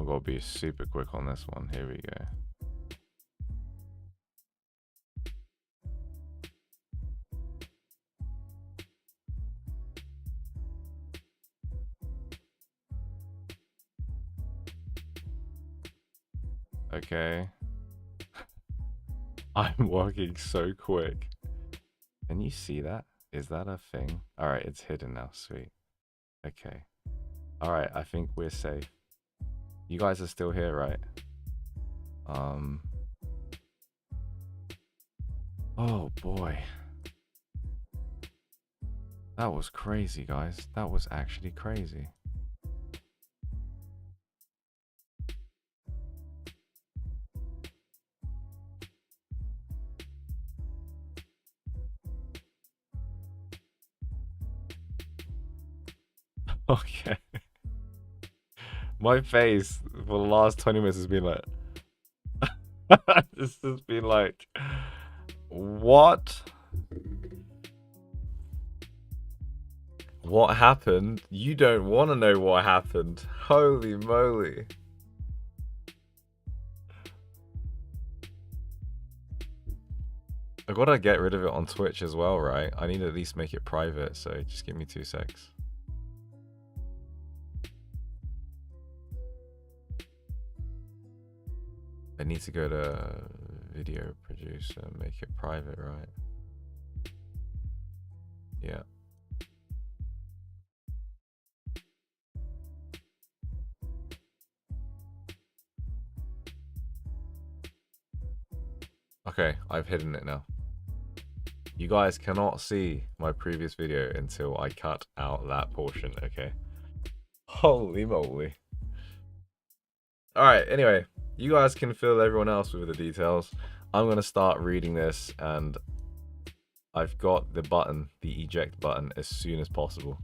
gotta be super quick on this one. Here we go. Okay. I'm working so quick. Can you see that? Is that a thing? Alright, it's hidden now. Sweet. Okay. Alright, I think we're safe. You guys are still here, right? Oh boy. That was crazy, guys. That was actually crazy. Okay. My face for the last 20 minutes has been like... this has been like... What? What happened? You don't want to know what happened. Holy moly. I gotta get rid of it on Twitch as well, right? I need to at least make it private, so just give me 2 secs. I need to go to video producer and make it private, right? Yeah. Okay, I've hidden it now. You guys cannot see my previous video until I cut out that portion, okay? Holy moly. Alright, anyway, you guys can fill everyone else with the details. I'm going to start reading this, and I've got the button, the eject button, as soon as possible.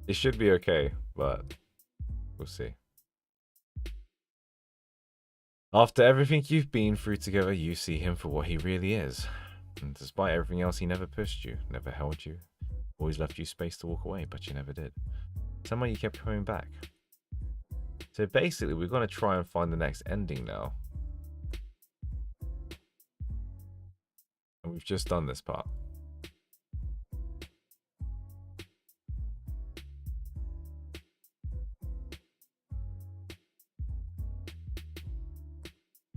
It should be okay, but we'll see. After everything you've been through together, you see him for what he really is. And despite everything else, he never pushed you, never held you, always left you space to walk away, but you never did. Somehow you kept coming back. So basically, we're going to try and find the next ending now. And we've just done this part.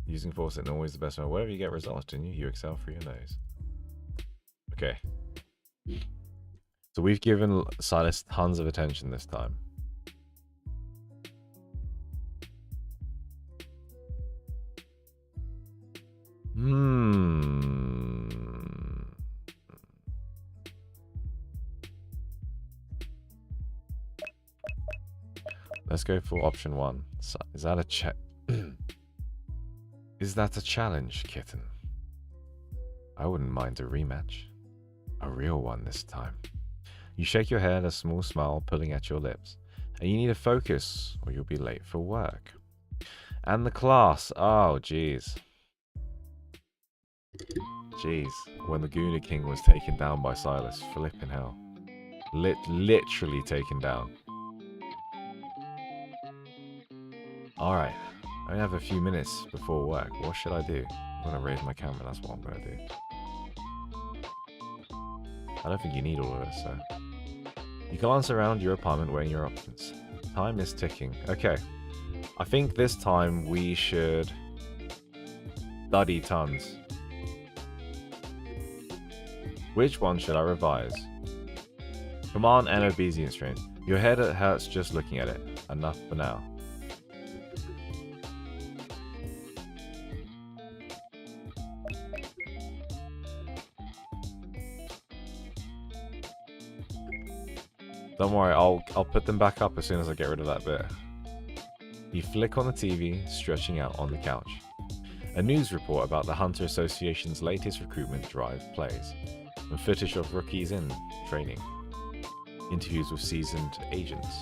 Using force isn't always the best way. Whatever you get results, didn't you? You excel through your nose. Okay. So we've given Silas tons of attention this time. Let's go for option 1. So, is that a Is that a challenge, kitten? I wouldn't mind a rematch. A real one this time. You shake your head, a small smile pulling at your lips. And you need to focus or you'll be late for work. And the class. Oh, jeez. Jeez. When the Gooner King was taken down by Silas. Flipping hell. Literally taken down. Alright. I only have a few minutes before work. What should I do? I'm going to raise my camera. That's what I'm going to do. I don't think you need all of this, so... You glance around your apartment weighing your options. Time is ticking. Okay. I think this time we should... study tons. Which one should I revise? Command and obedience train. Your head hurts just looking at it. Enough for now. Don't worry, I'll put them back up as soon as I get rid of that bit. You flick on the TV, stretching out on the couch. A news report about the Hunter Association's latest recruitment drive plays, and footage of rookies in training. Interviews with seasoned agents.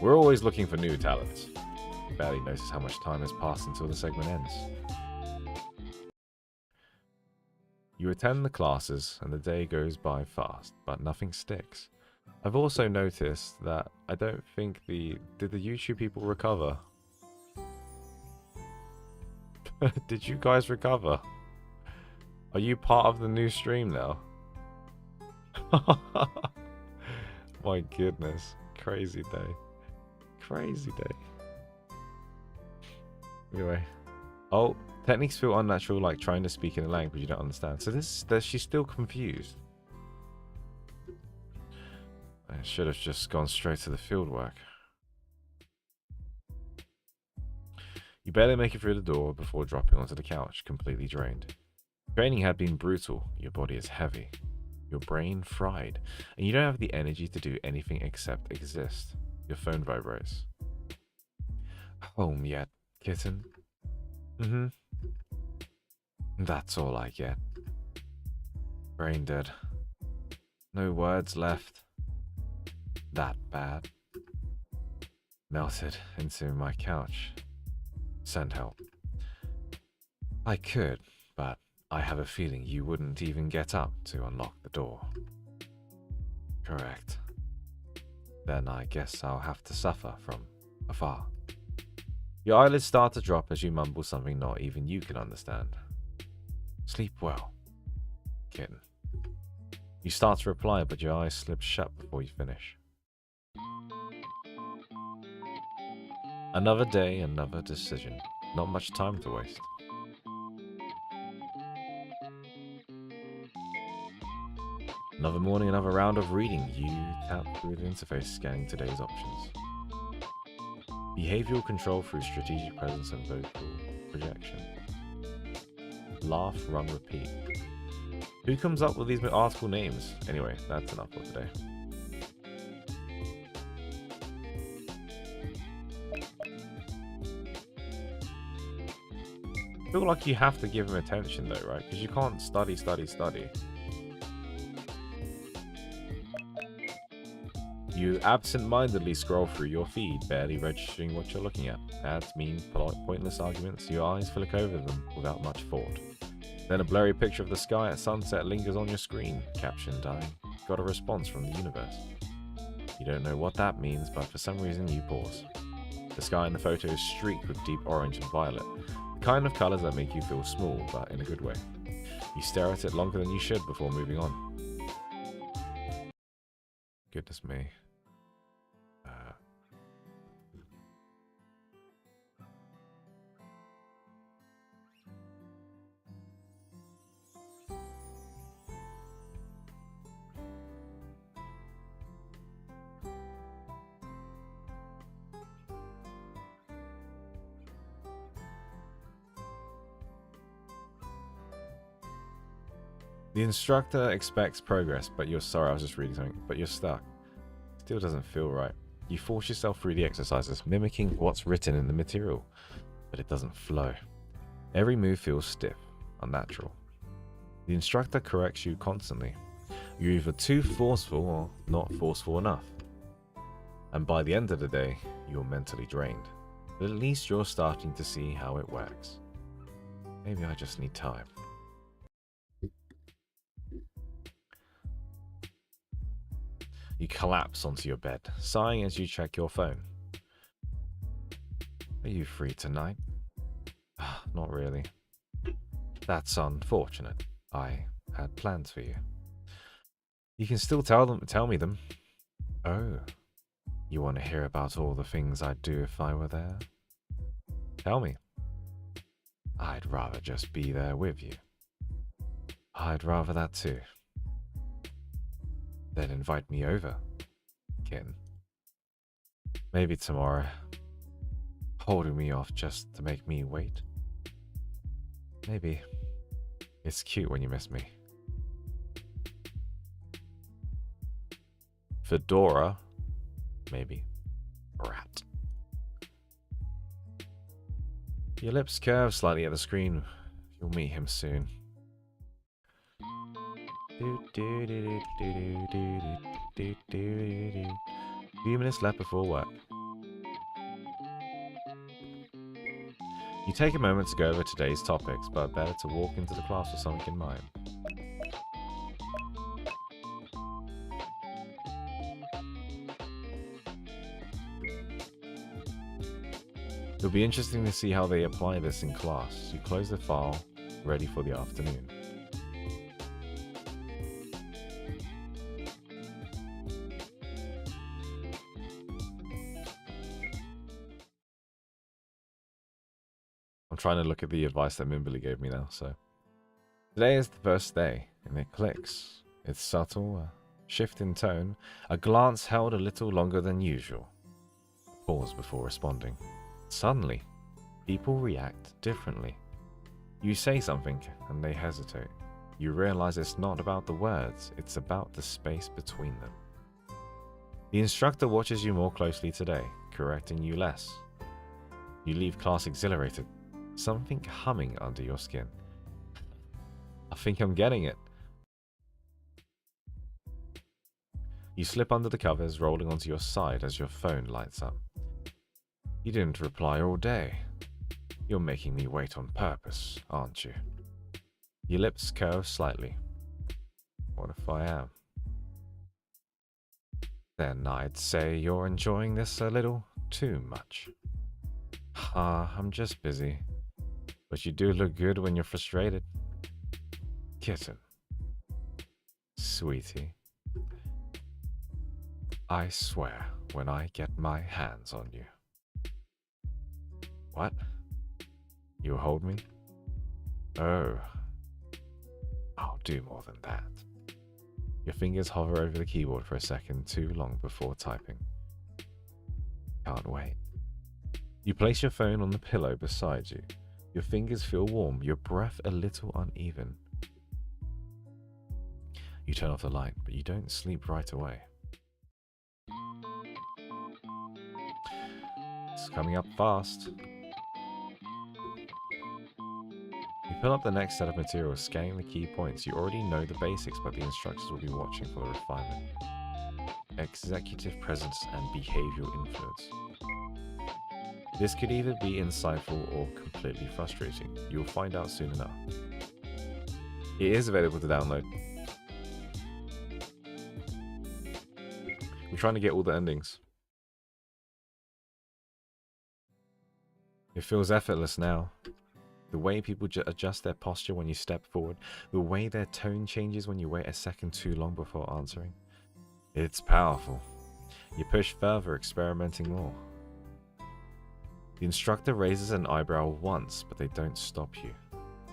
We're always looking for new talent. You barely notice how much time has passed until the segment ends. You attend the classes and the day goes by fast, but nothing sticks. I've also noticed that I don't think did the YouTube people recover? Did you guys recover? Are you part of the new stream now? My goodness. Crazy day. Crazy day. Anyway. Oh, techniques feel unnatural, like trying to speak in a language you don't understand. So she's still confused. I should have just gone straight to the field work. You barely make it through the door before dropping onto the couch, completely drained. Training had been brutal. Your body is heavy. Your brain fried. And you don't have the energy to do anything except exist. Your phone vibrates. Home yet, kitten? Mm-hmm. That's all I get. Brain dead. No words left. That bad. Melted into my couch. Send help. I could, but I have a feeling you wouldn't even get up to unlock the door. Correct. Then I guess I'll have to suffer from afar. Your eyelids start to drop as you mumble something not even you can understand. Sleep well, kitten. You start to reply, but your eyes slip shut before you finish. Another day, another decision. Not much time to waste. Another morning, another round of reading. You tap through the interface, scanning today's options. Behavioral control through strategic presence and vocal projection. Laugh, run, repeat. Who comes up with these article names? Anyway, that's enough for today. I feel like you have to give him attention though, right? Because you can't study. You absent-mindedly scroll through your feed, barely registering what you're looking at. Ads, memes, pointless arguments, your eyes flick over them without much thought. Then a blurry picture of the sky at sunset lingers on your screen, caption dying. Got a response from the universe. You don't know what that means, but for some reason you pause. The sky in the photo is streaked with deep orange and violet, the kind of colours that make you feel small, but in a good way. You stare at it longer than you should before moving on. Goodness me. The instructor expects progress, but you're sorry, I was just reading something, but you're stuck. Still doesn't feel right. You force yourself through the exercises, mimicking what's written in the material, but it doesn't flow. Every move feels stiff, unnatural. The instructor corrects you constantly. You're either too forceful or not forceful enough. And by the end of the day, you're mentally drained. But at least you're starting to see how it works. Maybe I just need time. You collapse onto your bed, sighing as you check your phone. Are you free tonight? Not really. That's unfortunate. I had plans for you. You can still tell me them. Oh, you want to hear about all the things I'd do if I were there? Tell me. I'd rather just be there with you. I'd rather that too. Then invite me over, kitten. Maybe tomorrow. Holding me off just to make me wait. Maybe. It's cute when you miss me. Fedora. Maybe. Brat. Your lips curve slightly at the screen. You'll meet him soon. Few minutes left before work. You take a moment to go over today's topics, but better to walk into the class with something in mind. It'll be interesting to see how they apply this in class. You close the file, ready for the afternoon. I'm trying to look at the advice that Mimberly gave me now, so. Today is the first day, and it clicks. It's subtle, a shift in tone, a glance held a little longer than usual. Pause before responding. Suddenly, people react differently. You say something, and they hesitate. You realize it's not about the words, it's about the space between them. The instructor watches you more closely today, correcting you less. You leave class exhilarated, something humming under your skin. I think I'm getting it. You slip under the covers, rolling onto your side as your phone lights up. You didn't reply all day. You're making me wait on purpose, aren't you? Your lips curve slightly. What if I am? Then I'd say you're enjoying this a little too much. I'm just busy. But you do look good when you're frustrated. Kitten. Sweetie. I swear when I get my hands on you. What? You hold me? Oh. I'll do more than that. Your fingers hover over the keyboard for a second too long before typing. Can't wait. You place your phone on the pillow beside you. Your fingers feel warm, your breath a little uneven. You turn off the light, but you don't sleep right away. It's coming up fast. You fill up the next set of materials, scanning the key points. You already know the basics, but the instructors will be watching for the refinement. Executive presence and behavioral influence. This could either be insightful or completely frustrating. You'll find out soon enough. It is available to download. I'm trying to get all the endings. It feels effortless now. The way people adjust their posture when you step forward. The way their tone changes when you wait a second too long before answering. It's powerful. You push further, experimenting more. The instructor raises an eyebrow once, but they don't stop you.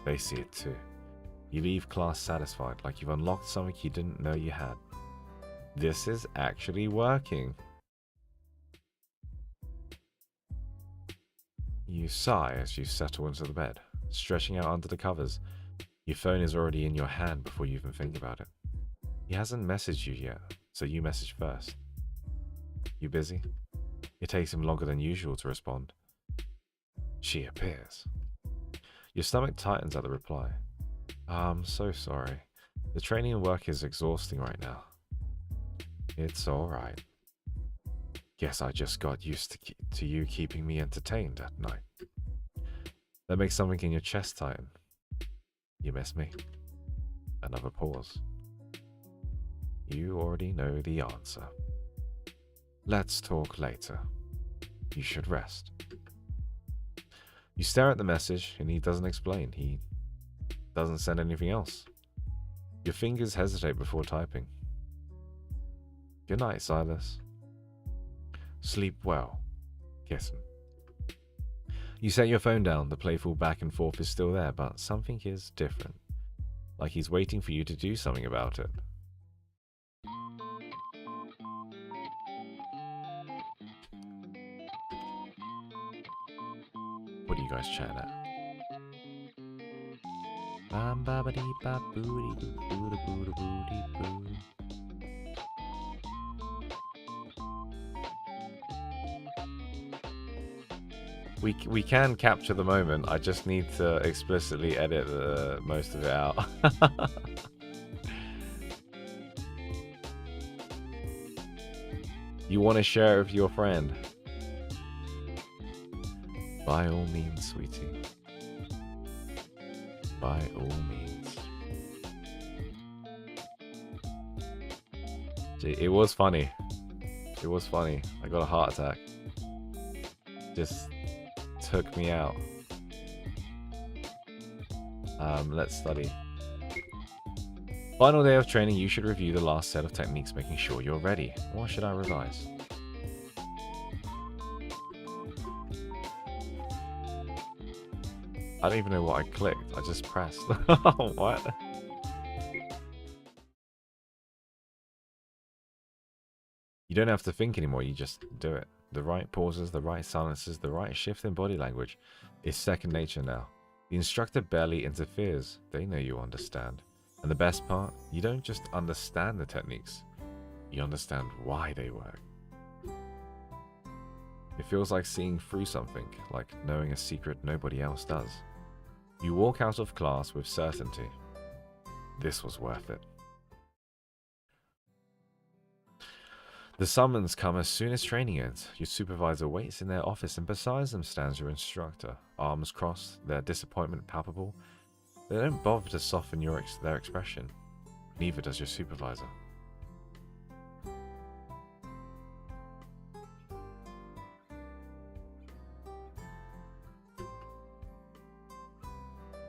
They see it too. You leave class satisfied, like you've unlocked something you didn't know you had. This is actually working. You sigh as you settle into the bed, stretching out under the covers. Your phone is already in your hand before you even think about it. He hasn't messaged you yet, so you message first. You busy? It takes him longer than usual to respond. She appears. Your stomach tightens at the reply. I'm so sorry. The training and work is exhausting right now. It's alright. Guess I just got used to you keeping me entertained at night. That makes something in your chest tighten. You miss me? Another pause. You already know the answer. Let's talk later. You should rest. You stare at the message and he doesn't explain. He doesn't send anything else. Your fingers hesitate before typing. Good night, Silas. Sleep well. Kitten. You set your phone down. The playful back and forth is still there, but something is different. Like he's waiting for you to do something about it. What are you guys chatting at? We can capture the moment. I just need to explicitly edit most of it out. You want to share it with your friend? By all means, sweetie. By all means. It was funny. It was funny. I got a heart attack. Just took me out. Let's study. Final day of training, you should review the last set of techniques, making sure you're ready. What should I revise? I don't even know what I clicked. I just pressed. What? You don't have to think anymore, you just do it. The right pauses, the right silences, the right shift in body language is second nature now. The instructor barely interferes. They know you understand. And the best part, you don't just understand the techniques, you understand why they work. It feels like seeing through something, like knowing a secret nobody else does. You walk out of class with certainty. This was worth it. The summons come as soon as training ends. Your supervisor waits in their office and beside them stands your instructor. Arms crossed, their disappointment palpable. They don't bother to soften their expression. Neither does your supervisor.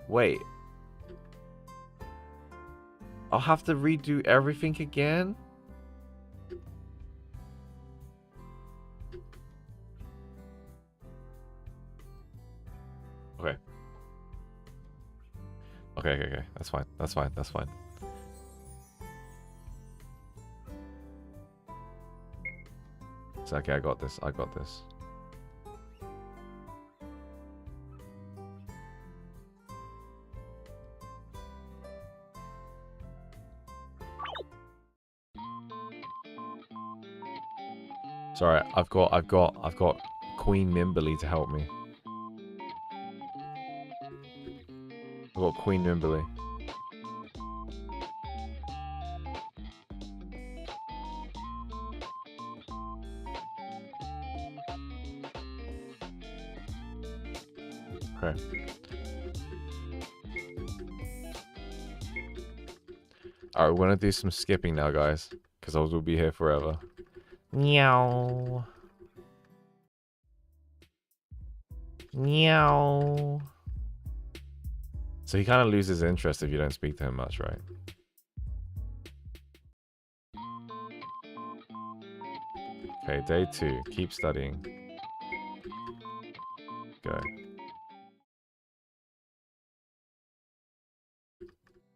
Wait. I'll have to redo everything again? Okay. Okay. That's fine. It's okay, I got this. Sorry, I've got Queen Mimberly to help me. I've got Queen Mimberly. Okay. Alright, we're gonna do some skipping now, guys. Because I will be here forever. Meow. Meow. So he kind of loses interest if you don't speak to him much, right? Okay, day 2. Keep studying. Go.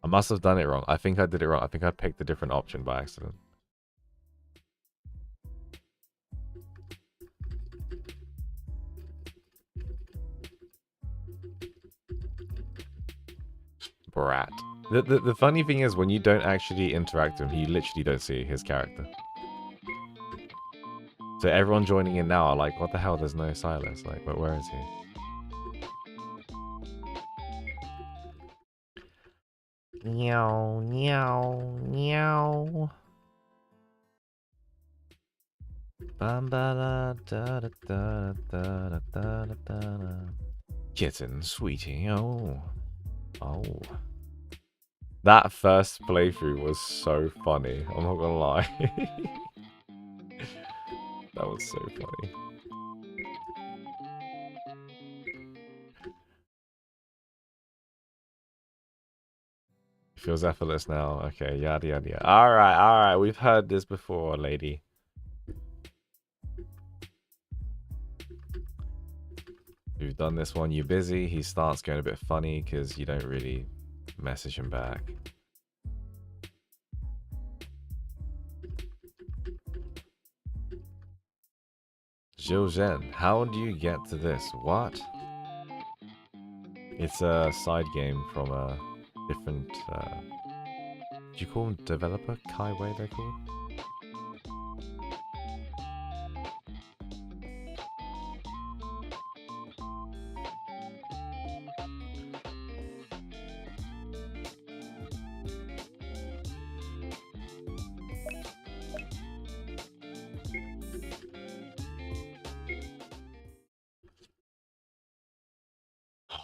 I must have done it wrong. I think I did it wrong. I think I picked a different option by accident. Brat. The funny thing is, when you don't actually interact with him, you literally don't see his character. So everyone joining in now are like, what the hell, there's no Silas. Like, but where is he? Meow, meow, meow. Kitten, sweetie, oh. Oh. That first playthrough was so funny, I'm not gonna lie. That was so funny. Feels effortless now. Okay, yada yada yada. Alright, we've heard this before, lady. We've done this one, you're busy. He starts going a bit funny because you don't really message him back. Zhou, how do you get to this? What? It's a side game from a different, do you call them developer? Kai Wei they're called?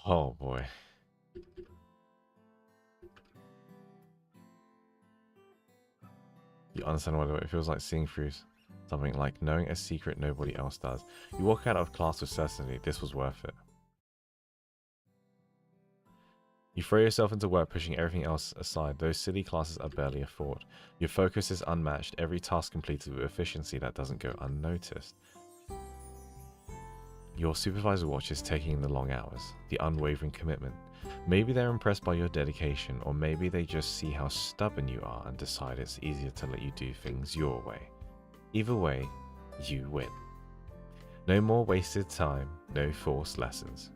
Oh boy. You understand what it feels like seeing through something, like knowing a secret nobody else does. You walk out of class with certainty. This was worth it. You throw yourself into work, pushing everything else aside. Those silly classes are barely a thought. Your focus is unmatched, every task completed with efficiency that doesn't go unnoticed. Your supervisor watches taking in the long hours, the unwavering commitment. Maybe they're impressed by your dedication, or maybe they just see how stubborn you are and decide it's easier to let you do things your way. Either way, you win. No more wasted time, no forced lessons.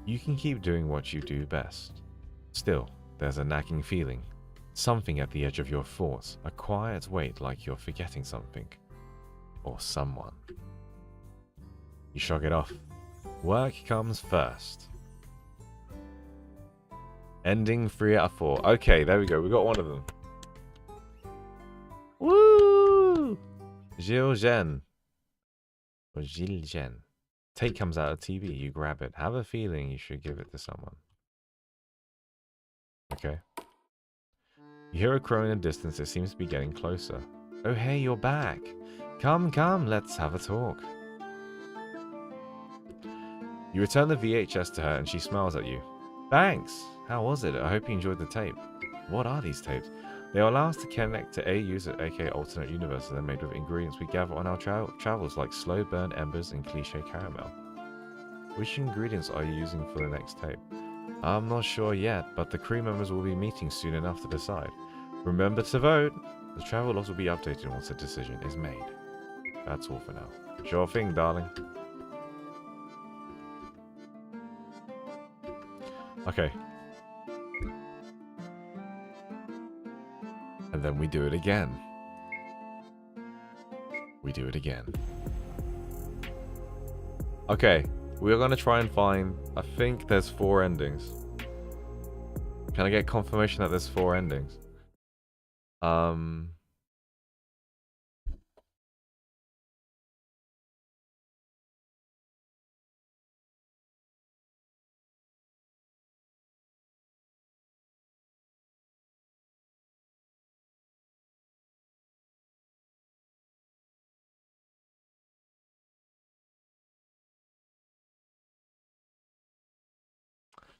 You can keep doing what you do best. Still, there's a nagging feeling. Something at the edge of your thoughts, a quiet weight like you're forgetting something. Or someone. You shrug it off. Work comes first. Ending 3 out of 4. Okay, there we go. We got one of them. Woo! Gilles Jen. Or Gilles Jen. Tape comes out of TV. You grab it. Have a feeling you should give it to someone. Okay. You hear a crow in the distance. It seems to be getting closer. Oh, hey, you're back. Come, come, let's have a talk. You return the VHS to her and she smiles at you. Thanks. How was it? I hope you enjoyed the tape. What are these tapes? They allow us to connect to AUs, aka alternate universes. They're made with ingredients we gather on our travels, like slow burn embers and cliche caramel. Which ingredients are you using for the next tape? I'm not sure yet, but the crew members will be meeting soon enough to decide. Remember to vote! The travel logs will be updated once a decision is made. That's all for now. Sure thing, darling. Okay. And then we do it again. We do it again. Okay. We're going to try and find... I think there's 4 endings. Can I get confirmation that there's 4 endings?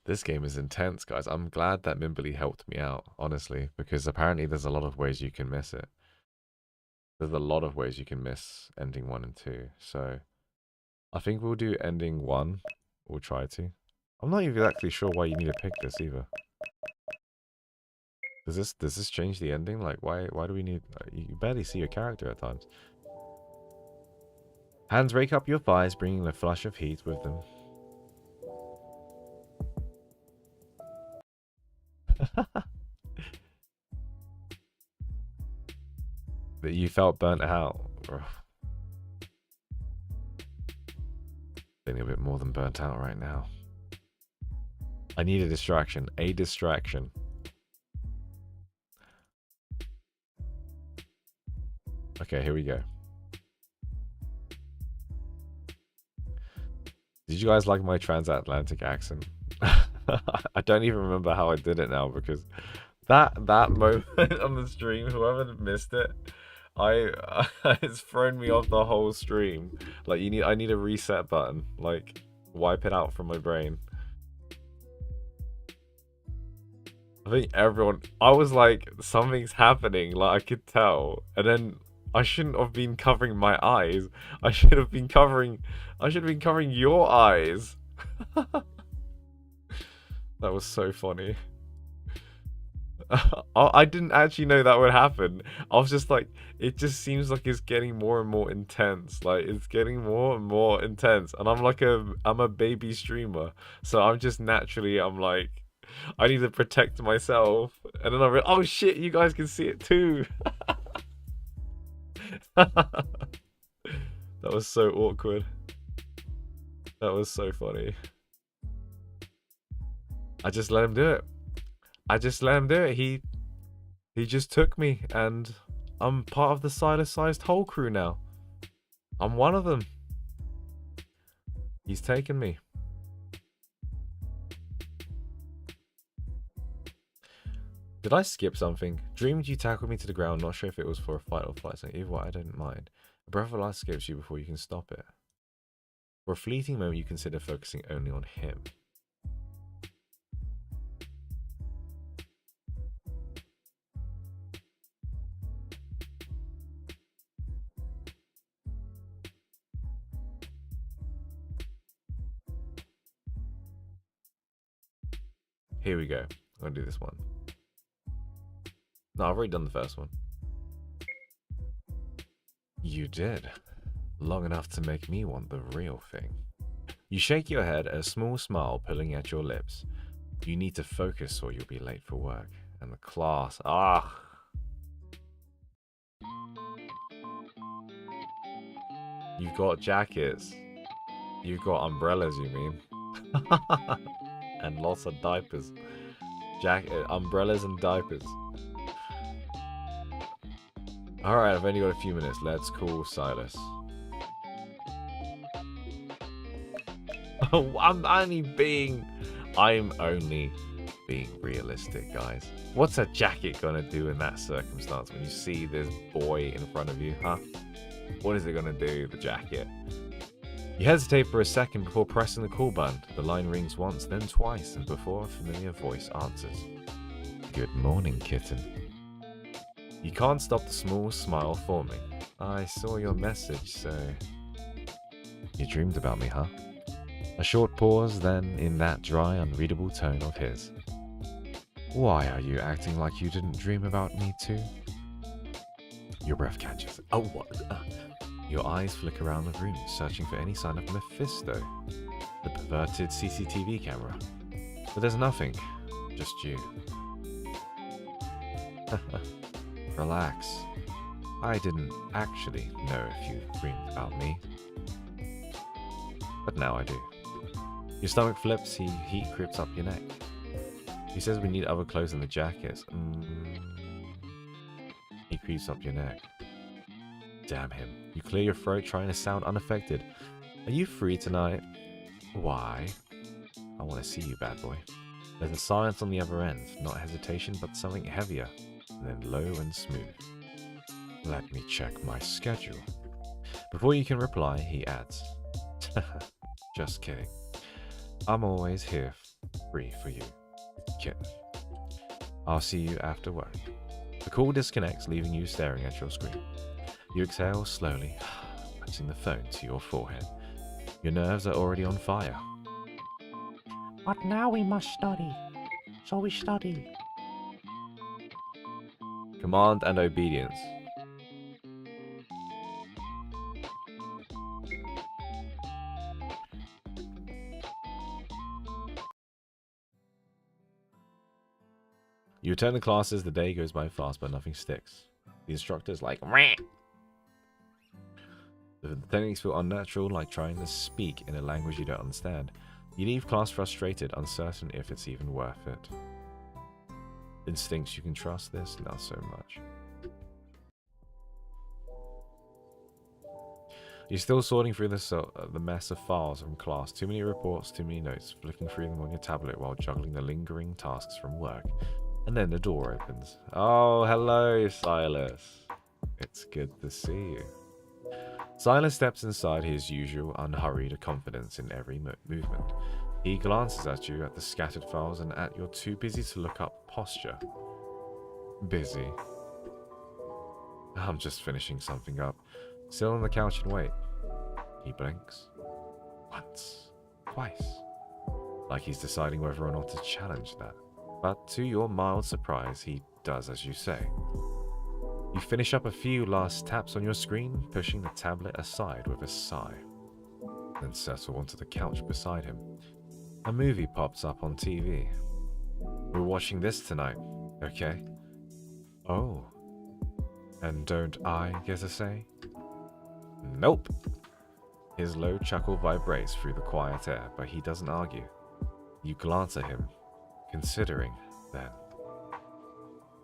This game is intense, guys. I'm glad that Mimberly helped me out, honestly, because apparently there's a lot of ways you can miss it. There's a lot of ways you can miss ending 1 and 2. So I think we'll do ending 1. We'll try to. I'm not exactly sure why you need to pick this either. Does this change the ending? Like, why do we need... You barely see your character at times. Hands rake up your thighs, bringing the flush of heat with them. That you felt burnt out. Feeling a bit more than burnt out right now. I need a distraction. A distraction. Okay, here we go. Did you guys like my transatlantic accent? I don't even remember how I did it now, because that moment on the stream, whoever missed it, it's thrown me off the whole stream. Like, I need a reset button. Like, wipe it out from my brain. I think I was like, something's happening, like I could tell. And then I shouldn't have been covering my eyes. I should have been covering your eyes. That was so funny. I didn't actually know that would happen. I was just like, it just seems like it's getting more and more intense. Like, it's getting more and more intense. And I'm a baby streamer. So I'm just naturally, I'm like, I need to protect myself. And then I realized, oh shit, you guys can see it too. That was so awkward. That was so funny. I just let him do it. He just took me, and I'm part of the Silas-sized whole crew now. I'm one of them. He's taken me. Did I skip something? Dreamed you tackled me to the ground, not sure if it was for a fight or flight. So either way, I don't mind. A breath of life escapes you before you can stop it. For a fleeting moment, you consider focusing only on him. Here we go. I'm gonna do this one. No, I've already done the first one. You did. Long enough to make me want the real thing. You shake your head, a small smile pulling at your lips. You need to focus or you'll be late for work. And the class. Ah! You've got jackets. You've got umbrellas, you mean? And lots of diapers. Umbrellas and diapers. Alright, I've only got a few minutes. Let's call Silas. I'm only being realistic, guys. What's a jacket gonna do in that circumstance when you see this boy in front of you, huh? What is it gonna do, the jacket? You hesitate for a second before pressing the call button. The line rings once, then twice, and before a familiar voice answers. Good morning, kitten. You can't stop the small smile forming. I saw your message, so... You dreamed about me, huh? A short pause, then in that dry, unreadable tone of his. Why are you acting like you didn't dream about me too? Your breath catches. Oh, what? Your eyes flick around the room, searching for any sign of Mephisto, the perverted CCTV camera. But there's nothing, just you. Relax. I didn't actually know if you dreamed about me. But now I do. Your stomach flips, heat creeps up your neck. He says we need other clothes than the jackets. He creeps up your neck. Damn him. You clear your throat, trying to sound unaffected. Are you free tonight? Why? I want to see you, bad boy. There's a silence on the other end. Not hesitation, but something heavier. And then low and smooth. Let me check my schedule. Before you can reply, he adds. Just kidding. I'm always here, free for you. Kitten. I'll see you after work. The call disconnects, leaving you staring at your screen. You exhale slowly, pressing the phone to your forehead. Your nerves are already on fire. But now we must study. So we study. Command and obedience. You attend the classes, the day goes by fast, but nothing sticks. The instructor's like, Meh. The techniques feel unnatural, like trying to speak in a language you don't understand. You leave class frustrated, uncertain if it's even worth it. Instincts you can trust this, not so much. You're still sorting through the mess of files from class. Too many reports, too many notes, flicking through them on your tablet while juggling the lingering tasks from work. And then the door opens. Oh, hello, Silas. It's good to see you. Silas steps inside, his usual unhurried confidence in every movement. He glances at you, at the scattered files, and at your too busy to look up posture. Busy. I'm just finishing something up. Sit on the couch and wait. He blinks. Once. Twice. Like he's deciding whether or not to challenge that. But to your mild surprise, he does as you say. You finish up a few last taps on your screen, pushing the tablet aside with a sigh. Then settle onto the couch beside him. A movie pops up on TV. We're watching this tonight, okay? Oh. And don't I get a say? Nope. His low chuckle vibrates through the quiet air, but he doesn't argue. You glance at him, considering, then.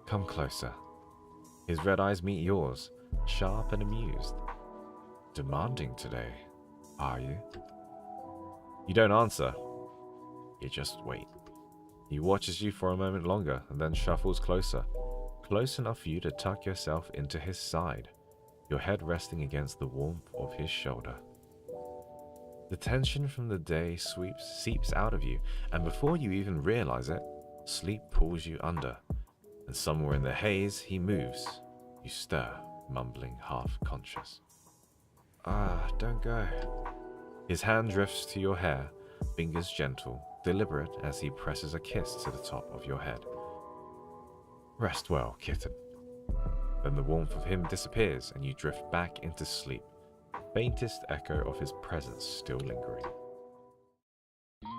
Come closer. His red eyes meet yours, sharp and amused. Demanding today, are you? You don't answer. You just wait. He watches you for a moment longer and then shuffles closer, close enough for you to tuck yourself into his side, your head resting against the warmth of his shoulder. The tension from the day seeps out of you, and before you even realize it, sleep pulls you under, and somewhere in the haze he moves. You stir, mumbling, half-conscious. Ah, don't go. His hand drifts to your hair, fingers gentle, deliberate as he presses a kiss to the top of your head. Rest well, kitten. Then the warmth of him disappears and you drift back into sleep, faintest echo of his presence still lingering.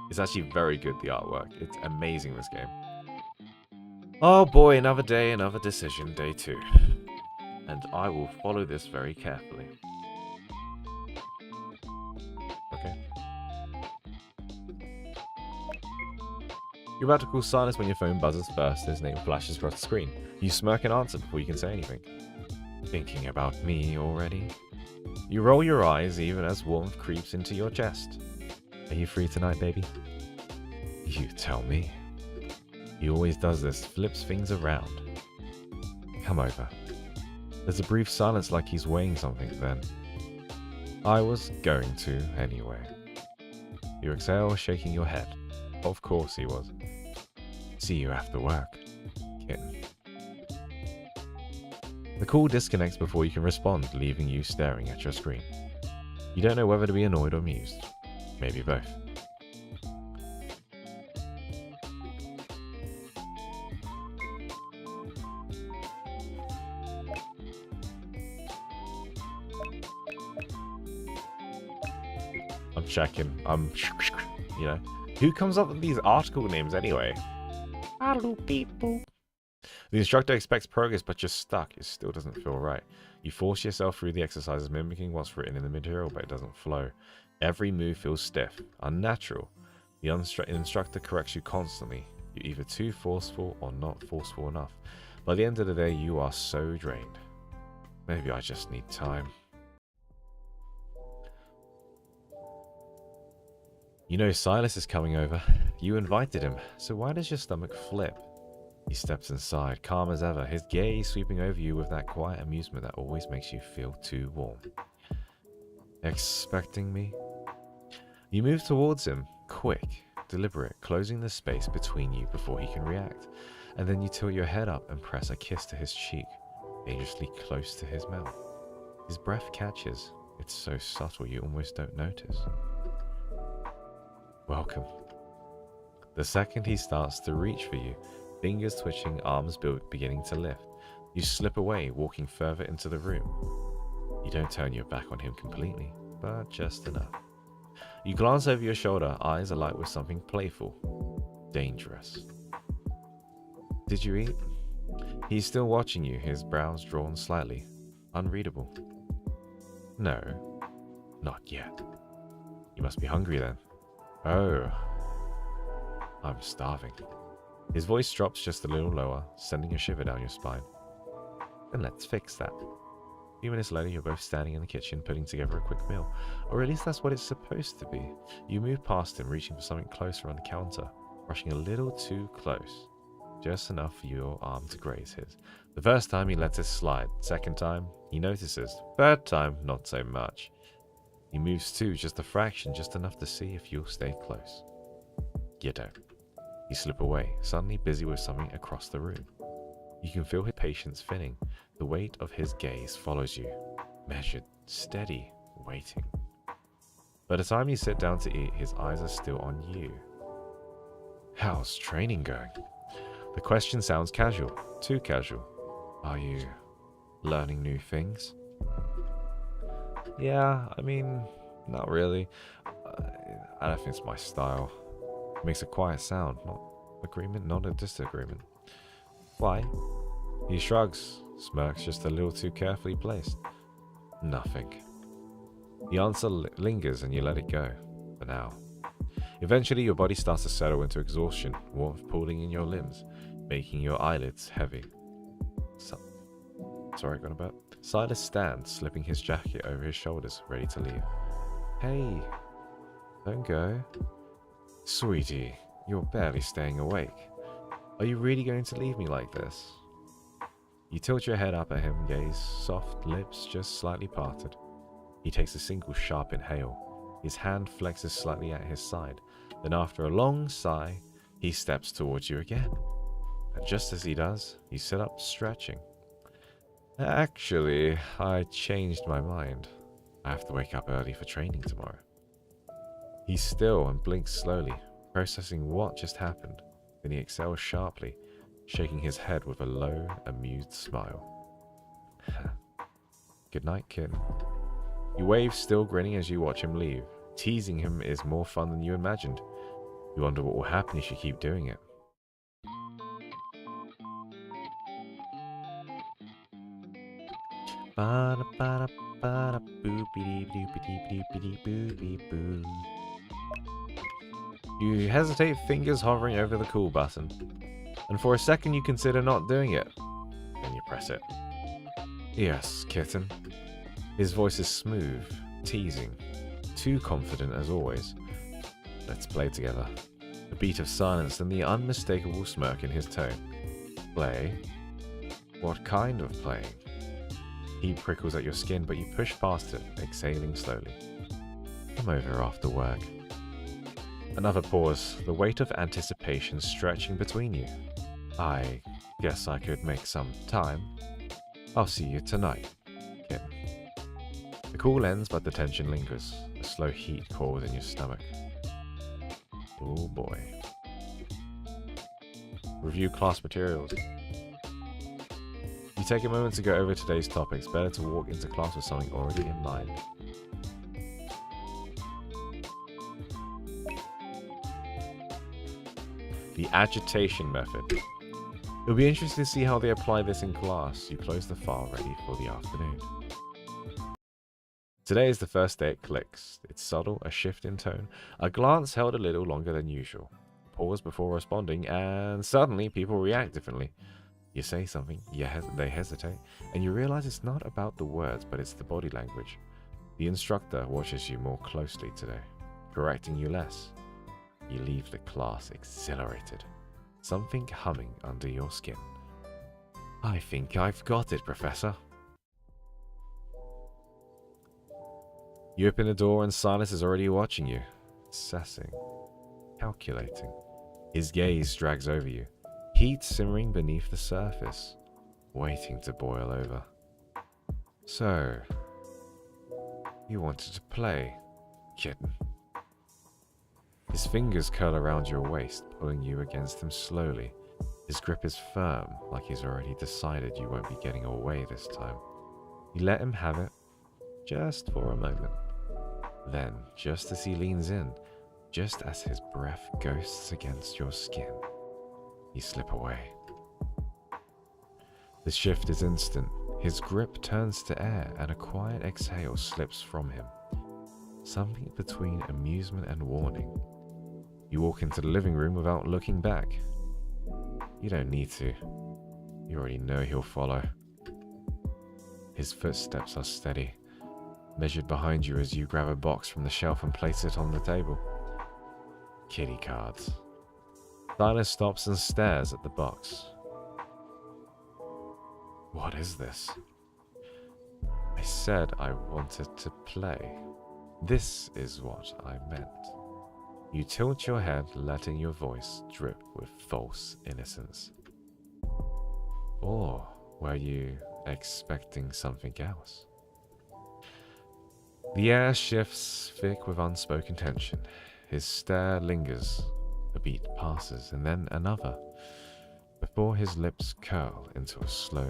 It's actually very good, the artwork. It's amazing, this game. Oh boy, another day, another decision, day 2. And I will follow this very carefully. Okay. You're about to call Silas when your phone buzzes first and his name flashes across the screen. You smirk and answer before you can say anything. Thinking about me already? You roll your eyes even as warmth creeps into your chest. Are you free tonight, baby? You tell me. He always does this, flips things around. Come over. There's a brief silence like he's weighing something then. I was going to anyway. You exhale, shaking your head. Of course he was. See you after work, kitten. The call disconnects before you can respond, leaving you staring at your screen. You don't know whether to be annoyed or amused. Maybe both. I'm checking. You know. Who comes up with these article names anyway? Hello, people. The instructor expects progress, but you're stuck. It still doesn't feel right. You force yourself through the exercises, mimicking what's written in the material, but it doesn't flow. Every move feels stiff, unnatural. The instructor corrects you constantly. You're either too forceful or not forceful enough. By the end of the day, you are so drained. Maybe I just need time. You know Silas is coming over. You invited him, so why does your stomach flip? He steps inside, calm as ever, his gaze sweeping over you with that quiet amusement that always makes you feel too warm. Expecting me? You move towards him, quick, deliberate, closing the space between you before he can react, and then you tilt your head up and press a kiss to his cheek, dangerously close to his mouth. His breath catches. It's so subtle you almost don't notice. Welcome. The second he starts to reach for you, fingers twitching, arms beginning to lift, you slip away, walking further into the room. You don't turn your back on him completely, but just enough. You glance over your shoulder, eyes alight with something playful, dangerous. Did you eat? He's still watching you, his brows drawn slightly, unreadable. No, not yet. You must be hungry then. Oh, I'm starving. His voice drops just a little lower, sending a shiver down your spine. Then let's fix that. A few minutes later, you're both standing in the kitchen, putting together a quick meal. Or at least that's what it's supposed to be. You move past him, reaching for something closer on the counter, rushing a little too close. Just enough for your arm to graze his. The first time, he lets it slide. Second time, he notices. Third time, not so much. He moves too, just a fraction, just enough to see if you'll stay close. You don't. You slip away, suddenly busy with something across the room. You can feel his patience thinning. The weight of his gaze follows you. Measured, steady, waiting. By the time you sit down to eat, his eyes are still on you. How's training going? The question sounds casual, too casual. Are you learning new things? Yeah, I mean, not really. I don't think it's my style. It makes a quiet sound, not agreement, not a disagreement. Why? He shrugs, smirks just a little too carefully placed. Nothing. The answer lingers and you let it go, for now. Eventually your body starts to settle into exhaustion, warmth pooling in your limbs, making your eyelids heavy. Sorry, got about. Silas stands, slipping his jacket over his shoulders, ready to leave. Hey, don't go. Sweetie, You're barely staying awake. Are you really going to leave me like this? You tilt your head up at him, gaze, soft lips just slightly parted. He takes a single sharp inhale. His hand flexes slightly at his side. Then after a long sigh, he steps towards you again. And just as he does, you sit up stretching. Actually, I changed my mind. I have to wake up early for training tomorrow. He's still and blinks slowly, processing what just happened. Then he exhales sharply, shaking his head with a low, amused smile. Good night, kitten. You wave, still grinning as you watch him leave. Teasing him is more fun than you imagined. You wonder what will happen if you keep doing it. You hesitate, fingers hovering over the cool button, and for a second you consider not doing it. Then you press it. Yes, kitten. His voice is smooth, teasing, too confident as always. Let's play together. A beat of silence and the unmistakable smirk in his tone. Play? What kind of playing? Heat prickles at your skin, but you push past it, exhaling slowly. Come over after work. Another pause, the weight of anticipation stretching between you. I guess I could make some time. I'll see you tonight, kitten. The call ends, but the tension lingers. A slow heat cools in your stomach. Oh boy. Review class materials. You take a moment to go over today's topics. Better to walk into class with something already in mind. The agitation method. It'll be interesting to see how they apply this in class. You close the file ready for the afternoon. Today is the first day it clicks. It's subtle, a shift in tone, a glance held a little longer than usual. Pause before responding, and suddenly people react differently. You say something, they hesitate, and you realize it's not about the words, but it's the body language. The instructor watches you more closely today, correcting you less. You leave the class exhilarated, something humming under your skin. I think I've got it, Professor. You open the door and Silas is already watching you, assessing, calculating. His gaze drags over you, heat simmering beneath the surface, waiting to boil over. So, you wanted to play, kitten. His fingers curl around your waist, pulling you against him slowly. His grip is firm, like he's already decided you won't be getting away this time. You let him have it, just for a moment. Then, just as he leans in, just as his breath ghosts against your skin, you slip away. The shift is instant. His grip turns to air and a quiet exhale slips from him. Something between amusement and warning. You walk into the living room without looking back. You don't need to. You already know he'll follow. His footsteps are steady, measured behind you as you grab a box from the shelf and place it on the table. Kitty cards. Silas stops and stares at the box. What is this? I said I wanted to play. This is what I meant. You tilt your head, letting your voice drip with false innocence. Or were you expecting something else? The air shifts thick with unspoken tension. His stare lingers. A beat passes, and then another, before his lips curl into a slow,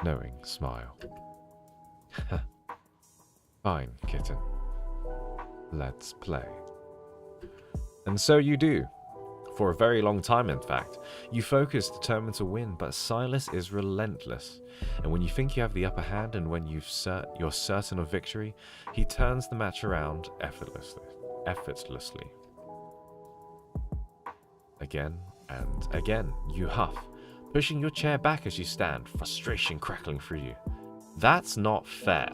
knowing smile. Fine, kitten. Let's play. And so you do. For a very long time, in fact. You focus, determined to win, but Silas is relentless. And when you think you have the upper hand and when you're certain of victory, he turns the match around effortlessly. Again and again, you huff, pushing your chair back as you stand, frustration crackling through you. That's not fair.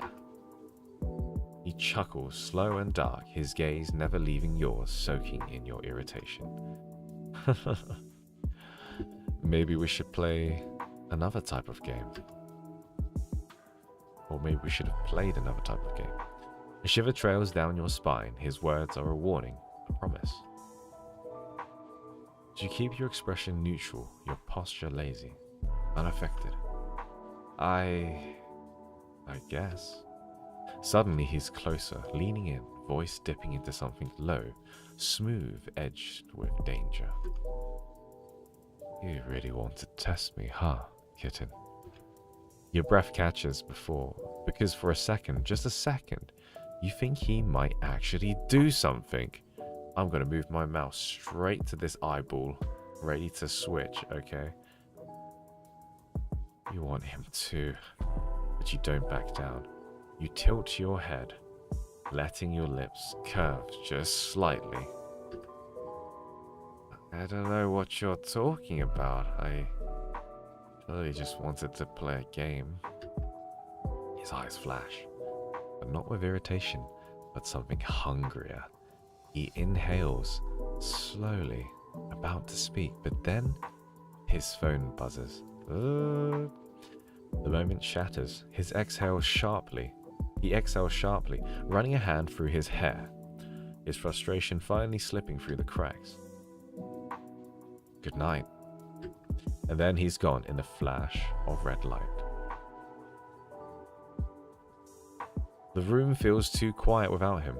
He chuckles, slow and dark, his gaze never leaving yours, soaking in your irritation. Maybe we should play another type of game. Or maybe we should have played another type of game. A shiver trails down your spine. His words are a warning, a promise. Do you keep your expression neutral, your posture lazy, unaffected? I guess. Suddenly he's closer, leaning in, voice dipping into something low, smooth, edged with danger. You really want to test me, huh, kitten? Your breath catches because for a second, just a second, you think he might actually do something. I'm gonna move my mouse straight to this eyeball, ready to switch, okay? You want him to, but you don't back down. You tilt your head, letting your lips curve just slightly. I don't know what you're talking about. I really just wanted to play a game. His eyes flash, but not with irritation, but something hungrier. He inhales, slowly, about to speak, but then his phone buzzes. The moment shatters. He exhales sharply, running a hand through his hair, his frustration finally slipping through the cracks. Good night. And then he's gone in a flash of red light. The room feels too quiet without him.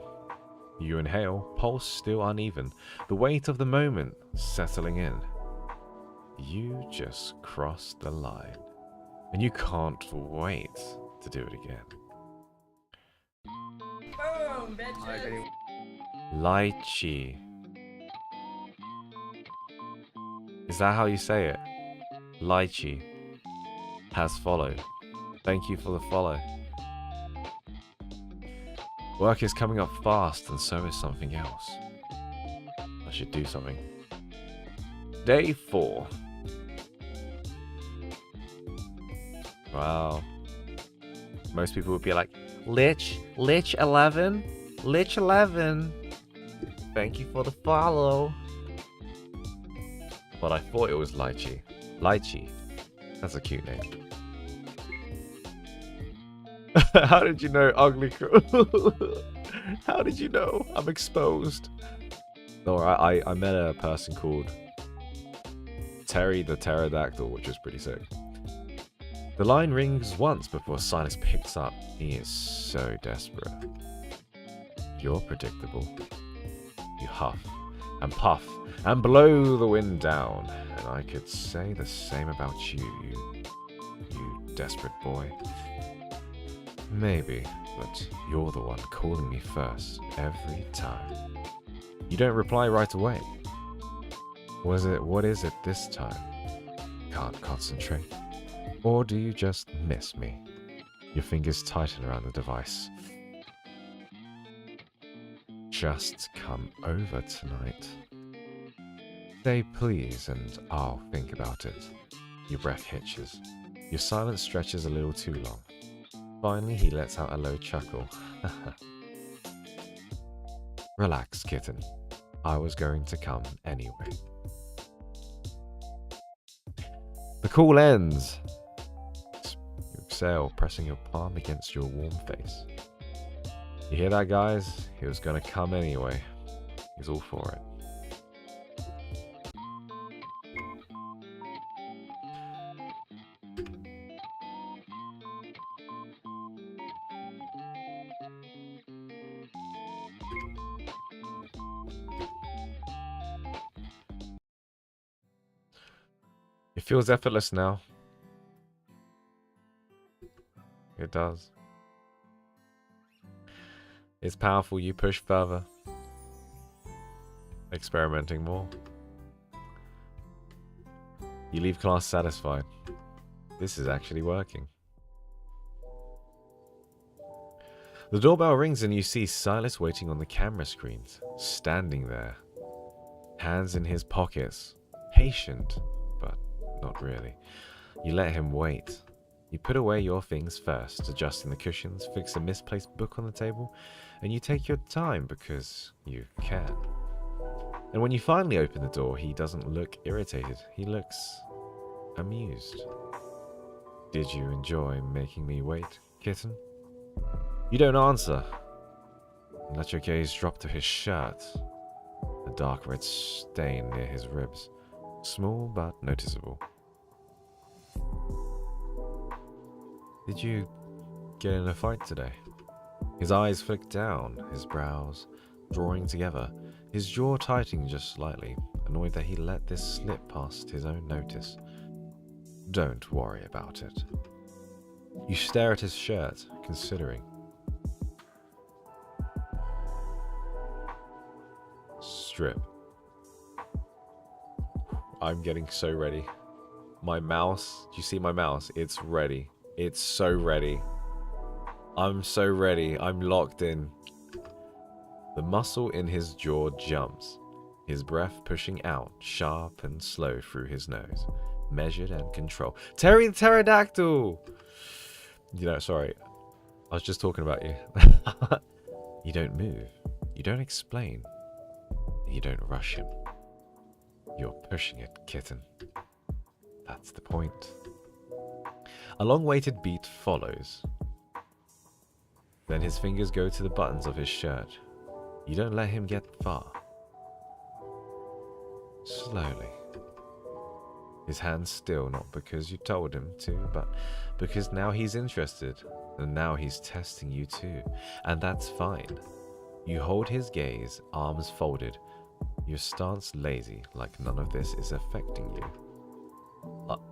You inhale, pulse still uneven, the weight of the moment settling in. You just crossed the line, and you can't wait to do it again. Boom, bitches. Lychee. Is that how you say it? Lychee has followed. Thank you for the follow. Work is coming up fast, and so is something else. I should do something. Day 4. Wow. Most people would be like, Lich 11, Lich 11. Thank you for the follow. But I thought it was Lychee. Lychee. That's a cute name. How did you know, Ugly Crow? How did you know? I'm exposed. No, I met a person called Terry the Pterodactyl, which was pretty sick. The line rings once before Silas picks up. He is so desperate. You're predictable. You huff and puff and blow the wind down. And I could say the same about you desperate boy. Maybe, but you're the one calling me first every time. You don't reply right away. What is it this time? Can't concentrate? Or do you just miss me? Your fingers tighten around the device. Just come over tonight. Say please and I'll think about it. Your breath hitches. Your silence stretches a little too long. Finally, he lets out a low chuckle. Relax, kitten. I was going to come anyway. The call ends. You exhale, pressing your palm against your warm face. You hear that, guys? He was going to come anyway. He's all for it. It feels effortless now. It does. It's powerful. You push further. Experimenting more. You leave class satisfied. This is actually working. The doorbell rings and you see Silas waiting on the camera screens, standing there, hands in his pockets, patient, but not really. You let him wait. You put away your things first, adjusting the cushions, fix a misplaced book on the table, and you take your time because you can. And when you finally open the door, he doesn't look irritated. He looks amused. Did you enjoy making me wait, kitten? You don't answer. Let your gaze drop to his shirt. A dark red stain near his ribs. Small but noticeable. Did you get in a fight today? His eyes flick down, his brows drawing together, his jaw tightening just slightly, annoyed that he let this slip past his own notice. Don't worry about it. You stare at his shirt, considering. Strip. I'm getting so ready. My mouse, do you see my mouse? It's ready. It's so ready. I'm so ready. I'm locked in. The muscle in his jaw jumps, his breath pushing out, sharp and slow through his nose, measured and controlled. Terry the pterodactyl! You know, sorry. I was just talking about you. You don't move. You don't explain. You don't rush him. You're pushing it, kitten. That's the point. A long-waited beat follows. Then his fingers go to the buttons of his shirt. You don't let him get far. Slowly. His hands still, not because you told him to, but because now he's interested. And now he's testing you too. And that's fine. You hold his gaze, arms folded. Your stance lazy, like none of this is affecting you.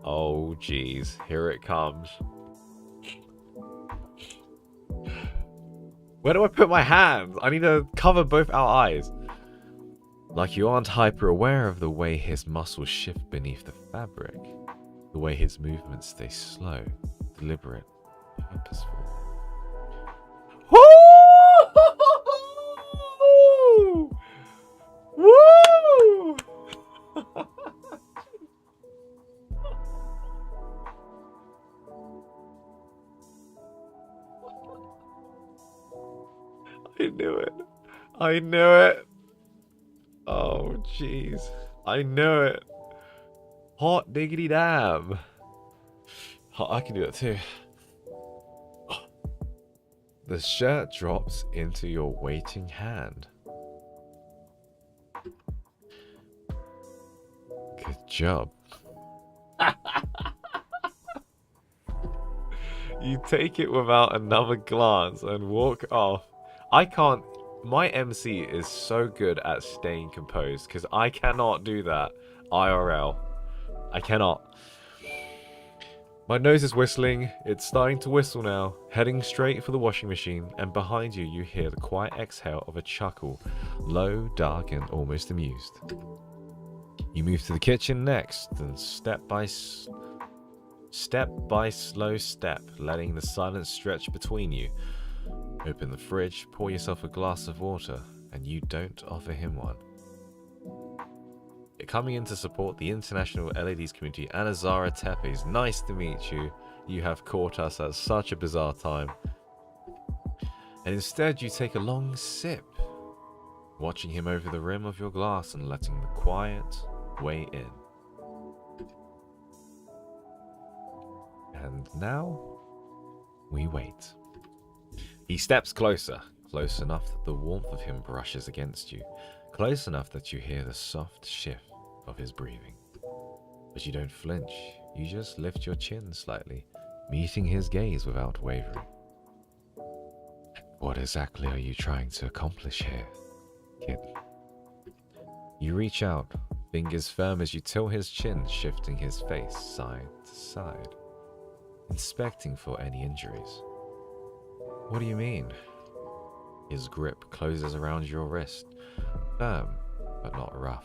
Oh, jeez. Here it comes. Where do I put my hands? I need to cover both our eyes. Like you aren't hyper aware of the way his muscles shift beneath the fabric. The way his movements stay slow, deliberate, purposeful. Woo! Woo! I knew it. I knew it. Oh, jeez. I knew it. Hot diggity damn. I can do that too. The shirt drops into your waiting hand. Good job. You take it without another glance and walk off. I can't. My MC is so good at staying composed because I cannot do that IRL. I cannot. My nose is whistling. It's starting to whistle now. Heading straight for the washing machine, and behind you, you hear the quiet exhale of a chuckle, low, dark, and almost amused. You move to the kitchen next, and step by slow step, letting the silence stretch between you. Open the fridge, pour yourself a glass of water, and you don't offer him one. Coming in to support the international LADs community, Anazara Tepes. Nice to meet you. You have caught us at such a bizarre time. And instead you take a long sip, watching him over the rim of your glass and letting the quiet weigh in. And now, we wait. He steps closer, close enough that the warmth of him brushes against you, close enough that you hear the soft shift of his breathing. But you don't flinch, you just lift your chin slightly, meeting his gaze without wavering. What exactly are you trying to accomplish here, kid? You reach out, fingers firm as you tilt his chin, shifting his face side to side, inspecting for any injuries. What do you mean? His grip closes around your wrist, firm but not rough.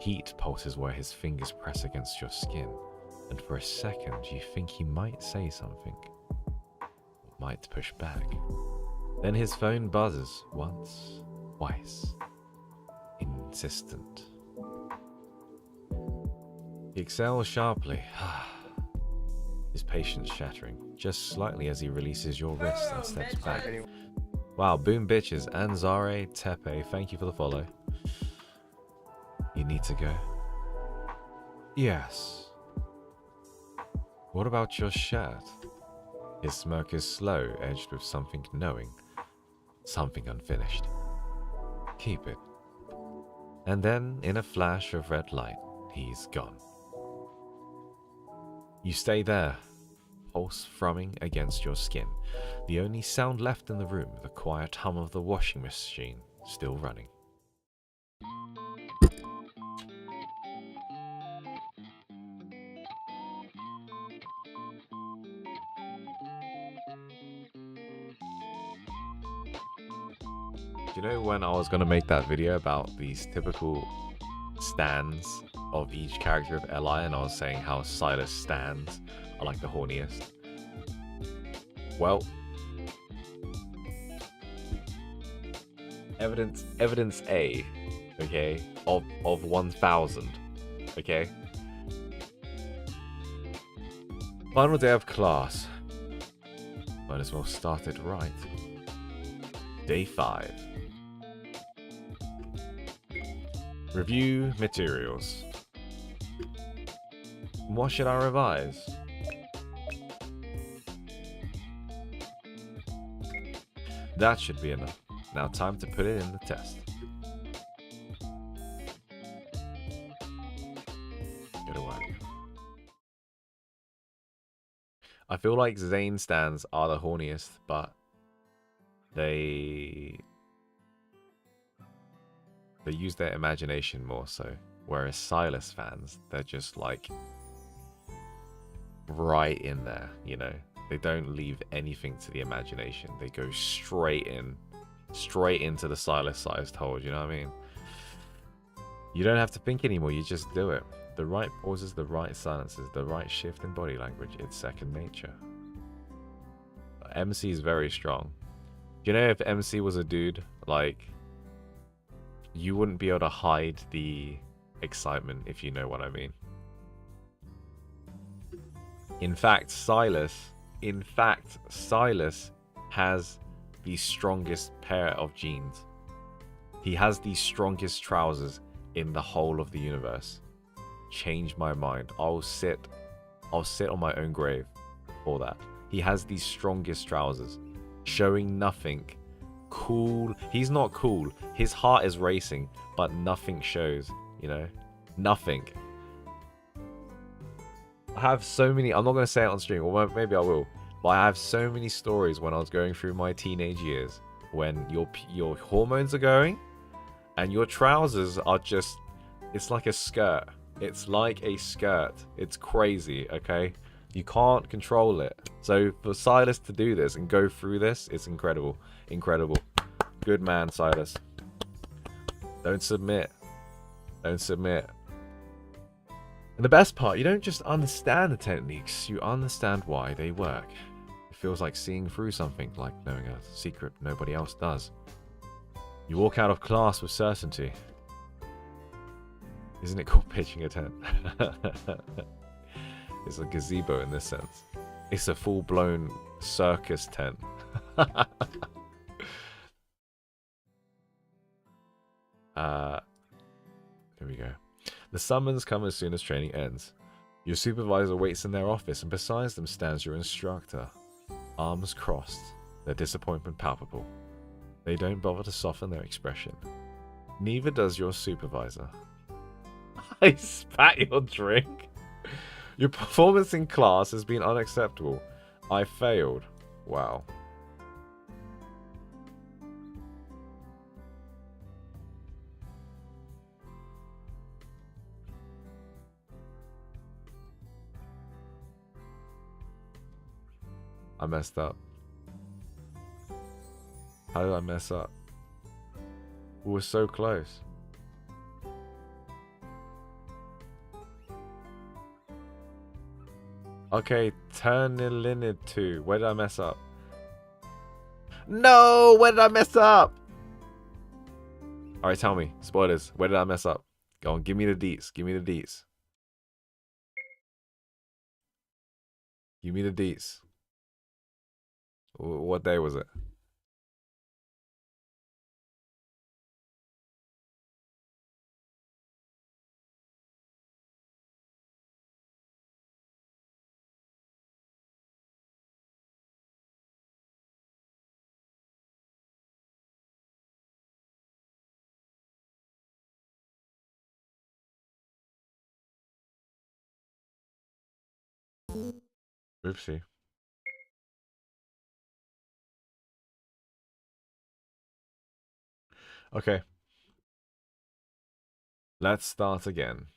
Heat pulses where his fingers press against your skin, and for a second you think he might say something, might push back. Then his phone buzzes once, twice, insistent. He exhales sharply, his patience shattering, just slightly as he releases your wrist and steps back. Wow, boom bitches, Anzare Tepe, thank you for the follow. You need to go? Yes. What about your shirt? His smirk is slow, edged with something knowing. Something unfinished. Keep it. And then, in a flash of red light, he's gone. You stay there, pulse thrumming against your skin. The only sound left in the room, the quiet hum of the washing machine, still running. Do you know when I was going to make that video about these typical stands of each character of Li, and I was saying how Silas stands are like the horniest? Well, evidence A, okay, of 1,000, okay. Final day of class. Might as well start it right. Day 5. Review materials. What should I revise? That should be enough. Now time to put it in the test. Get away. I feel like Zane stands are the horniest, but they use their imagination more so. Whereas Silas fans, they're just like right in there, you know. They don't leave anything to the imagination. They go straight into the Silas-sized hole, you know what I mean? You don't have to think anymore, you just do it. The right pauses, the right silences, the right shift in body language, it's second nature. MC is very strong. You know, if MC was a dude, like, you wouldn't be able to hide the excitement, if you know what I mean. In fact, Silas has the strongest pair of jeans. He has the strongest trousers in the whole of the universe. Change my mind. I'll sit on my own grave for that. He has the strongest trousers, showing nothing. Cool. He's not cool. His heart is racing, but nothing shows, you know? Nothing. I have so many, I'm not going to say it on stream, or maybe I will, but I have so many stories when I was going through my teenage years when your hormones are going and your trousers are just, it's like a skirt. It's like a skirt. It's crazy, okay? You can't control it. So for Silas to do this and go through this, it's incredible. Incredible. Good man, Silas. Don't submit. Don't submit. And the best part, you don't just understand the techniques, you understand why they work. It feels like seeing through something, like knowing a secret nobody else does. You walk out of class with certainty. Isn't it called pitching a tent? It's a gazebo in this sense. It's a full-blown circus tent. Here we go. The summons come as soon as training ends. Your supervisor waits in their office, and beside them stands your instructor. Arms crossed, their disappointment palpable. They don't bother to soften their expression. Neither does your supervisor. I spat your drink. Your performance in class has been unacceptable. I failed. Wow. I messed up. How did I mess up? We were so close. Okay, Turnilinid2. Where did I mess up? No! Where did I mess up? Alright, tell me. Spoilers. Where did I mess up? Go on, give me the deets. Give me the deets. Give me the deets. What day was it? Oopsie. Okay. Let's start again.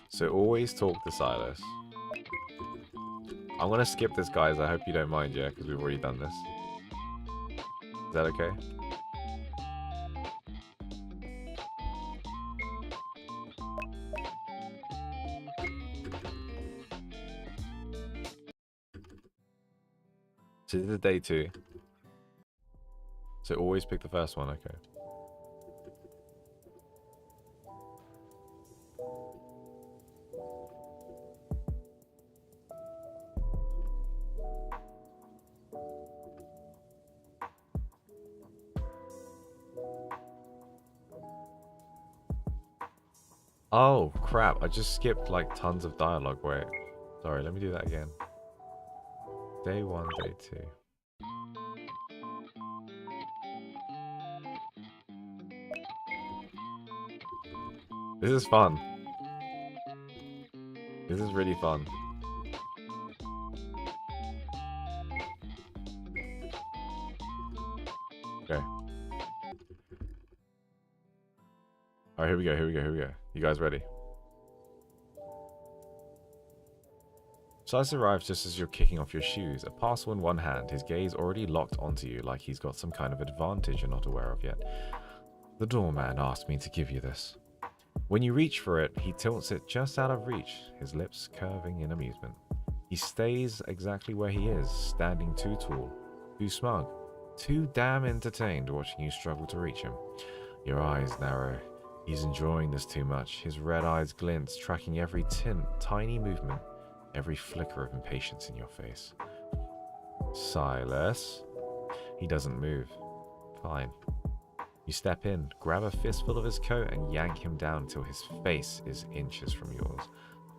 So always talk to Silas. I'm gonna skip this, guys. I hope you don't mind, yeah, because we've already done this. Is that okay? So this is day 2. So always pick the first one, okay. Oh, crap. I just skipped, like, tons of dialogue. Wait. Sorry, let me do that again. Day 1, day 2. This is fun. This is really fun. Okay. Alright, here we go, here we go, here we go. You guys ready? Silas arrives just as you're kicking off your shoes, a parcel in one hand, his gaze already locked onto you like he's got some kind of advantage you're not aware of yet. The doorman asked me to give you this. When you reach for it, he tilts it just out of reach, his lips curving in amusement. He stays exactly where he is, standing too tall, too smug, too damn entertained watching you struggle to reach him. Your eyes narrow. He's enjoying this too much. His red eyes glint, tracking every tiny movement, every flicker of impatience in your face. Silas. He doesn't move. Fine. You step in, grab a fistful of his coat, and yank him down until his face is inches from yours.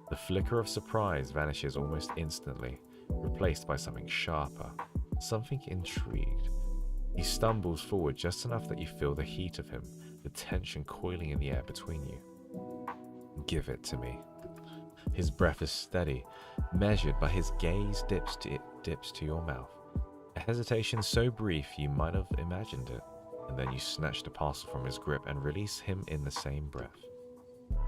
The flicker of surprise vanishes almost instantly, replaced by something sharper, something intrigued. He stumbles forward just enough that you feel the heat of him, the tension coiling in the air between you. Give it to me. His breath is steady, measured, but his gaze dips to your mouth. A hesitation so brief you might have imagined it, and then you snatch the parcel from his grip and release him in the same breath.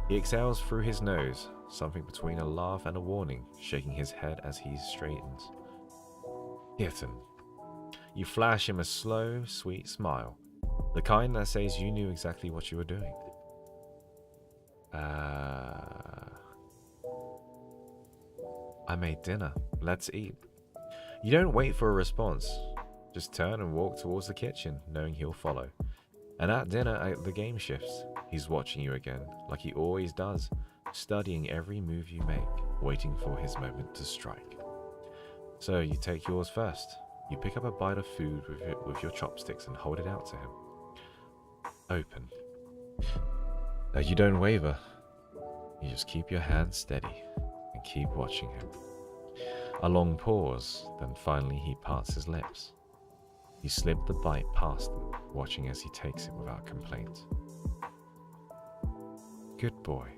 He exhales through his nose, something between a laugh and a warning, shaking his head as he straightens. Kitten. You flash him a slow, sweet smile, the kind that says you knew exactly what you were doing. I made dinner. Let's eat. You don't wait for a response. Just turn and walk towards the kitchen, knowing he'll follow. And at dinner, the game shifts. He's watching you again, like he always does, studying every move you make, waiting for his moment to strike. So you take yours first. You pick up a bite of food with your chopsticks and hold it out to him. Open. You don't waver. You just keep your hand steady and keep watching him. A long pause, then finally he parts his lips. You slip the bite past them, watching as he takes it without complaint. Good boy.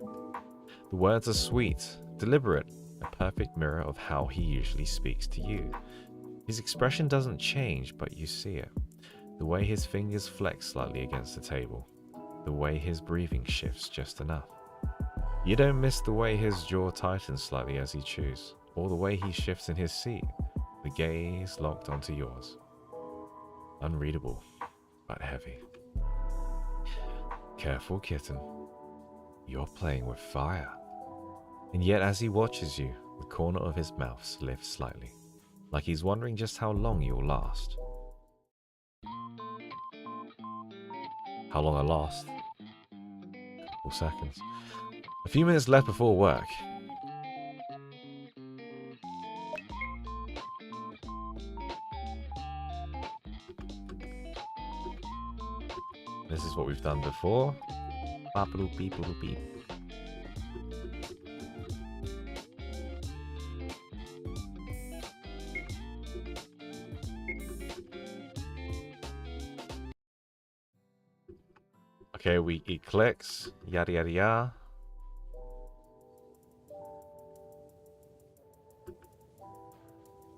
The words are sweet, deliberate, a perfect mirror of how he usually speaks to you. His expression doesn't change, but you see it. The way his fingers flex slightly against the table. The way his breathing shifts just enough. You don't miss the way his jaw tightens slightly as he chews, or the way he shifts in his seat, the gaze locked onto yours. Unreadable, but heavy. Careful, kitten. You're playing with fire. And yet as he watches you, the corner of his mouth lifts slightly, like he's wondering just how long you'll last. How long I last? Couple seconds. A few minutes left before work. This is what we've done before. Bop-a-doop, beep-a-doop, beep. Okay, it clicks. Yada yada yada.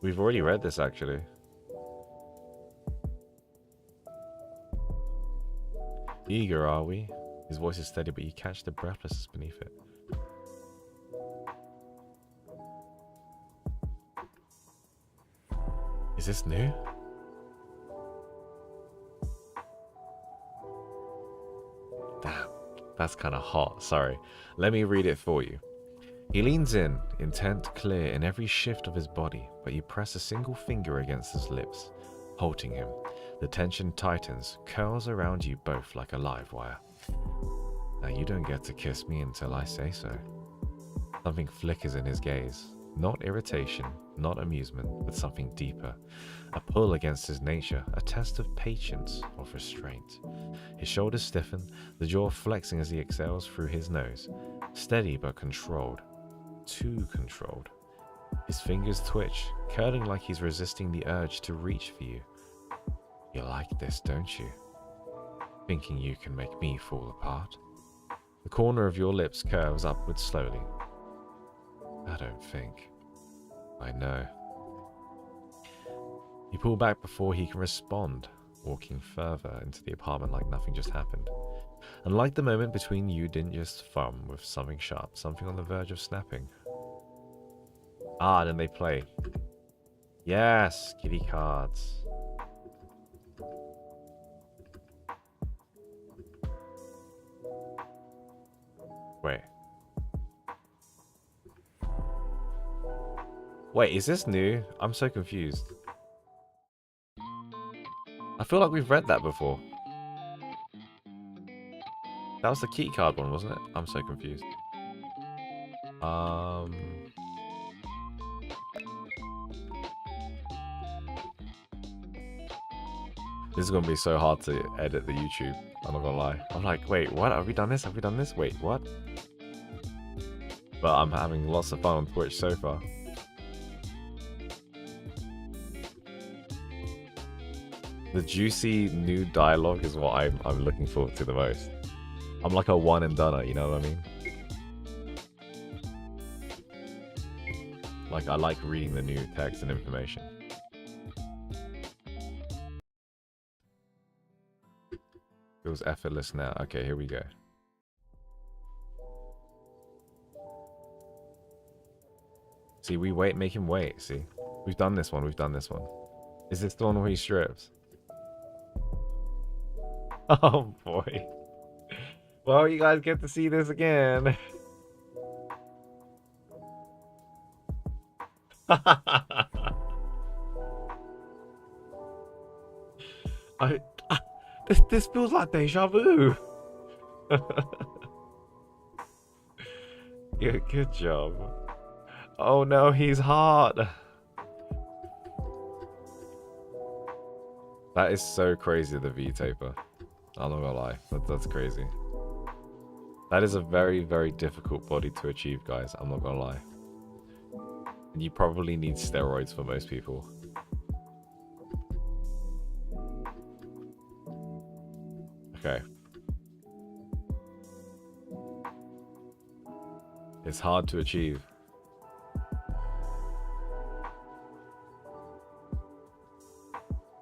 We've already read this actually. Eager, are we? His voice is steady, but you catch the breathlessness beneath it. Is this new? Damn, that's kind of hot. Sorry. Let me read it for you. He leans in, intent clear in every shift of his body, but you press a single finger against his lips, halting him. The tension tightens, curls around you both like a live wire. Now you don't get to kiss me until I say so. Something flickers in his gaze. Not irritation, not amusement, but something deeper. A pull against his nature, a test of patience, of restraint. His shoulders stiffen, the jaw flexing as he exhales through his nose. Steady but controlled. Too controlled. His fingers twitch, curling like he's resisting the urge to reach for you. You like this, don't you? Thinking you can make me fall apart? The corner of your lips curves upward slowly. I don't think. I know. You pull back before he can respond, walking further into the apartment like nothing just happened. And like the moment between you didn't just thumb with something sharp, something on the verge of snapping. Ah, then they play. Yes, kitty cards. Wait. Wait, is this new? I'm so confused. I feel like we've read that before. That was the key card one, wasn't it? I'm so confused. This is gonna be so hard to edit the YouTube. I'm not gonna lie. I'm like, wait, what? Have we done this? Have we done this? Wait, what? But I'm having lots of fun on Twitch so far. The juicy new dialogue is what I'm looking forward to the most. I'm like a one and doneer, you know what I mean? Like, I like reading the new text and information. Feels effortless now. Okay, here we go. See, we make him wait, see? We've done this one, we've done this one. Is this the one where he strips? Oh boy. Well, you guys get to see this again. This feels like deja vu. Yeah, good job. Oh no, he's hot. That is so crazy, the V-taper. I'm not gonna lie, that's crazy. That is a very, very difficult body to achieve, guys. I'm not gonna lie. And you probably need steroids for most people. Okay. It's hard to achieve.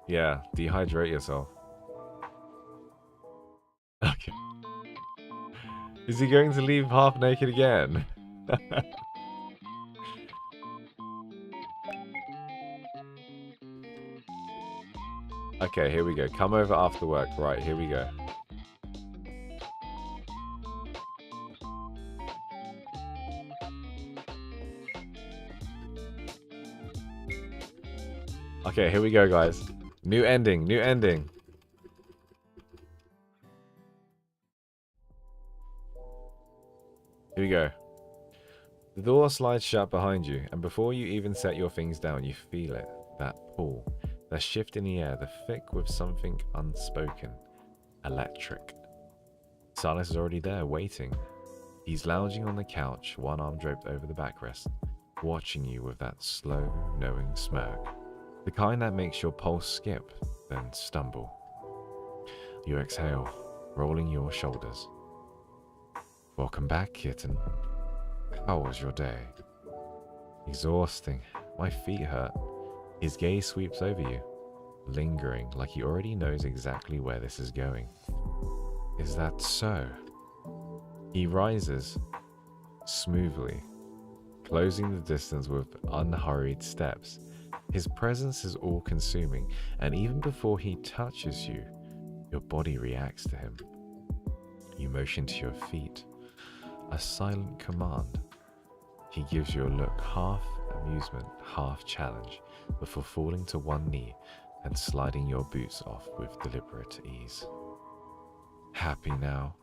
Yeah, dehydrate yourself. Okay. Is he going to leave half naked again? Okay, here we go. Come over after work. Right, here we go. Okay, here we go, guys. New ending, new ending. Here we go. The door slides shut behind you, and before you even set your things down, you feel it. That pull. That shift in the air, the thick with something unspoken. Electric. Silas is already there, waiting. He's lounging on the couch, one arm draped over the backrest, watching you with that slow, knowing smirk. The kind that makes your pulse skip, then stumble. You exhale, rolling your shoulders. Welcome back, kitten. How was your day? Exhausting. My feet hurt. His gaze sweeps over you, lingering like he already knows exactly where this is going. Is that so? He rises smoothly, closing the distance with unhurried steps. His presence is all-consuming, and even before he touches you, your body reacts to him. You motion to your feet, a silent command. He gives you a look, half amusement, half challenge, before falling to one knee and sliding your boots off with deliberate ease. Happy now?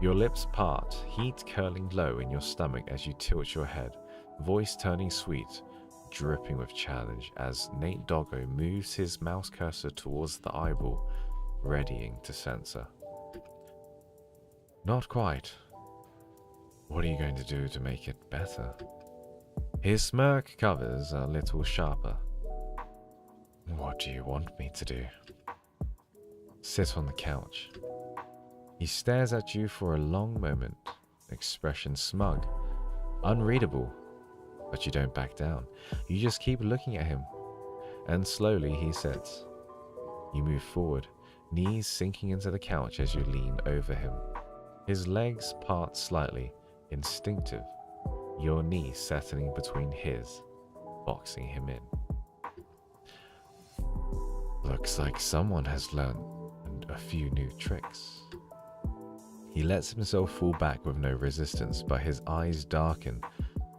Your lips part, heat curling low in your stomach as you tilt your head, voice turning sweet, dripping with challenge as Nate Doggo moves his mouse cursor towards the eyeball, readying to censor. Not quite. What are you going to do to make it better? His smirk covers a little sharper. What do you want me to do? Sit on the couch. He stares at you for a long moment, expression smug, unreadable, but you don't back down. You just keep looking at him, and slowly he sits. You move forward, knees sinking into the couch as you lean over him. His legs part slightly, instinctive, your knee settling between his, boxing him in. Looks like someone has learned a few new tricks. He lets himself fall back with no resistance, but his eyes darken,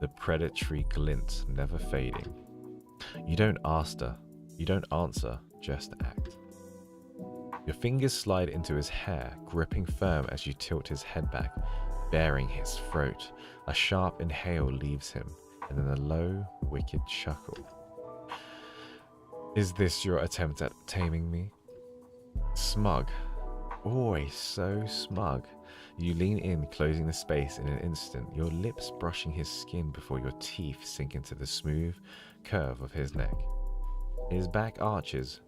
the predatory glint never fading. You don't answer, just act. Your fingers slide into his hair, gripping firm as you tilt his head back, baring his throat. A sharp inhale leaves him, and then a low, wicked chuckle. Is this your attempt at taming me? Smug. Always so smug. You lean in, closing the space in an instant, your lips brushing his skin before your teeth sink into the smooth curve of his neck. His back arches,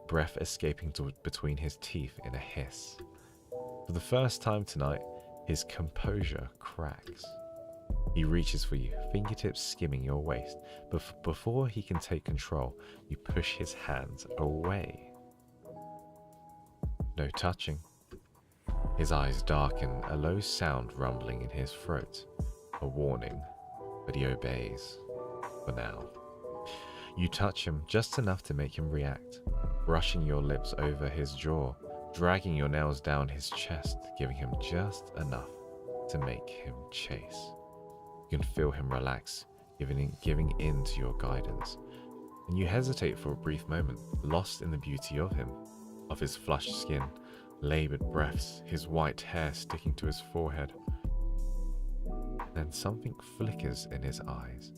breath escaping between his teeth in a hiss. For the first time tonight, his composure cracks. He reaches for you, fingertips skimming your waist, but before he can take control, you push his hands away. No touching. His eyes darken, a low sound rumbling in his throat. A warning, but he obeys. For now. You touch him just enough to make him react, brushing your lips over his jaw, dragging your nails down his chest, giving him just enough to make him chase. You can feel him relax, giving in to your guidance. And you hesitate for a brief moment, lost in the beauty of him, of his flushed skin, labored breaths, his white hair sticking to his forehead. Then something flickers in his eyes.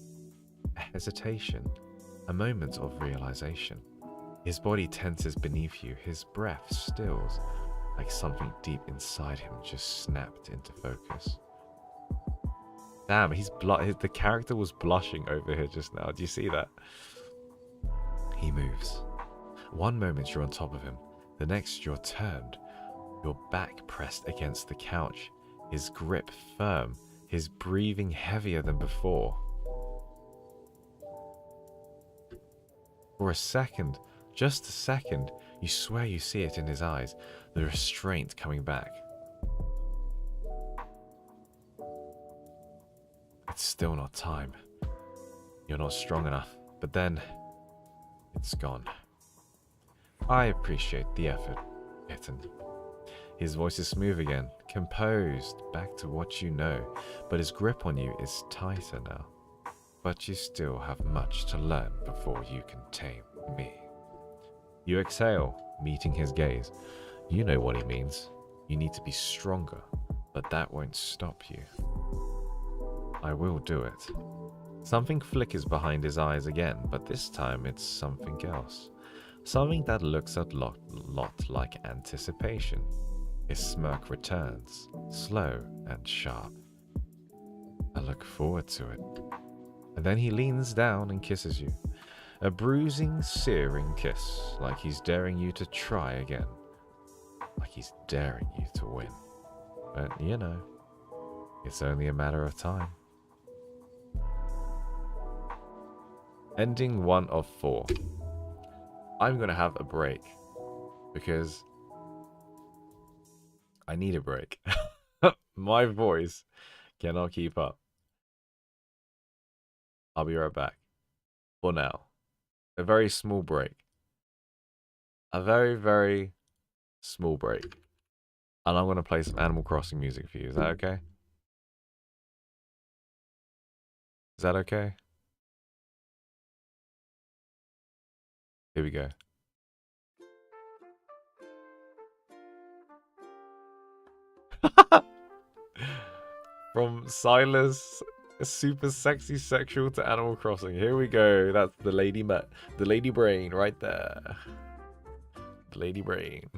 A hesitation, a moment of realization. His body tenses beneath you, his breath stills, like something deep inside him just snapped into focus. Damn, the character was blushing over here just now. Do you see that? He moves. One moment you're on top of him, the next you're turned, your back pressed against the couch, his grip firm, his breathing heavier than before. For a second, just a second, you swear you see it in his eyes, the restraint coming back. It's still not time. You're not strong enough, but then it's gone. I appreciate the effort, kitten. His voice is smooth again, composed, back to what you know, but his grip on you is tighter now. But you still have much to learn before you can tame me. You exhale, meeting his gaze. You know what he means. You need to be stronger, but that won't stop you. I will do it. Something flickers behind his eyes again, but this time it's something else. Something that looks a lot like anticipation. His smirk returns, slow and sharp. I look forward to it. And then he leans down and kisses you. A bruising, searing kiss, like he's daring you to try again. I like he's daring you to win. But, you know, it's only a matter of time. Ending 1 of 4. I'm going to have a break because I need a break. My voice cannot keep up. I'll be right back. For now, a very small break. A very, very small break. And I'm going to play some Animal Crossing music for you. Is that okay? Is that okay? Here we go. From Silas, super sexy sexual to Animal Crossing. Here we go. That's the lady brain right there. The lady brain.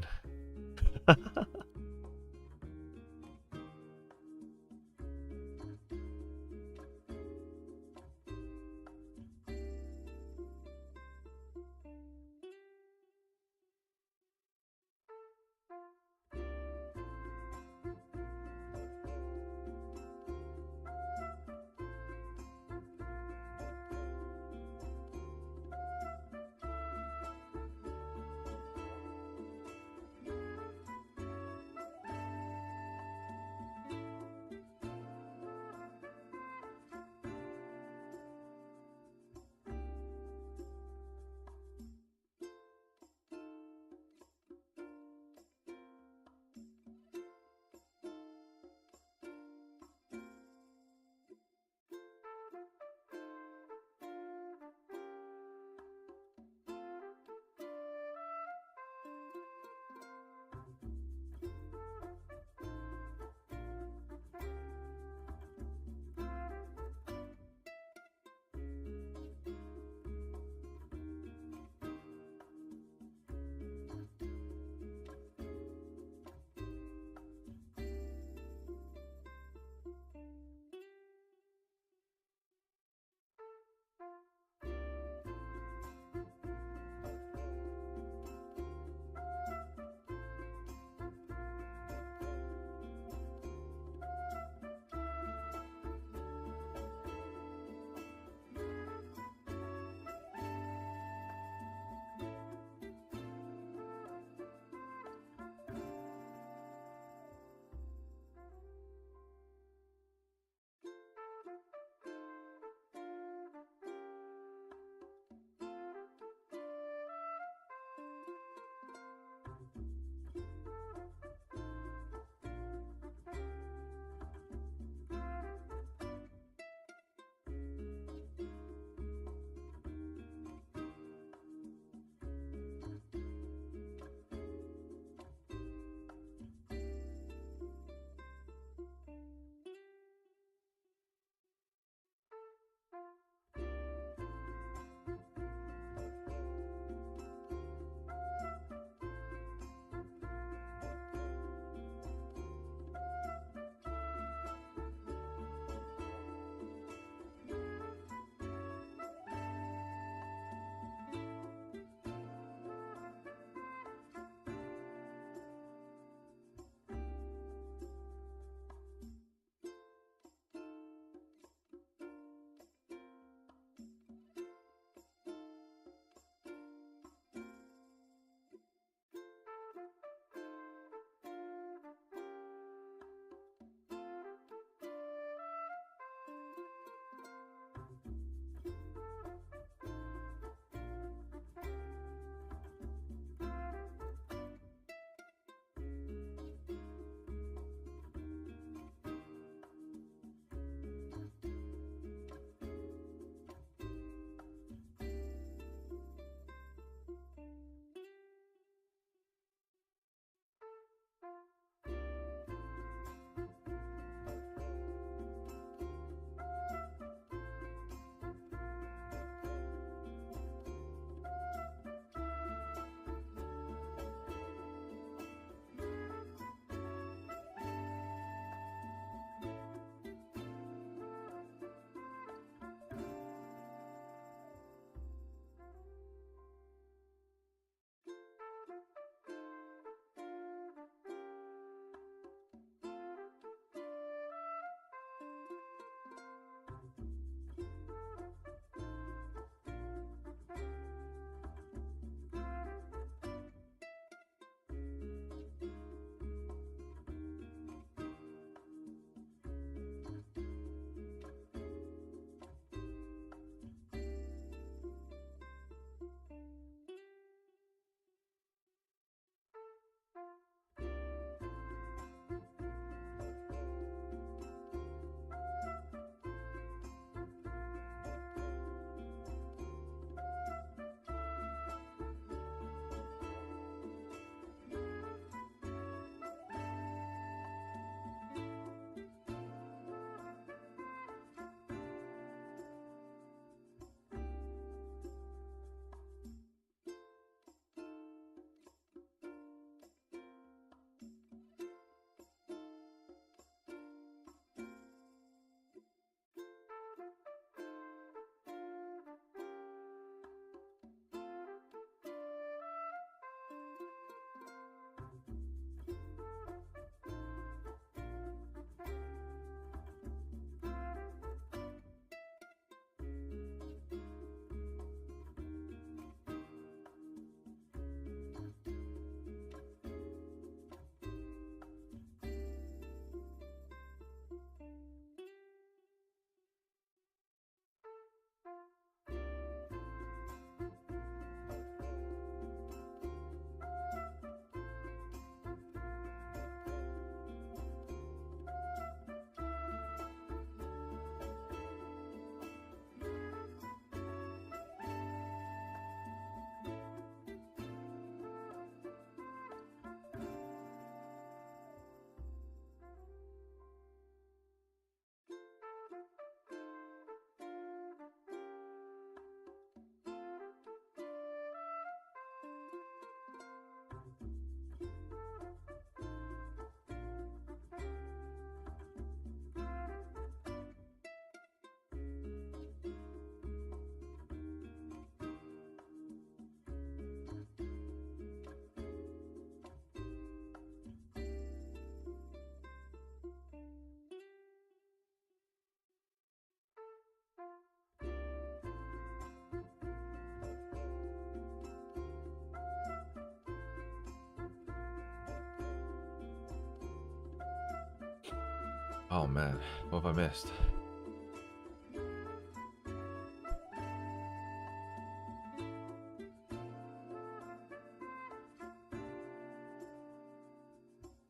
Oh man, what have I missed?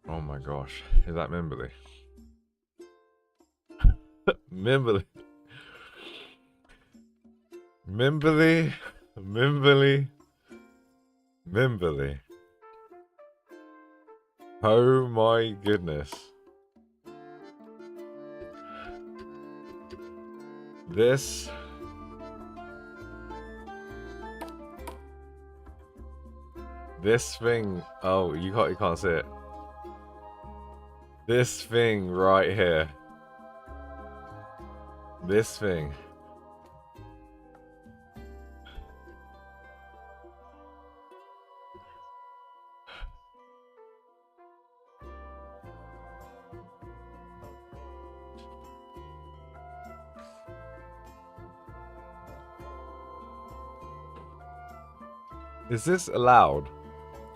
Oh my gosh, is that Mimberly? Mimberly. Mimberly. Mimberly. Mimberly. Oh my goodness. This thing, oh, you can't see it. This thing right here. This thing. Is this allowed?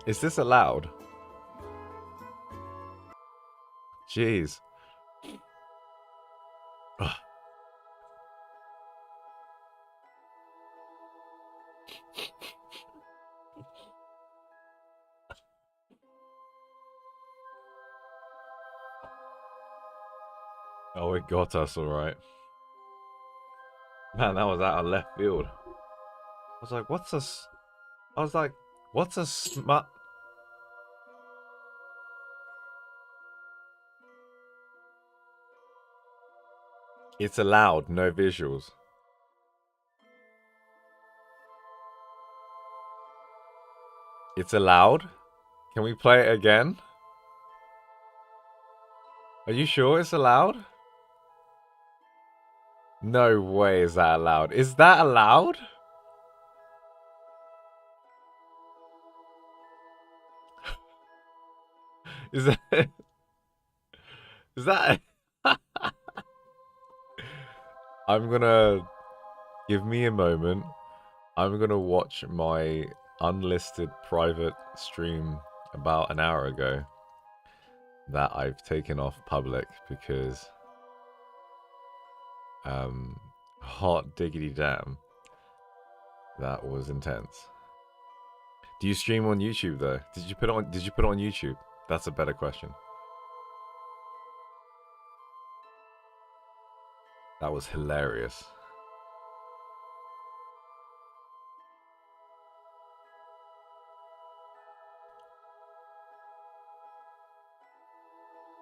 Is this allowed? Jeez. Ugh. Oh, it got us alright. Man, that was out of left field. I was like, what's a smut? It's allowed, no visuals. It's allowed? Can we play it again? Are you sure it's allowed? No way is that allowed. Is that allowed? Is that... Is that... I'm gonna... Give me a moment. I'm gonna watch my unlisted private stream about an hour ago that I've taken off public because... hot diggity damn. That was intense. Do you stream on YouTube though? Did you put it on YouTube? That's a better question. That was hilarious.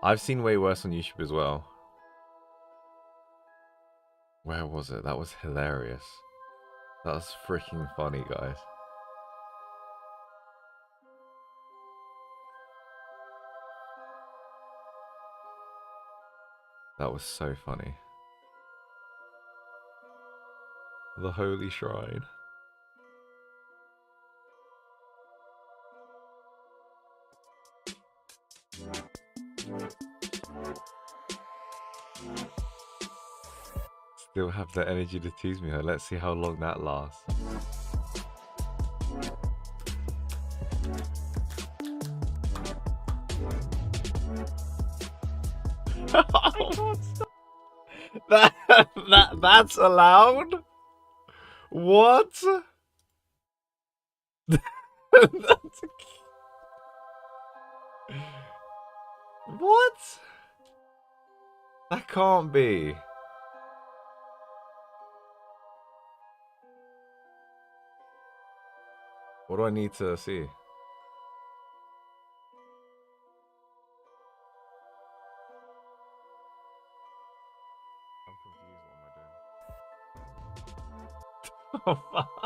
I've seen way worse on YouTube as well. Where was it? That was hilarious. That was freaking funny, guys. That was so funny. The Holy Shrine. Still have the energy to tease me. Let's see how long that lasts. That's allowed? What? What? That can't be. What do I need to see? I'm confused. What am I doing?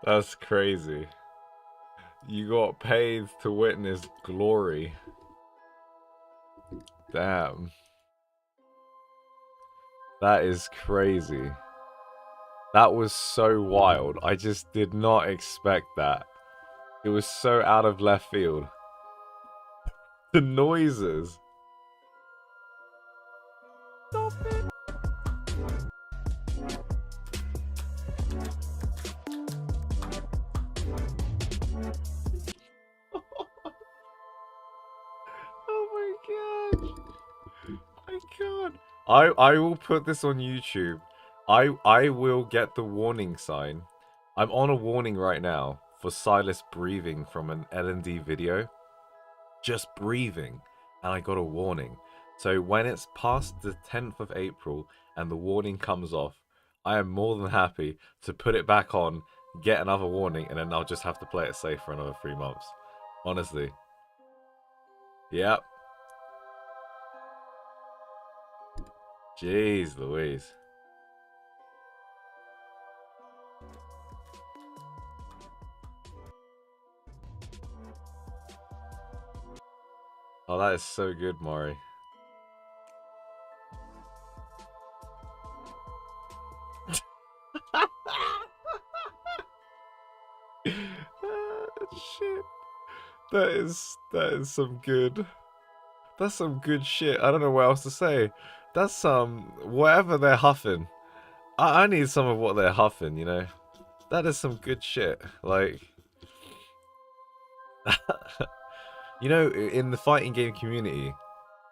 That's crazy. You got paid to witness glory. Damn. That is crazy. That was so wild. I just did not expect that. It was so out of left field. The noises. Stop it. My God. I will put this on YouTube. I will get the warning sign. I'm on a warning right now for Silas breathing from an L&D video. Just breathing. And I got a warning. So when it's past the 10th of April and the warning comes off, I am more than happy to put it back on, get another warning, and then I'll just have to play it safe for another 3 months. Honestly. Yep. Jeez Louise. Oh, that is so good, Maury. Shit. That is some good. That's some good shit. I don't know what else to say. That's some whatever they're huffing. I need some of what they're huffing, you know. That is some good shit. Like you know, in the fighting game community,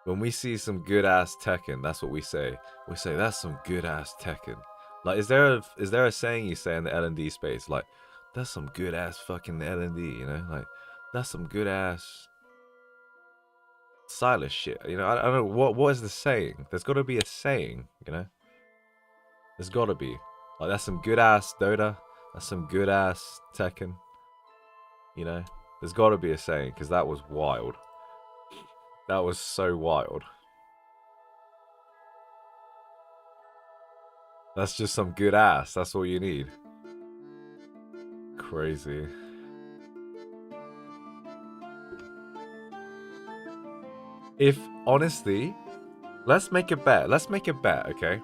when we see some good ass Tekken, that's what we say. We say that's some good ass Tekken. Like, is there a saying you say in the L&D space? Like, that's some good ass fucking L&D, you know? Like, that's some good ass Silas shit. You know, I don't know what is the saying. There's got to be a saying, you know. There's got to be. Like, that's some good ass Dota. That's some good ass Tekken. You know, there's got to be a saying because that was wild. That was so wild. That's just some good ass. That's all you need. Crazy. If, honestly, let's make a bet. Let's make a bet, okay?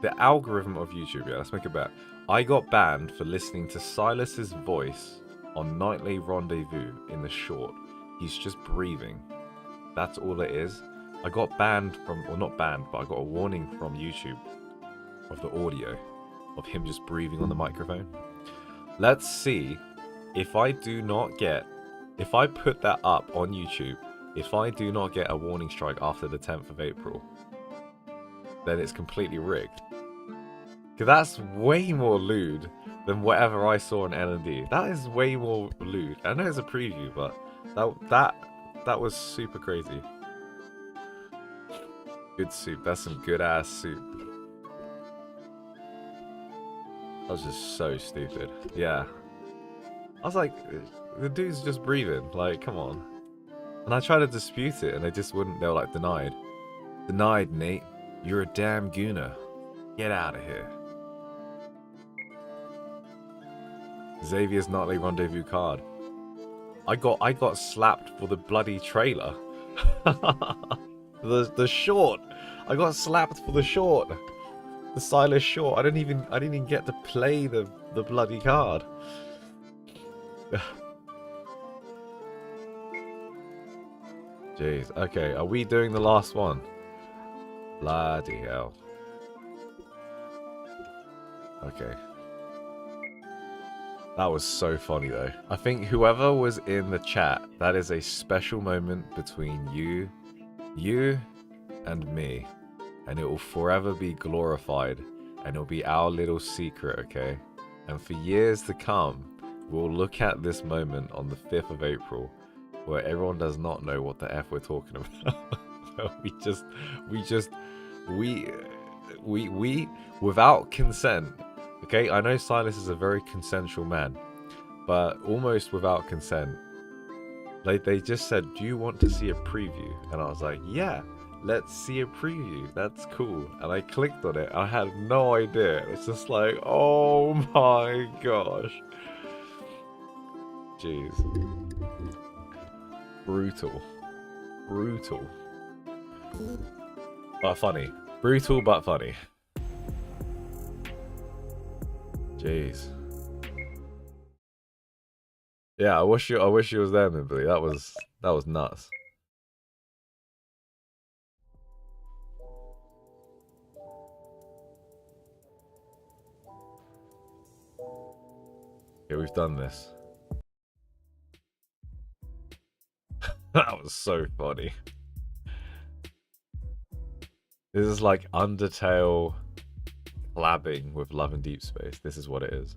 The algorithm of YouTube, yeah, let's make a bet. I got banned for listening to Silas's voice on Nightly Rendezvous in the short. He's just breathing. That's all it is. I got banned from, or not banned, but I got a warning from YouTube of the audio of him just breathing on the microphone. Let's see if I do not get, if I put that up on YouTube, if I do not get a warning strike after the 10th of April, then it's completely rigged. Because that's way more lewd than whatever I saw in L&D. That is way more lewd. I know it's a preview, but that was super crazy. Good soup. That's some good ass soup. That was just so stupid. Yeah. I was like, the dude's just breathing. Like, come on. And I tried to dispute it, and they just wouldn't. They were like, denied. Denied, Nate. You're a damn gooner. Get out of here. Xavier's Nightly Rendezvous card. I got slapped for the bloody trailer. the short. I got slapped for the short. The Silas short. I didn't even get to play the bloody card. Jeez. Okay, are we doing the last one? Bloody hell. Okay. That was so funny though. I think whoever was in the chat, that is a special moment between you and me. And it will forever be glorified. And it'll be our little secret, okay? And for years to come, we'll look at this moment on the 5th of April where everyone does not know what the F we're talking about. we without consent, okay? I know Silas is a very consensual man, but almost without consent, like they just said, do you want to see a preview? And I was like, yeah, let's see a preview. That's cool. And I clicked on it. I had no idea. It's just like, oh my gosh. Jeez. Brutal. Brutal. But funny. Brutal but funny. Jeez. Yeah, I wish you was there, Mimbley. That was nuts. Okay, we've done this. That was so funny. This is like Undertale collabing with Love in Deep Space. This is what it is.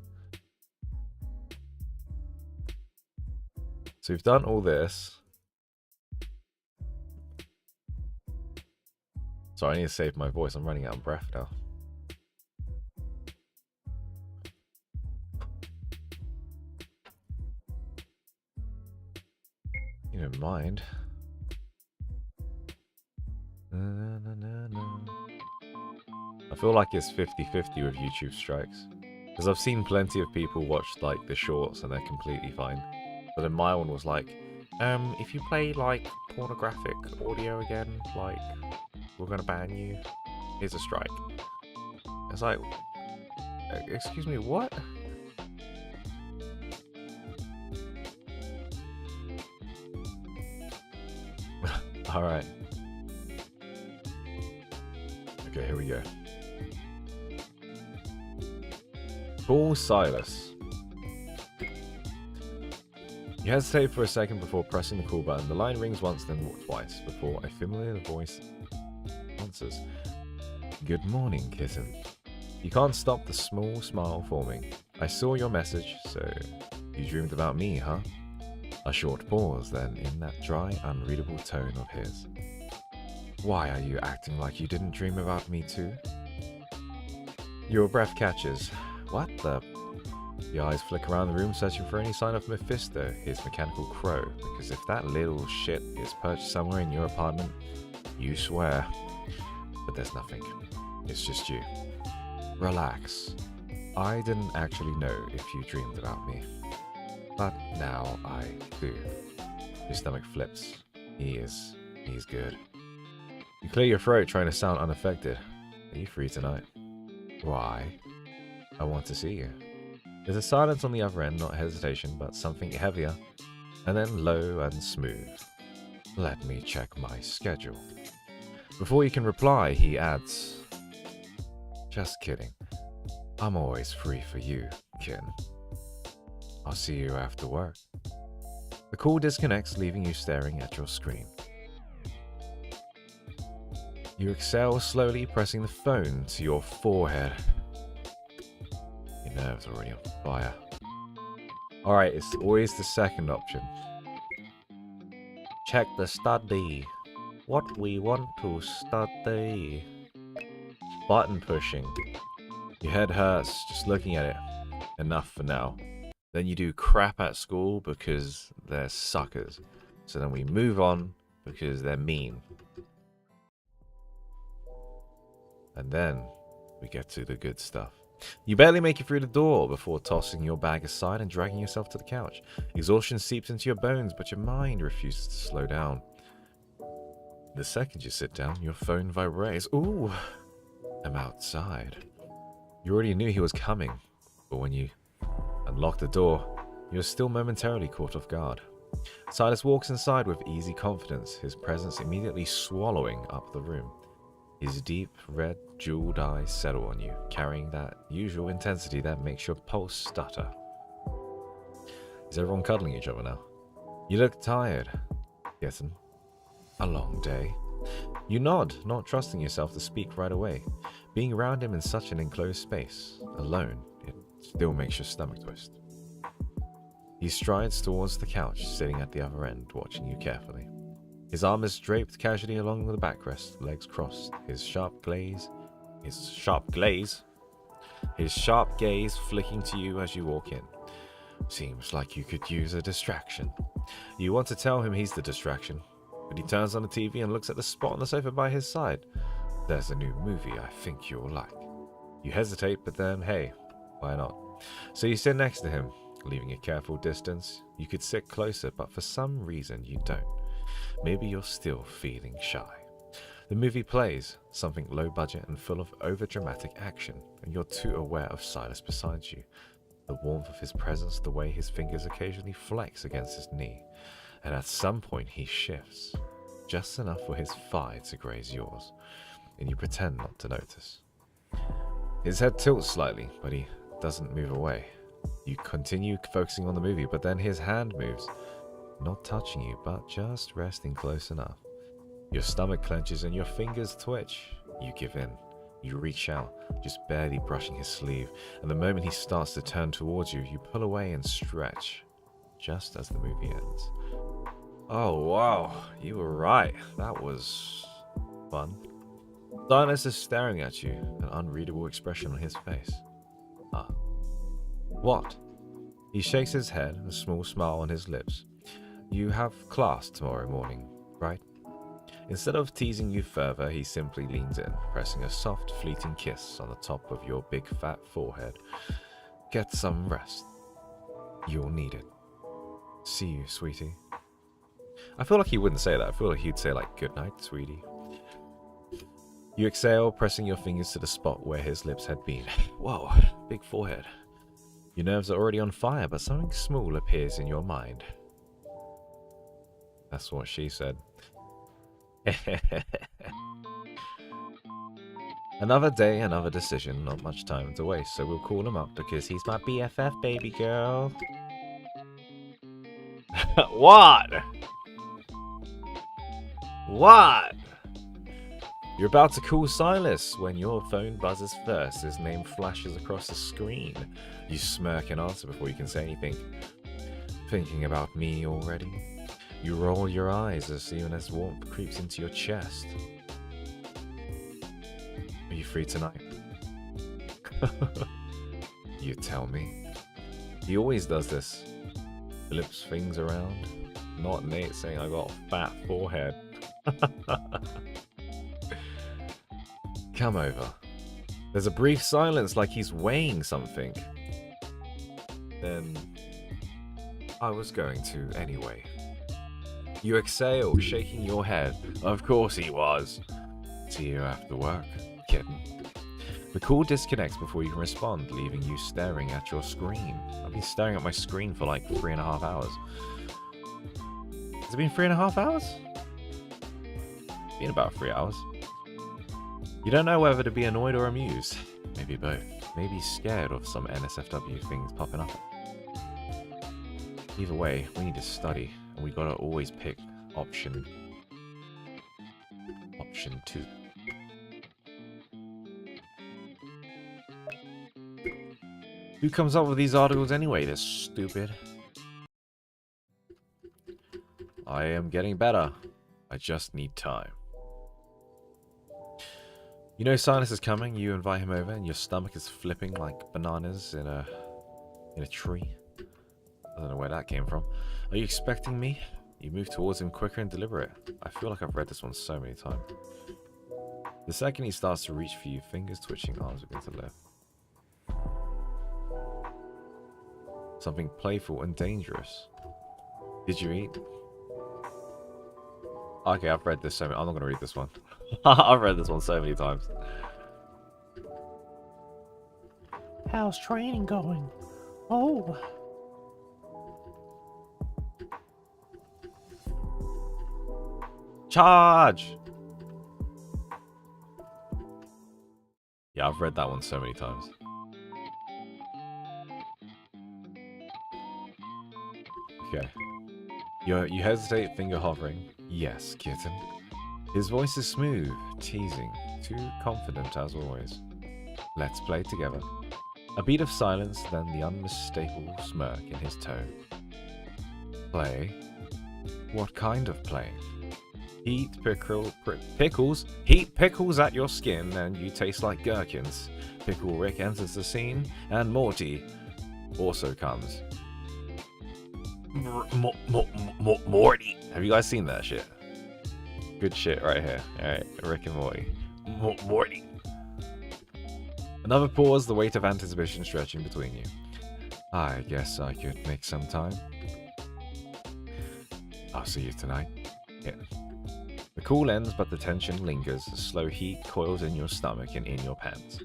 So we've done all this. Sorry, I need to save my voice. I'm running out of breath now. You don't mind. I feel like it's 50-50 with YouTube strikes. Because I've seen plenty of people watch like the shorts and they're completely fine. But then my one was like, if you play like pornographic audio again, like we're gonna ban you. Here's a strike. It's like, excuse me, what? Alright. Okay, here we go. Call Silas. You hesitate for a second before pressing the call button. The line rings once, then twice, before a familiar voice answers. Good morning, kitten. You can't stop the small smile forming. I saw your message, so you dreamed about me, huh? A short pause, then in that dry, unreadable tone of his. Why are you acting like you didn't dream about me too? Your breath catches. What the? The eyes flick around the room, searching for any sign of Mephisto, his mechanical crow, because if that little shit is perched somewhere in your apartment, you swear. But there's nothing. It's just you. Relax. I didn't actually know if you dreamed about me. But now I do. His stomach flips. He's good. You clear your throat, trying to sound unaffected. Are you free tonight? Why? I want to see you. There's a silence on the other end, not hesitation, but something heavier, and then low and smooth. Let me check my schedule. Before you can reply, he adds, just kidding. I'm always free for you, kin. I'll see you after work. The call disconnects, leaving you staring at your screen. You exhale slowly, pressing the phone to your forehead. Your nerves are already on fire. Alright, it's always the second option. Check the study. What we want to study. Button pushing. Your head hurts just looking at it. Enough for now. Then you do crap at school because they're suckers. So then we move on because they're mean. And then we get to the good stuff. You barely make it through the door before tossing your bag aside and dragging yourself to the couch. Exhaustion seeps into your bones, but your mind refuses to slow down. The second you sit down, your phone vibrates. Ooh, I'm outside. You already knew he was coming, but when you unlock the door, you're still momentarily caught off guard. Silas walks inside with easy confidence, his presence immediately swallowing up the room. His deep, red, jeweled eyes settle on you, carrying that usual intensity that makes your pulse stutter. Is everyone cuddling each other now? You look tired. Kitten. A long day. You nod, not trusting yourself to speak right away. Being around him in such an enclosed space, alone, it still makes your stomach twist. He strides towards the couch, sitting at the other end, watching you carefully. His arm is draped casually along the backrest, legs crossed, his sharp gaze flicking to you as you walk in. Seems like you could use a distraction. You want to tell him he's the distraction, but he turns on the TV and looks at the spot on the sofa by his side. There's a new movie I think you'll like. You hesitate, but then, hey, why not? So you sit next to him, leaving a careful distance. You could sit closer, but for some reason you don't. Maybe you're still feeling shy. The movie plays, something low budget and full of over-dramatic action, and you're too aware of Silas beside you. The warmth of his presence, the way his fingers occasionally flex against his knee, and at some point he shifts, just enough for his thigh to graze yours, and you pretend not to notice. His head tilts slightly, but he doesn't move away. You continue focusing on the movie, but then his hand moves. Not touching you, but just resting close enough. Your stomach clenches and your fingers twitch. You give in. You reach out, just barely brushing his sleeve, and the moment he starts to turn towards you, you pull away and stretch, just as the movie ends. Oh wow, you were right. That was fun. Silas is staring at you, an unreadable expression on his face. Ah. What? He shakes his head, a small smile on his lips. You have class tomorrow morning, right? Instead of teasing you further, he simply leans in, pressing a soft, fleeting kiss on the top of your big fat forehead. Get some rest. You'll need it. See you, sweetie. I feel like he wouldn't say that. I feel like he'd say, like, good night, sweetie. You exhale, pressing your fingers to the spot where his lips had been. Whoa, big forehead. Your nerves are already on fire, but something small appears in your mind. That's what she said. Another day, another decision. Not much time to waste, so we'll call him up because he's my BFF, baby girl. What? What? You're about to call Silas when your phone buzzes first. His name flashes across the screen. You smirk and answer before you can say anything. Thinking about me already? You roll your eyes as soon as warmth creeps into your chest. Are you free tonight? You tell me. He always does this. Flips things around. Not Nate saying I got a fat forehead. Come over. There's a brief silence like he's weighing something. Then I was going to anyway. You exhale, shaking your head. Of course he was. See you after work, kitten. The call disconnects before you can respond, leaving you staring at your screen. I've been staring at my screen for like 3.5 hours. Has it been 3.5 hours? It's been about 3 hours. You don't know whether to be annoyed or amused. Maybe both. Maybe scared of some NSFW things popping up. Either way, we need to study, and we gotta always pick option 2. Who comes up with these articles anyway? They're stupid. I am getting better. I just need time. You know Silas is coming, you invite him over, and your stomach is flipping like bananas in a tree. I don't know where that came from. Are you expecting me? You move towards him quicker and deliberate. I feel like I've read this one so many times. The second he starts to reach for you, fingers twitching, arms begin to lift. Something playful and dangerous. Did you eat? Okay, I've read this so many. I'm not going to read this one. I've read this one so many times. How's training going? Oh. Charge! Yeah, I've read that one so many times. Okay. You hesitate, finger hovering. Yes, kitten. His voice is smooth, teasing, too confident as always. Let's play together. A beat of silence, then the unmistakable smirk in his tone. Play? What kind of play? Heat pickles at your skin, and you taste like gherkins. Pickle Rick enters the scene, and Morty also comes. Morty. Have you guys seen that shit? Good shit right here. Alright, Rick and Morty. Morty. Another pause, the weight of anticipation stretching between you. I guess I could make some time. I'll see you tonight. Yeah. The call ends, but the tension lingers. A slow heat coils in your stomach and in your pants.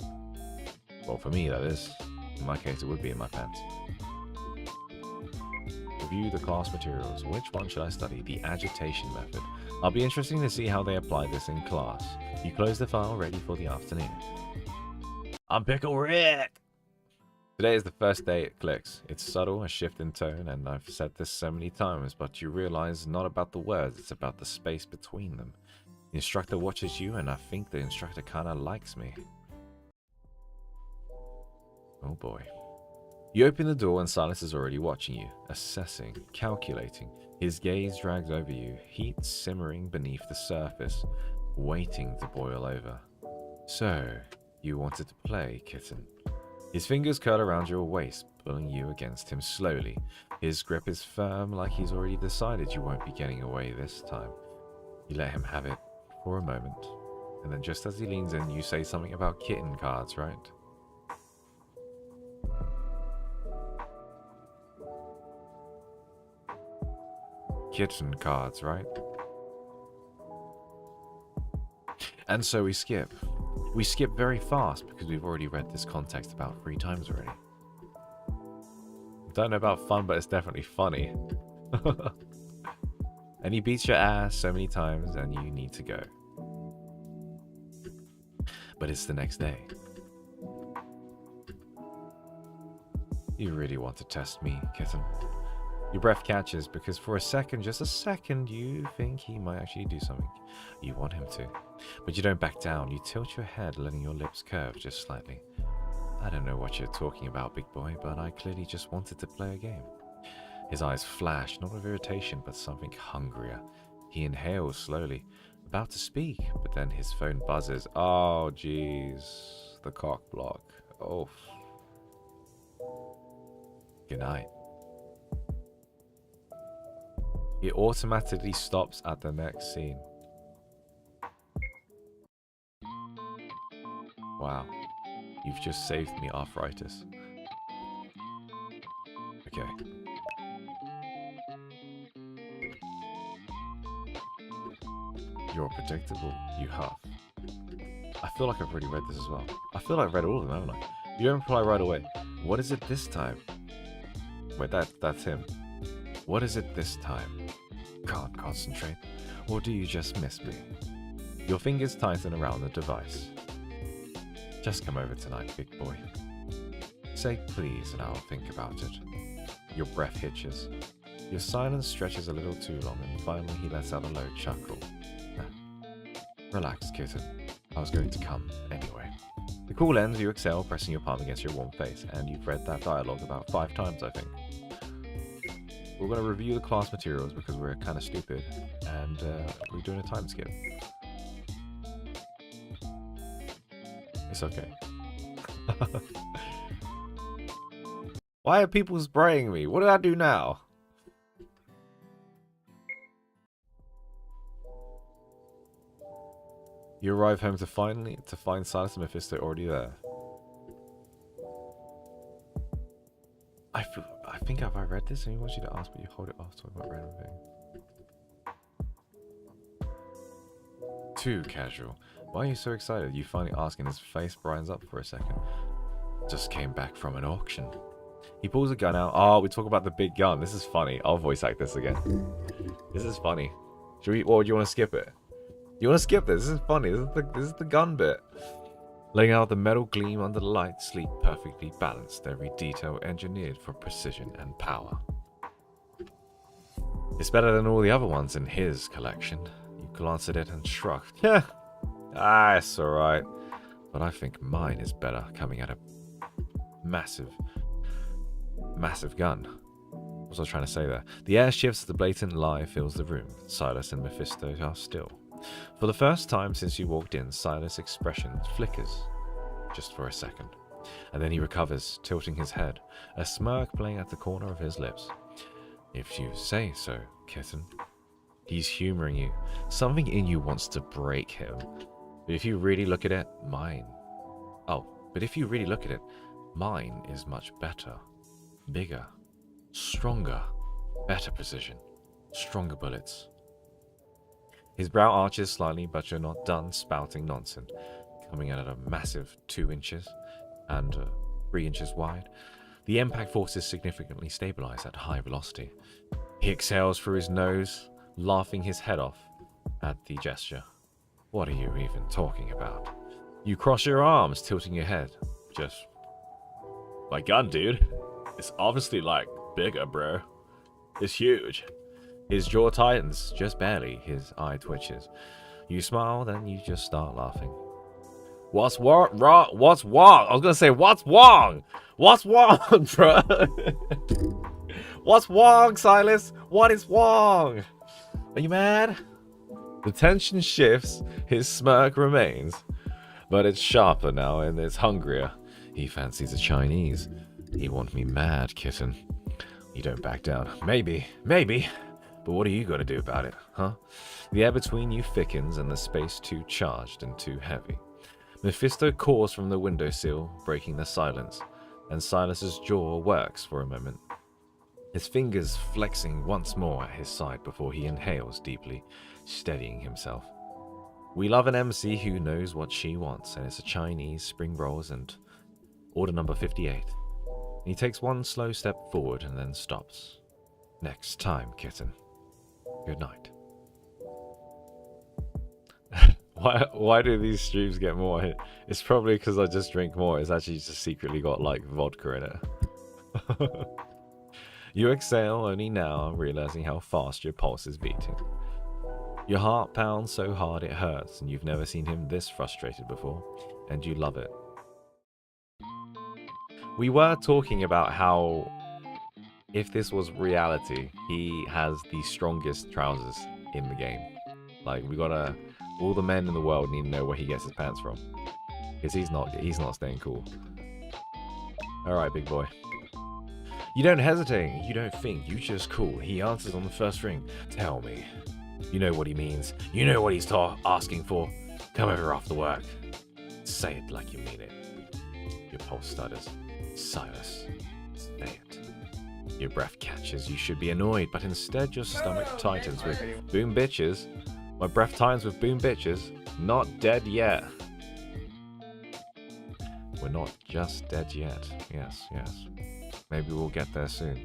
Well, for me, that is. In my case, it would be in my pants. Review the class materials. Which one should I study? The agitation method. I'll be interested to see how they apply this in class. You close the file, ready for the afternoon. I'm Pickle Rick! Today is the first day it clicks. It's subtle, a shift in tone, and I've said this so many times, but you realize not about the words, it's about the space between them. The instructor watches you, and I think the instructor kinda likes me. Oh boy. You open the door and Silas is already watching you, assessing, calculating. His gaze drags over you, heat simmering beneath the surface, waiting to boil over. So, you wanted to play, kitten. His fingers curl around your waist, pulling you against him slowly. His grip is firm, like he's already decided you won't be getting away this time. You let him have it for a moment, and then just as he leans in, you say something about kitten cards, right? Kitten cards, right? And so we skip. We skip very fast because we've already read this context about 3 times already. Don't know about fun, but it's definitely funny. And he beats your ass so many times and you need to go. But it's the next day. You really want to test me, kitten? Your breath catches because for a second, just a second, you think he might actually do something. You want him to. But you don't back down. You tilt your head, letting your lips curve just slightly. I don't know what you're talking about, big boy, but I clearly just wanted to play a game. His eyes flash, not with irritation, but something hungrier. He inhales slowly, about to speak, but then his phone buzzes. Oh, jeez. The cock block. Oh. Good night. It automatically stops at the next scene. Wow. You've just saved me arthritis. Okay. You're predictable, you huff. I feel like I've already read this as well. I feel like I've read all of them, haven't I? You don't reply right away. What is it this time? Wait, that's him. What is it this time? Can't concentrate. Or do you just miss me? Your fingers tighten around the device. Just come over tonight, big boy. Say please and I'll think about it. Your breath hitches. Your silence stretches a little too long and finally he lets out a low chuckle. Relax, kitten. I was going to come anyway. The call ends, you exhale, pressing your palm against your warm face, and you've read that dialogue about 5 times, I think. We're going to review the class materials because we're kind of stupid, and we're doing a time skip. It's okay. Why are people spraying me? What did I do now? You arrive home to find Silas and Mephisto already there. I think have I read this? And he wants you to ask, but you hold it off talking about random thing. Too casual. Why are you so excited? You finally ask and his face brightens up for a second. Just came back from an auction. He pulls a gun out. Oh, we talk about the big gun. This is funny. I'll voice act this again. This is funny. Should we, or do you want to skip it? You want to skip this? This is funny. This is the gun bit. Laying out the metal gleam under the light, sleek, perfectly balanced, every detail engineered for precision and power. It's better than all the other ones in his collection. You glanced at it and shrugged. Yeah, it's alright. But I think mine is better, coming at a massive gun. What was I trying to say there? The air shifts, the blatant lie fills the room. Silas and Mephisto are still. For the first time since you walked in, Silas' expression flickers, just for a second. And then he recovers, tilting his head, a smirk playing at the corner of his lips. If you say so, kitten. He's humoring you. Something in you wants to break him. But if you really look at it, mine is much better. Bigger. Stronger. Better precision. Stronger bullets. His brow arches slightly, but you're not done spouting nonsense. Coming in at a massive 2 inches and 3 inches wide, the impact forces significantly stabilize at high velocity. He exhales through his nose, laughing his head off at the gesture. What are you even talking about? You cross your arms, tilting your head. Just... My gun, dude. It's obviously, like, bigger, bro. It's huge. His jaw tightens, just barely. His eye twitches. You smile, then you just start laughing. What's wrong? What's wrong? I was gonna say, what's wrong? What's wrong, bro? What's wrong, Silas? What is wrong? Are you mad? The tension shifts, his smirk remains, but it's sharper now and it's hungrier. He fancies a Chinese. He wants me mad, kitten. You don't back down. Maybe. But what are you gonna do about it, huh? The air between you thickens and the space too charged and too heavy. Mephisto caws from the windowsill, breaking the silence, and Silas's jaw works for a moment. His fingers flexing once more at his side before he inhales deeply, steadying himself. We love an MC who knows what she wants, and it's a Chinese, spring rolls, and order number 58. He takes one slow step forward and then stops. Next time, kitten. Good night. Why do these streams get more hit? It's probably because I just drink more. It's actually just secretly got like vodka in it. You exhale only now, realizing how fast your pulse is beating. Your heart pounds so hard it hurts, and you've never seen him this frustrated before, and you love it. We were talking about how, if this was reality, he has the strongest trousers in the game. Like, all the men in the world need to know where he gets his pants from, because he's not staying cool. All right, big boy. You don't hesitate. You don't think. You just call. He answers on the first ring. Tell me. You know what he means. You know what he's asking for. Come over after work. Say it like you mean it. Your pulse stutters. Silas. Say it. Your breath catches. You should be annoyed, but instead your stomach tightens with boom bitches. My breath tightens with boom bitches. Not dead yet. We're not just dead yet. Yes. Maybe we'll get there soon.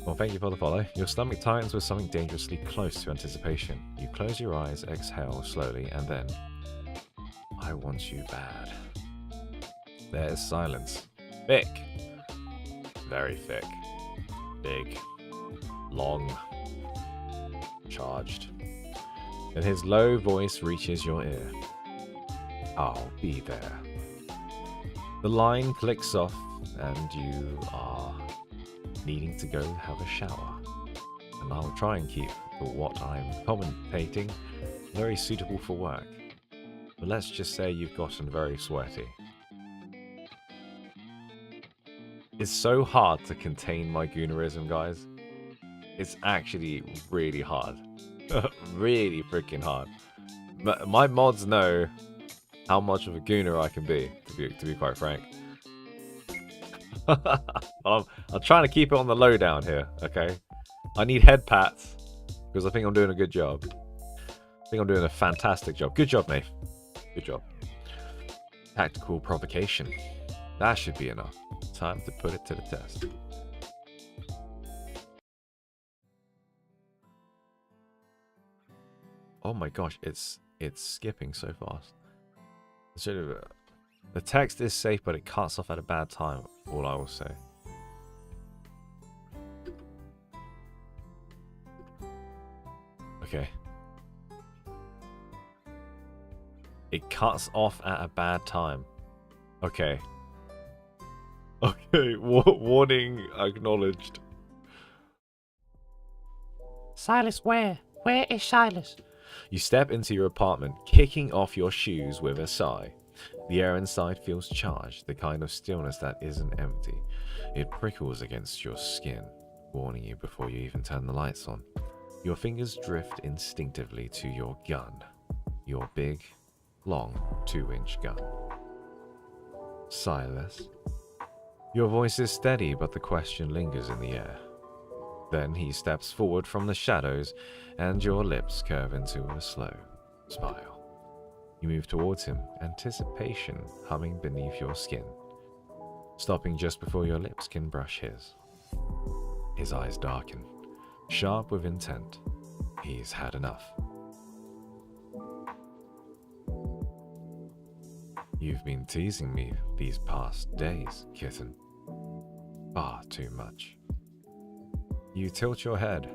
Well, thank you for the follow. Your stomach tightens with something dangerously close to anticipation. You close your eyes, exhale slowly, and then... I want you bad. There's silence. Thick. Very thick. Big. Long. Charged. And his low voice reaches your ear. I'll be there. The line clicks off, and you are needing to go have a shower. And I'll try and keep what I'm commentating very suitable for work. But let's just say you've gotten very sweaty. It's so hard to contain my goonerism, guys. It's actually really hard. Really freaking hard. But my mods know how much of a gooner I can be, to be quite frank. I'm trying to keep it on the low down here, okay? I need head pats, because I think I'm doing a good job. I think I'm doing a fantastic job. Good job, Nath. Good job. Tactical provocation. That should be enough. Time to put it to the test. Oh my gosh, it's skipping so fast. The text is safe, but it cuts off at a bad time, all I will say. Okay. It cuts off at a bad time. Okay. Okay, warning acknowledged. Silas, where? Where is Silas? You step into your apartment, kicking off your shoes with a sigh. The air inside feels charged, the kind of stillness that isn't empty. It prickles against your skin, warning you before you even turn the lights on. Your fingers drift instinctively to your gun. Your big, long 2-inch gun. Silas. Your voice is steady, but the question lingers in the air. Then he steps forward from the shadows, and your lips curve into a slow smile. You move towards him, anticipation humming beneath your skin, stopping just before your lips can brush his. His eyes darken, sharp with intent. He's had enough. You've been teasing me these past days, kitten. Far too much. You tilt your head.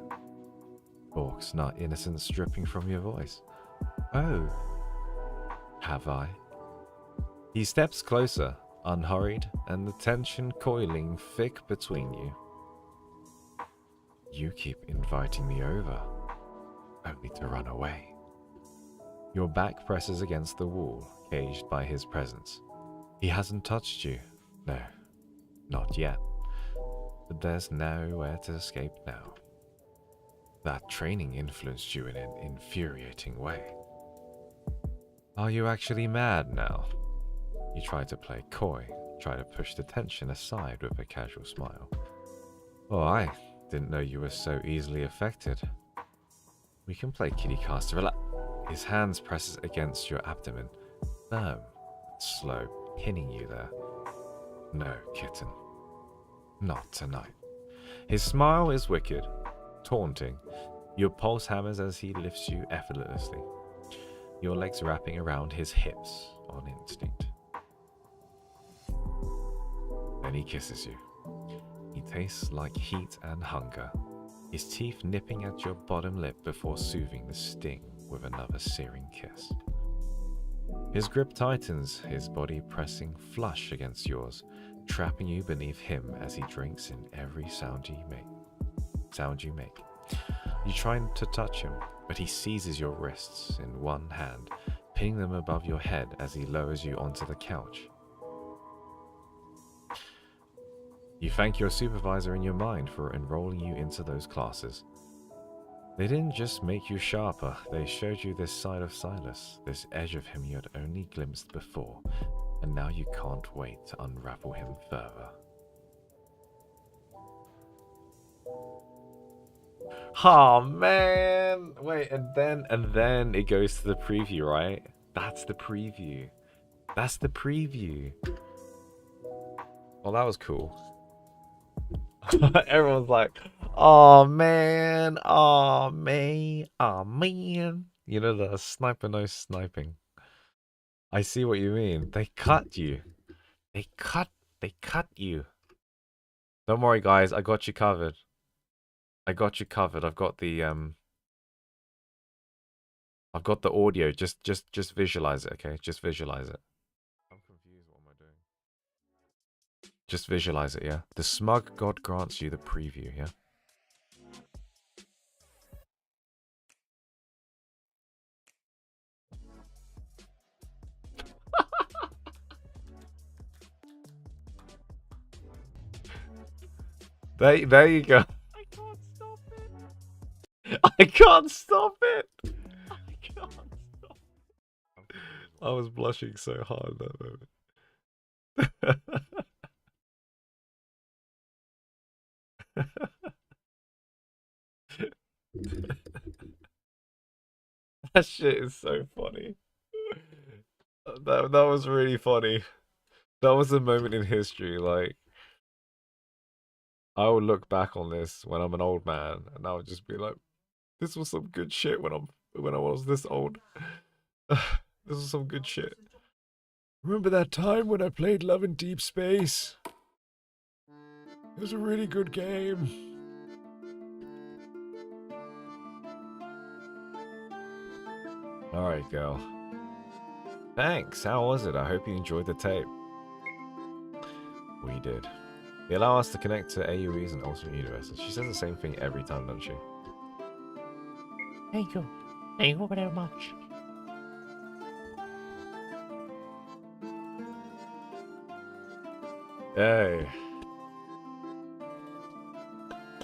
Orc's not innocence dripping from your voice. Oh, have I? He steps closer, unhurried, and the tension coiling thick between you. You keep inviting me over, only to run away. Your back presses against the wall, caged by his presence. He hasn't touched you. No, not yet. But there's nowhere to escape now. That training influenced you in an infuriating way. Are you actually mad now? You try to play coy, try to push the tension aside with a casual smile. Oh, I didn't know you were so easily affected. We can play kitty caster. His hands presses against your abdomen, firm, slow, pinning you there. No, kitten. Not tonight. His smile is wicked, taunting. Your pulse hammers as he lifts you effortlessly, your legs wrapping around his hips on instinct. Then he kisses you. He tastes like heat and hunger, his teeth nipping at your bottom lip before soothing the sting with another searing kiss. His grip tightens, his body pressing flush against yours, trapping you beneath him as he drinks in every sound you make. You try to touch him, but he seizes your wrists in one hand, pinning them above your head as he lowers you onto the couch. You thank your supervisor in your mind for enrolling you into those classes. They didn't just make you sharper, they showed you this side of Silas, this edge of him you had only glimpsed before, and now you can't wait to unravel him further. Oh man! Wait, and then it goes to the preview, right? That's the preview. That's the preview. Well, that was cool. Everyone's like, oh man, oh man, oh man. You know, the sniper no sniping. I see what you mean. They cut you. They cut you. Don't worry guys, I got you covered. I've got the audio. Just visualize it, okay? Just visualize it. I'm confused, what am I doing? Just visualize it, yeah? The smug god grants you the preview, yeah? There you go. I can't stop it. I can't stop it. I can't stop it. I was blushing so hard that moment. That shit is so funny. That was really funny. That was a moment in history. Like, I will look back on this when I'm an old man, and I'll just be like, "This was some good shit when I was this old. This was some good shit." Remember that time when I played Love in Deep Space? It was a really good game. Alright, girl. Thanks, how was it? I hope you enjoyed the tape. We did. They allow us to connect to AUEs and alternate universes. She says the same thing every time, doesn't she? Thank you. Thank you very much. Hey.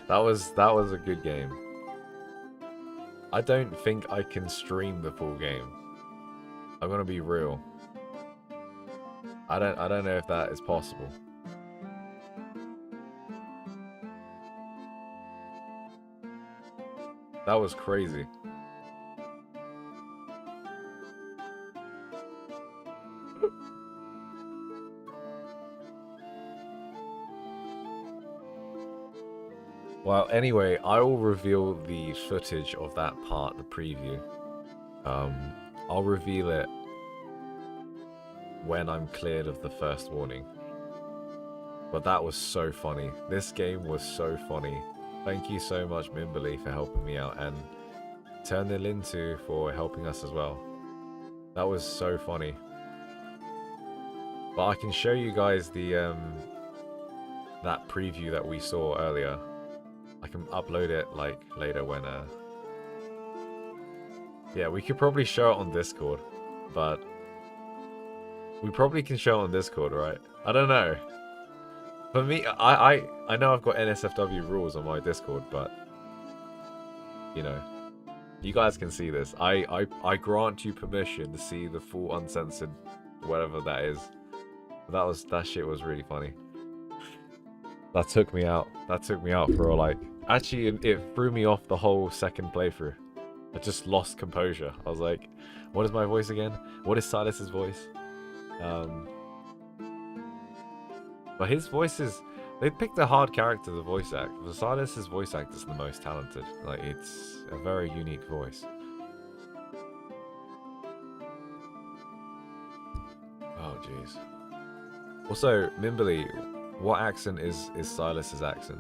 That was a good game. I don't think I can stream the full game. I'm gonna be real. I don't know if that is possible. That was crazy. Well, anyway, I will reveal the footage of that part, the preview. I'll reveal it when I'm cleared of the first warning. But that was so funny. This game was so funny. Thank you so much, Mimberly, for helping me out. And turn the into for helping us as well. That was so funny. But I can show you guys the that preview that we saw earlier. I can upload it like later when yeah, we could probably show it on Discord, but we probably can show it on Discord, right? I don't know. For me, I know I've got NSFW rules on my Discord, but you know, you guys can see this. I grant you permission to see the full uncensored whatever that is. That shit was really funny. That took me out. That took me out for like, actually it threw me off the whole second playthrough. I just lost composure. I was like, what is my voice again? What is Silas's voice? But his voice is, they picked a hard character to voice act. But Silas's voice act is the most talented. Like, it's a very unique voice. Oh jeez. Also, Mimberly, what accent is Silas's accent?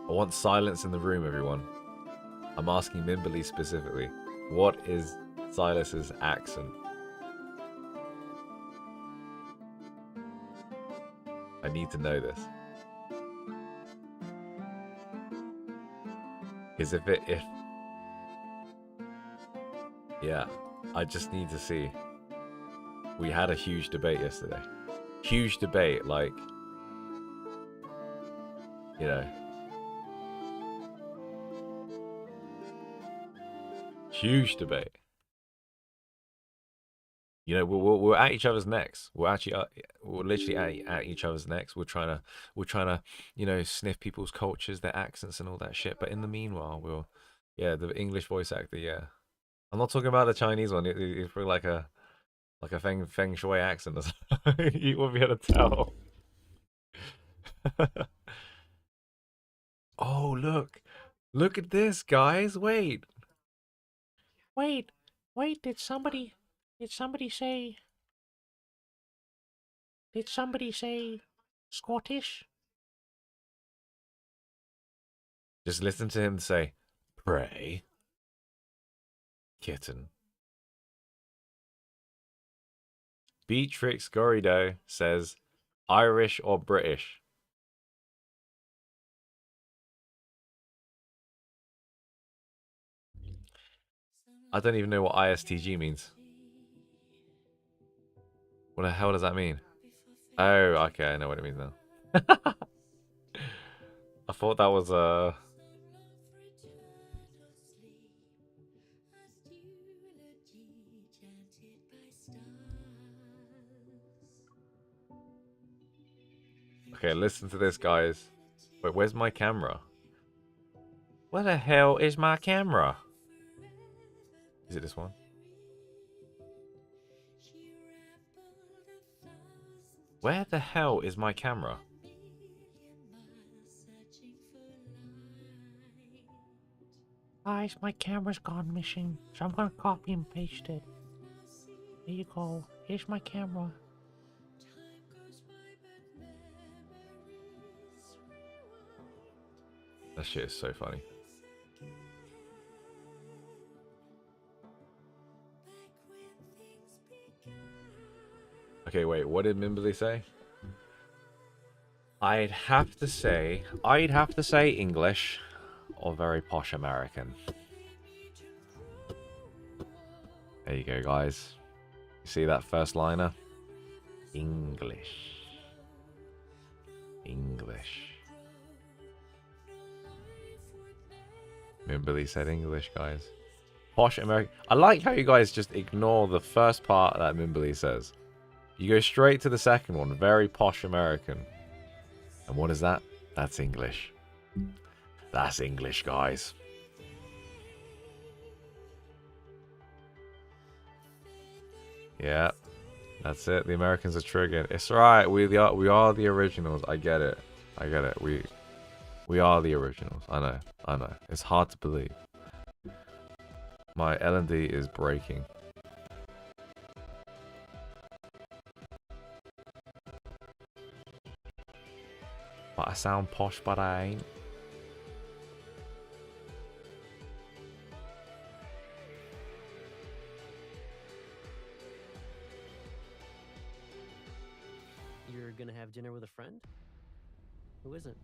I want silence in the room, everyone. I'm asking Mimberly specifically. What is Silas's accent? I need to know this. Because if yeah, I just need to see. We had a huge debate yesterday. Huge debate, like, you know. Huge debate. You know, we're at each other's necks. We're literally at each other's necks. We're trying to, you know, sniff people's cultures, their accents, and all that shit. But in the meanwhile, yeah, the English voice actor, yeah. I'm not talking about the Chinese one. It's probably like a feng shui accent or something. You won't be able to tell. Oh, look at this, guys. Wait. Wait, did somebody say Scottish? Just listen to him say, "Pray, kitten." Beatrix Gorido says, "Irish or British?" I don't even know what ISTG means. What the hell does that mean? Oh, okay, I know what it means now. I thought that was okay, listen to this, guys. Wait, where's my camera? Where the hell is my camera? Is it this one? Where the hell is my camera? Guys, my camera's gone missing, so I'm gonna copy and paste it. There you go. Here's my camera. That shit is so funny. Okay, wait, what did Mimberly say? I'd have to say English or very posh American. There you go, guys. You see that first liner? English. Mimberly said English, guys. Posh American. I like how you guys just ignore the first part that Mimberly says. You go straight to the second one. Very posh American. And what is that? That's English. That's English, guys. Yeah. That's it. The Americans are triggered. It's right. We are the originals. I get it. We are the originals. I know. It's hard to believe. My L&D is breaking. But I sound posh, but I ain't. gonna have dinner with a friend? Who isn't?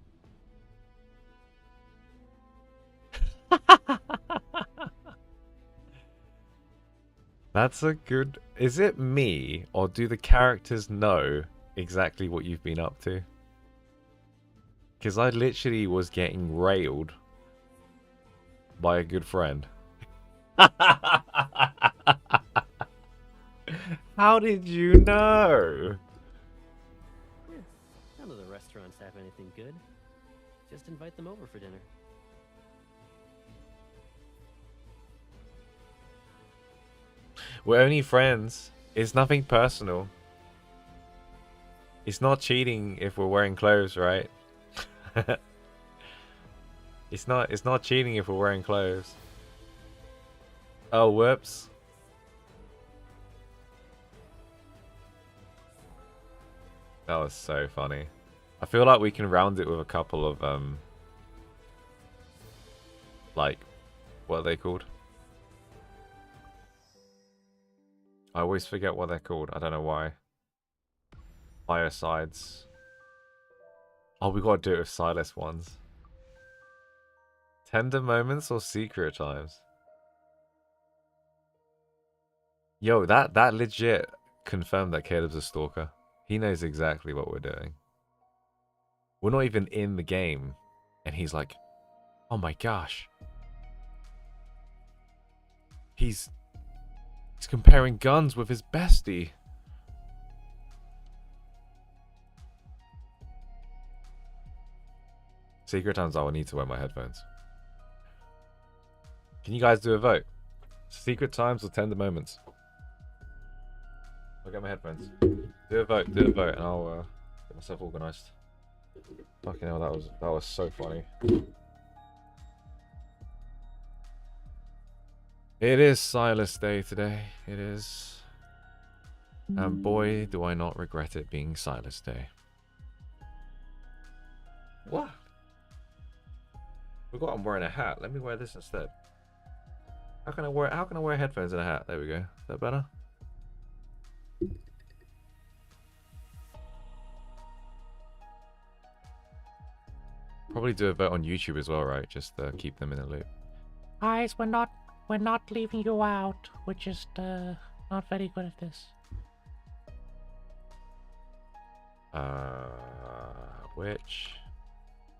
That's a good... Is it me, or do the characters know exactly what you've been up to? Because I literally was getting railed by a good friend. How did you know? Yeah, none of the restaurants have anything good. Just invite them over for dinner. We're only friends. It's nothing personal. It's not cheating if we're wearing clothes, right? It's not cheating if we're wearing clothes. Oh, whoops. That was so funny. I feel like we can round it with a couple of like, what are they called? I always forget what they're called. I don't know why. Firesides. Oh, we gotta do it with Silas ones. Tender moments or secret times? Yo, that legit confirmed that Caleb's a stalker. He knows exactly what we're doing. We're not even in the game. And he's like, oh my gosh. He's comparing guns with his bestie. Secret times, I will need to wear my headphones. Can you guys do a vote? Secret times or tender moments? I'll get my headphones. Do a vote, and I'll get myself organised. Fucking hell, that was so funny. It is Silas Day today. It is. And boy, do I not regret it being Silas Day. What? Forgot I'm wearing a hat. Let me wear this instead. How can I wear headphones and a hat? There we go. Is that better? Probably do a vote on YouTube as well, right? Just to keep them in the loop. Guys, we're not leaving you out. We're just not very good at this. Which?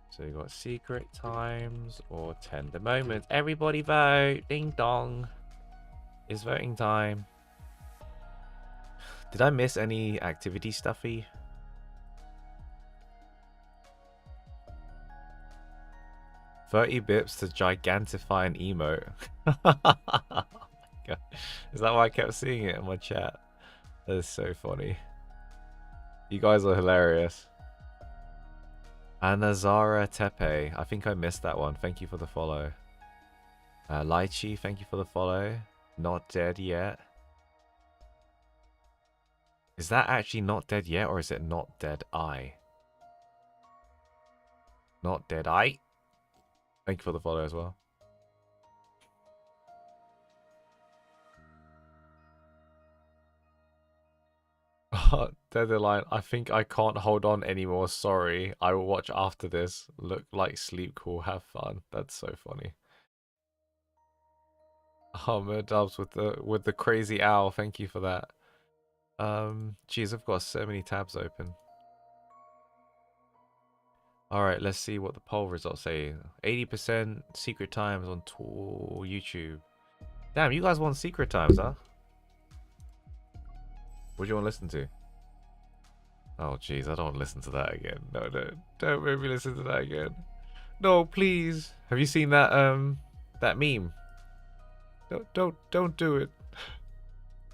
So you got secret times or tender moments. Everybody vote. Ding dong. It's voting time. Did I miss any activity stuffy? $30 bips to gigantify an emote. Oh my God. Is that why I kept seeing it in my chat? That is so funny. You guys are hilarious. Anazara Tepe. I think I missed that one. Thank you for the follow. Lychee, thank you for the follow. Not dead yet. Is that actually not dead yet, or is it not dead eye? Not dead eye. Thank you for the follow as well. Deadline. I think I can't hold on anymore. Sorry. I will watch after this. Look like sleep cool. Have fun. That's so funny. Oh, Murdubs with the crazy owl. Thank you for that. Geez, I've got so many tabs open. Alright, let's see what the poll results say. 80% secret times on YouTube. Damn, you guys want secret times, huh? What do you want to listen to? Oh, jeez, I don't want to listen to that again. No, don't make me listen to that again. No, please. Have you seen that that meme? Don't do it.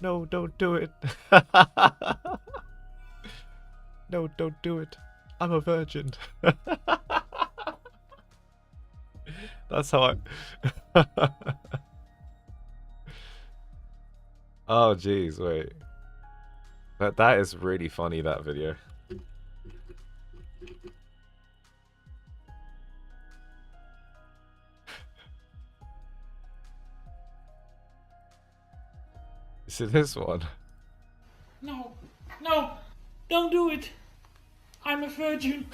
No, don't do it. No, don't do it. I'm a virgin. That's how I... Oh, jeez, wait. That is really funny, that video. Is it this one? No, no, don't do it. I'm a virgin.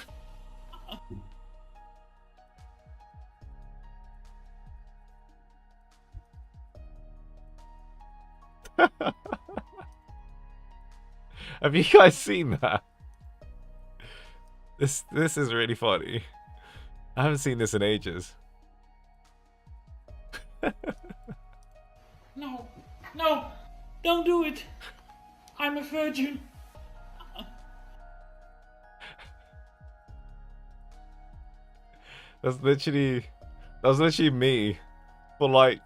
Have you guys seen that? This is really funny. I haven't seen this in ages. No, no, don't do it. I'm a virgin. That was literally me for like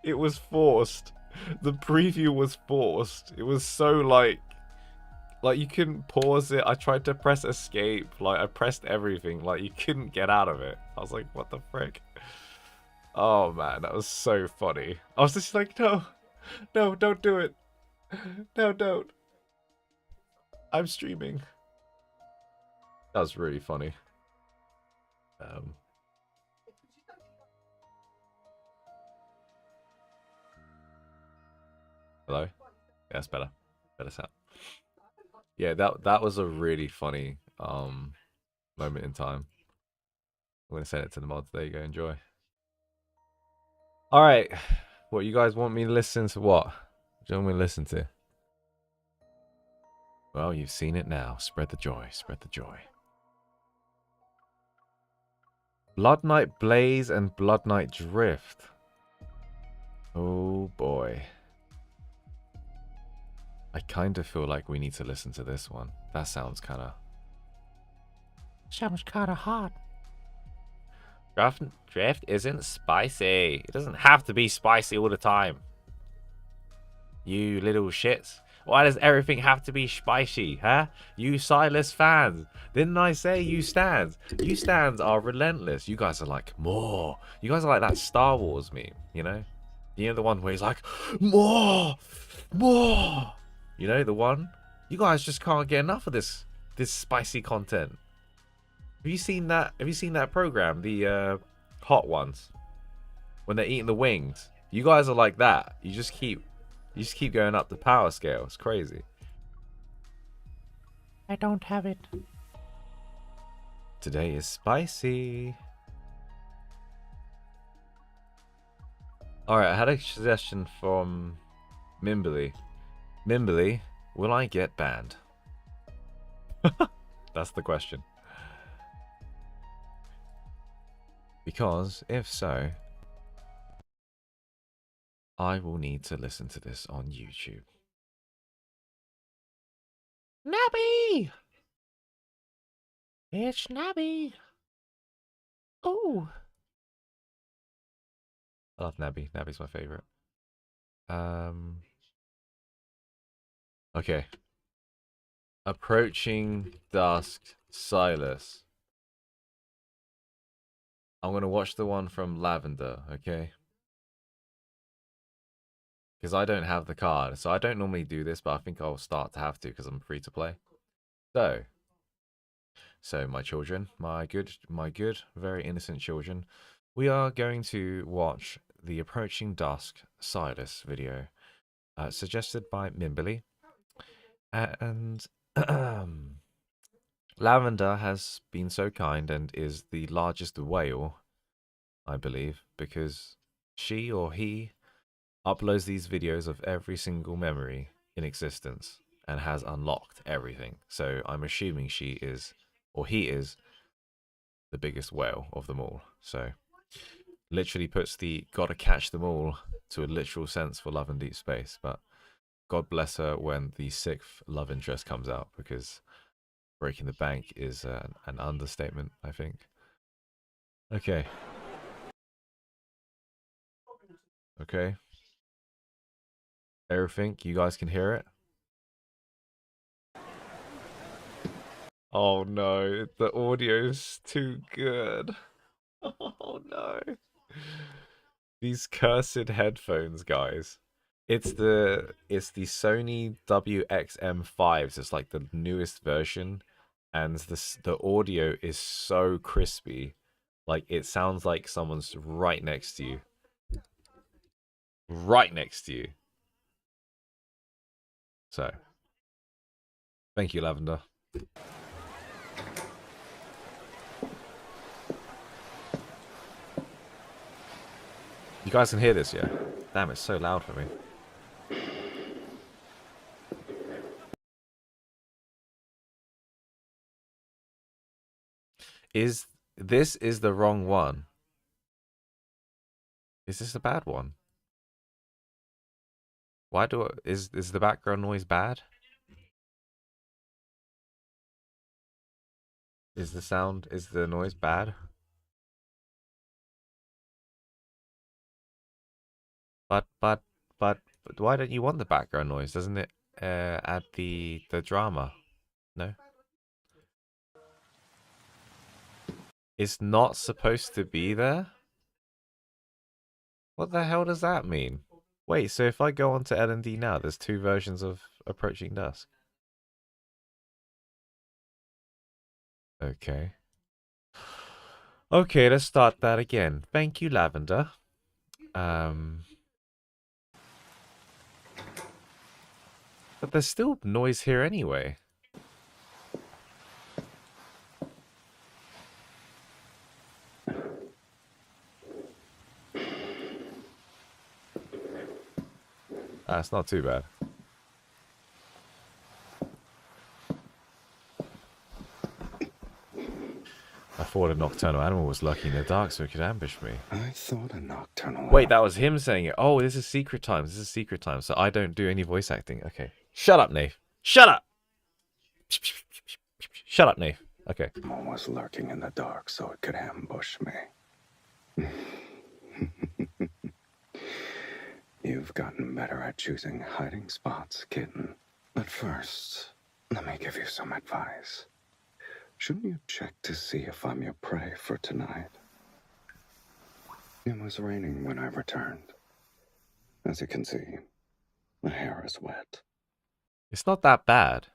it was forced. The preview was forced. It was so like you couldn't pause it. I tried to press escape. Like I pressed everything. Like you couldn't get out of it. I was like, what the frick? Oh man, that was so funny. I was just like, no, no, don't do it. No, don't. I'm streaming. That was really funny. Hello? Yeah, that's better. Better sound. Yeah, that was a really funny moment in time. I'm gonna send it to the mods. There you go, enjoy. Alright. What you guys want me to listen to what? What do you want me to listen to? Well, you've seen it now. Spread the joy, spread the joy. Blood Knight Blaze and Blood Knight Drift. Oh boy. I kind of feel like we need to listen to this one. That sounds kind of... Sounds kind of hot. Drift isn't spicy. It doesn't have to be spicy all the time. You little shits. Why does everything have to be spicy, huh? You Silas fans. Didn't I say you stands? You stands are relentless. You guys are like, more. You guys are like that Star Wars meme, you know? You know the one where he's like, more! More! You know the one? You guys just can't get enough of this spicy content. Have you seen that? Have you seen that program? The hot ones. When they're eating the wings. You guys are like that. You just keep going up the power scale. It's crazy. I don't have it. Today is spicy. Alright, I had a suggestion from Mimberly. Mimberly, will I get banned? That's the question. Because, if so, I will need to listen to this on YouTube. Nabby! It's Nabby. Ooh. I love Nabby. Nabby's my favorite. Okay. Approaching dusk, Silas. I'm gonna watch the one from Lavender, okay? Because I don't have the card, so I don't normally do this, but I think I'll start to have to because I'm free to play. So my children, my good, very innocent children, we are going to watch the Approaching Dusk Silas video, suggested by Mimberly, and Lavender has been so kind and is the largest whale, I believe, because she or he uploads these videos of every single memory in existence and has unlocked everything. So I'm assuming she is, or he is, the biggest whale of them all. So literally puts the gotta catch them all to a literal sense for Love and Deep Space. But God bless her when the 6th love interest comes out, because breaking the bank is an understatement, I think. Okay. Okay. Everything, you guys can hear it? Oh no, the audio's too good. Oh no. These cursed headphones, guys. It's the Sony WXM5s. It's like the newest version, and the audio is so crispy. Like it sounds like someone's right next to you. Right next to you. So, Thank you, Lavender. You guys can hear this, yeah? Damn, it's so loud for me. Is this the wrong one? Is this a bad one? Why is the background noise bad? Is the noise bad? But why don't you want the background noise? Doesn't it add the drama? No? It's not supposed to be there? What the hell does that mean? Wait, so if I go on to L&D now, there's 2 versions of Approaching Dusk. Okay. Okay, let's start that again. Thank you, Lavender. But there's still noise here anyway. It's not too bad. I thought a nocturnal animal was lucky in the dark so it could ambush me. I thought a nocturnal... Wait, that was him saying it. Oh, this is secret times. This is secret times. So I don't do any voice acting. Okay. Shut up, Nave. Shut up! Shut up, Nave. Okay. animal was lurking in the dark so it could ambush me. You've gotten better at choosing hiding spots, kitten. But first, let me give you some advice. Shouldn't you check to see if I'm your prey for tonight? It was raining when I returned. As you can see, my hair is wet. It's not that bad.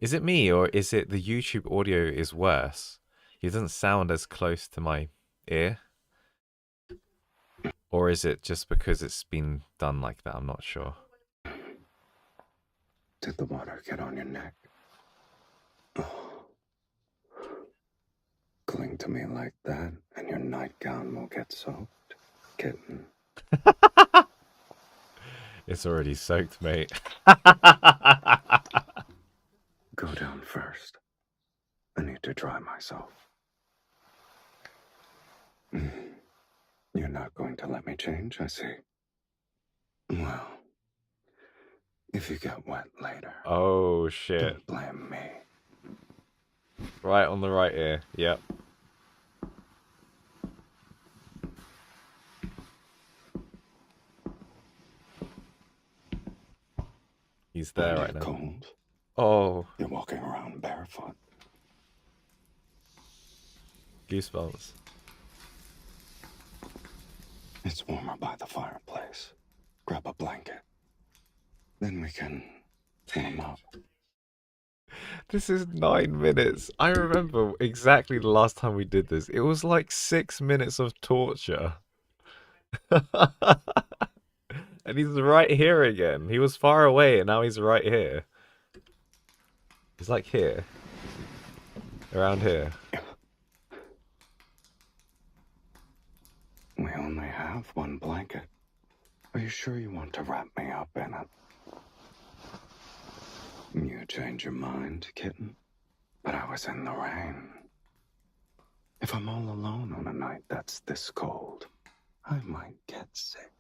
Is it me or is it the YouTube audio is worse? It doesn't sound as close to my ear. Or is it just because it's been done like that? I'm not sure. Did the water get on your neck? Oh. Cling to me like that, and your nightgown will get soaked, kitten. It's already soaked, mate. Go down first. I need to dry myself. You're not going to let me change, I see. Well, if you get wet later, Oh, shit. don't blame me. Right on the right ear. Yep. He's there right now. Cold. Oh, You're walking around barefoot. goosebumps. It's warmer by the fireplace. Grab a blanket. Then we can warm up. This is 9 minutes. I remember exactly the last time we did this. It was like 6 minutes of torture. And he's right here again. He was far away and now he's right here. He's like here. Around here. We only have one blanket. Are you sure you want to wrap me up in it? You change your mind, kitten? But I was in the rain. If I'm all alone on a night that's this cold, I might get sick.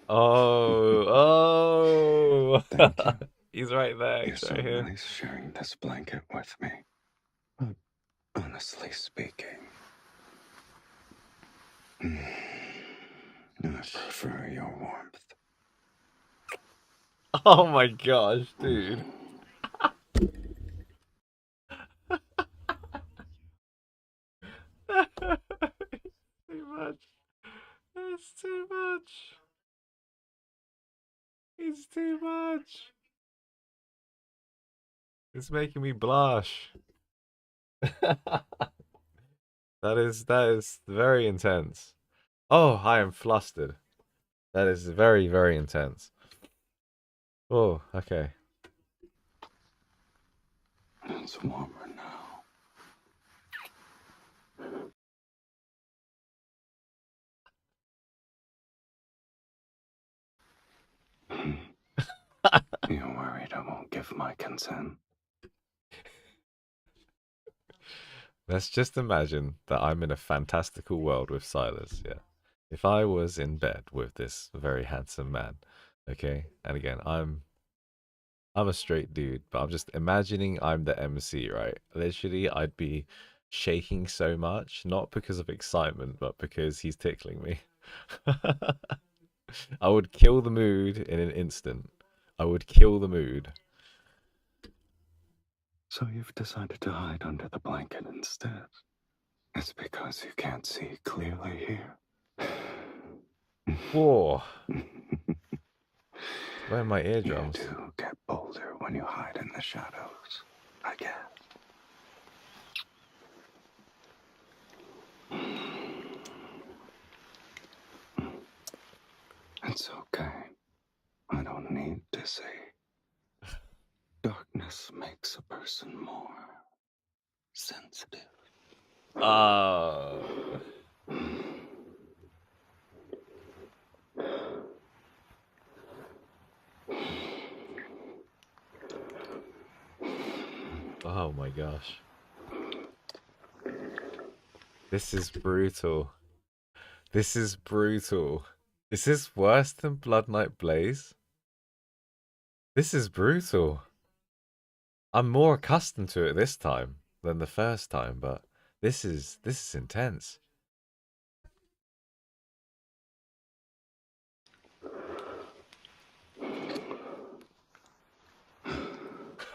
Oh. Thank you. He's right there. You're He's so right here. nice sharing this blanket with me. But honestly speaking, I prefer your warmth. Oh my gosh, dude. Too much. It's too much. It's too much. It's making me blush. That is very intense. Oh, I am flustered. That is very, very intense. Oh, okay. It's warmer now. You're worried I won't give my consent? Let's just imagine that I'm in a fantastical world with Silas, yeah. If I was in bed with this very handsome man, okay? And again, I'm a straight dude, but I'm just imagining I'm the MC, right? Literally, I'd be shaking so much, not because of excitement, but because he's tickling me. I would kill the mood in an instant. I would kill the mood. So you've decided to hide under the blanket instead. It's because you can't see clearly here. Whoa. Where are my You eardrums? do get bolder when you hide in the shadows, I guess. It's okay. I don't need to see. Darkness makes a person more sensitive. Uh, oh my gosh. This is brutal. This is brutal. Is this worse than Blood Knight Blaze? This is brutal. I'm more accustomed to it this time than the first time, but this is intense.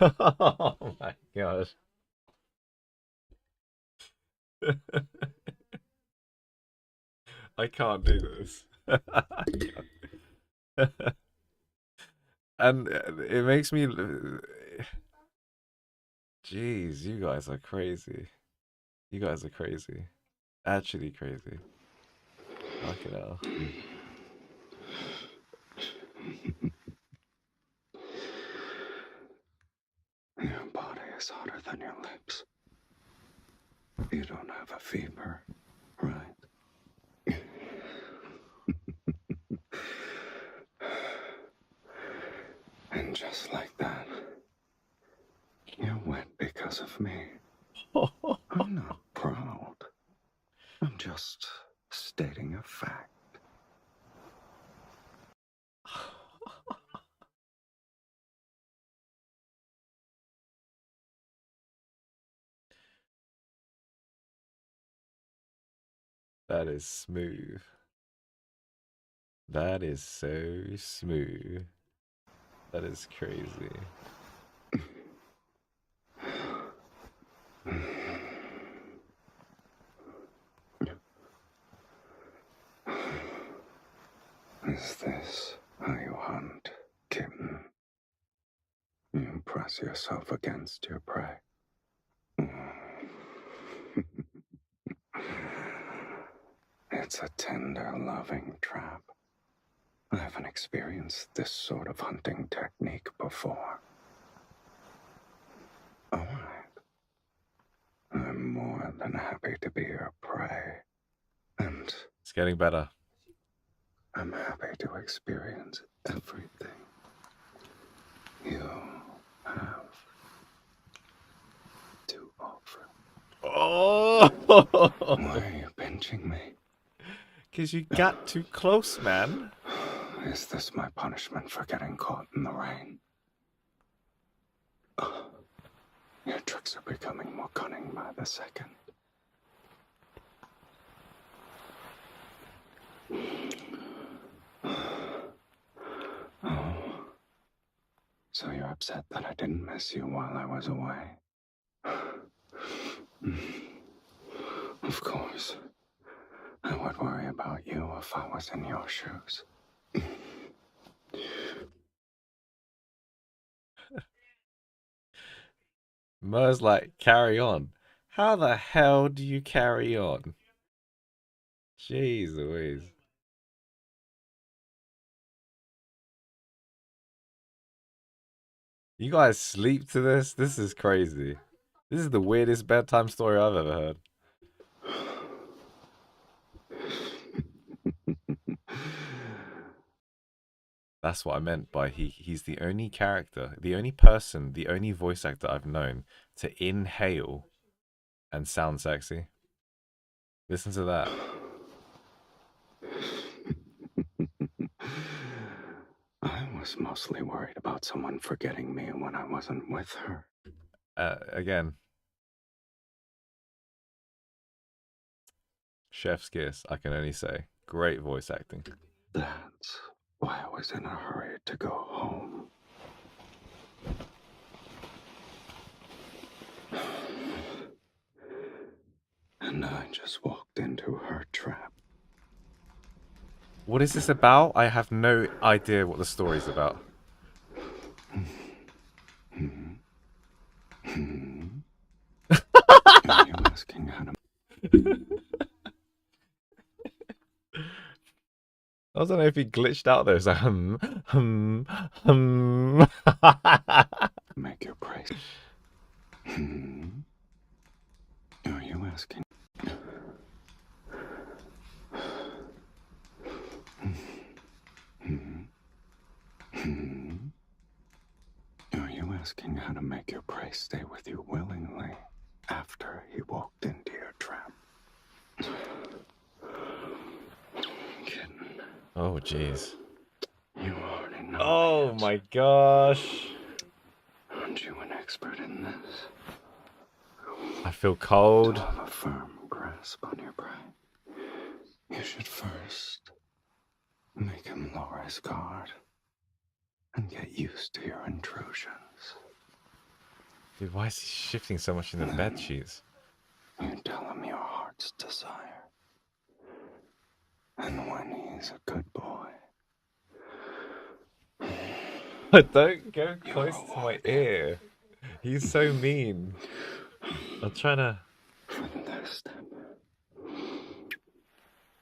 Oh my gosh. I can't do this. And it makes me. Jeez, you guys are crazy. You guys are crazy. Actually crazy. Fucking hell. Your body is hotter than your lips. You don't have a fever, right? And just like that, you're wet because of me. I'm not proud. I'm just stating a fact. That is smooth. That is so smooth. That is crazy. Is this how you hunt, kitten? You press yourself against your prey. It's a tender, loving trap. I haven't experienced this sort of hunting technique before. All right. I'm more than happy to be your prey. And It's getting better. I'm happy to experience everything you have to offer. Oh! Why are you pinching me? Because you got too close, man. Is this my punishment for getting caught in the rain? Your tricks are becoming more cunning by the second. Oh. So you're upset that I didn't miss you while I was away? Of course. I would worry about you if I was in your shoes. Mer's like, carry on. How the hell do you carry on? Jeez Louise. You guys sleep to this? This is crazy. This is the weirdest bedtime story I've ever heard. That's what I meant by he's the only character, the only person, the only voice actor I've known to inhale and sound sexy. Listen to that. I was mostly worried about someone forgetting me when I wasn't with her. Again. Chef's kiss, I can only say. Great voice acting. That's why I was in a hurry to go home. And I just walked into her trap. What is this about? I have no idea what the story's about. Are you asking how to... I don't know if he glitched out there. It's like, make your price? Are you asking? Are you asking how to make your prey stay with you willingly after he walked into your trap? Kitten. Oh, jeez. You already know. Oh my gosh. Aren't you an expert in this? I feel cold. To have a firm grasp on your prey, you should first make him lower his guard and get used to your intrusions. Dude, why is he shifting so much in the bed sheets? You tell him your heart's desire. And when he's a good boy, Don't go close to my ear. He's so mean. I'm trying to... from this step,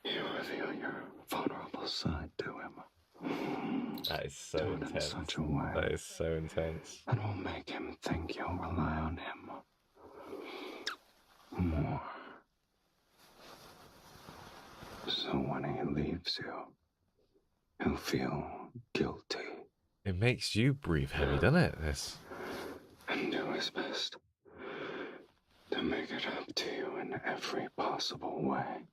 you reveal your vulnerable side to him. That is so Do it in intense. such a way That is so intense. that will make him think you'll rely on him more. So when he leaves you, he'll feel guilty It makes you breathe heavy, doesn't it? This. and do his best to make it up to you in every possible way.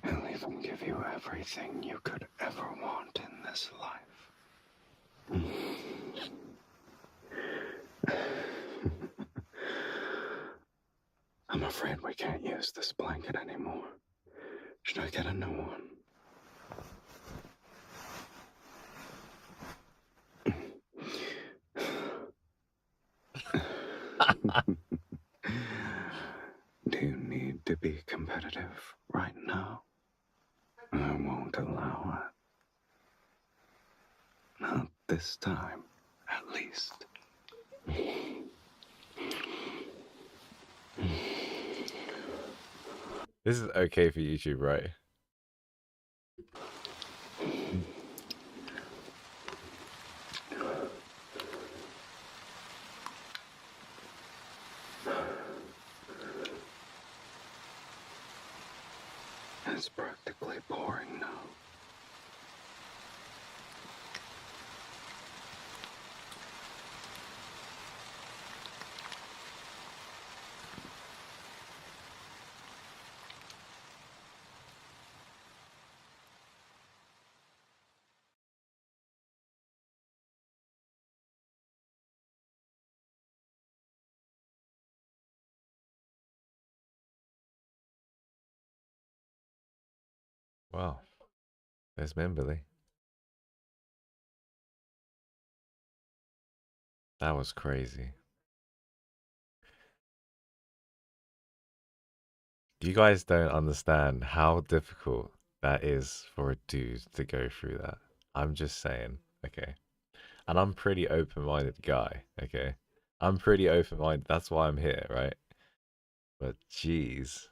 He'll even give you everything you could ever want in this life. I'm afraid we can't use this blanket anymore. Should I get a new one? Do you need to be competitive right now? I won't allow it. Not this time, at least. This is okay for YouTube, right? It's practically pouring now. Wow. There's Memberly. That was crazy. You guys don't understand how difficult that is for a dude to go through that. I'm just saying, okay? And I'm pretty open-minded guy, okay? I'm pretty open-minded. That's why I'm here, right? But jeez.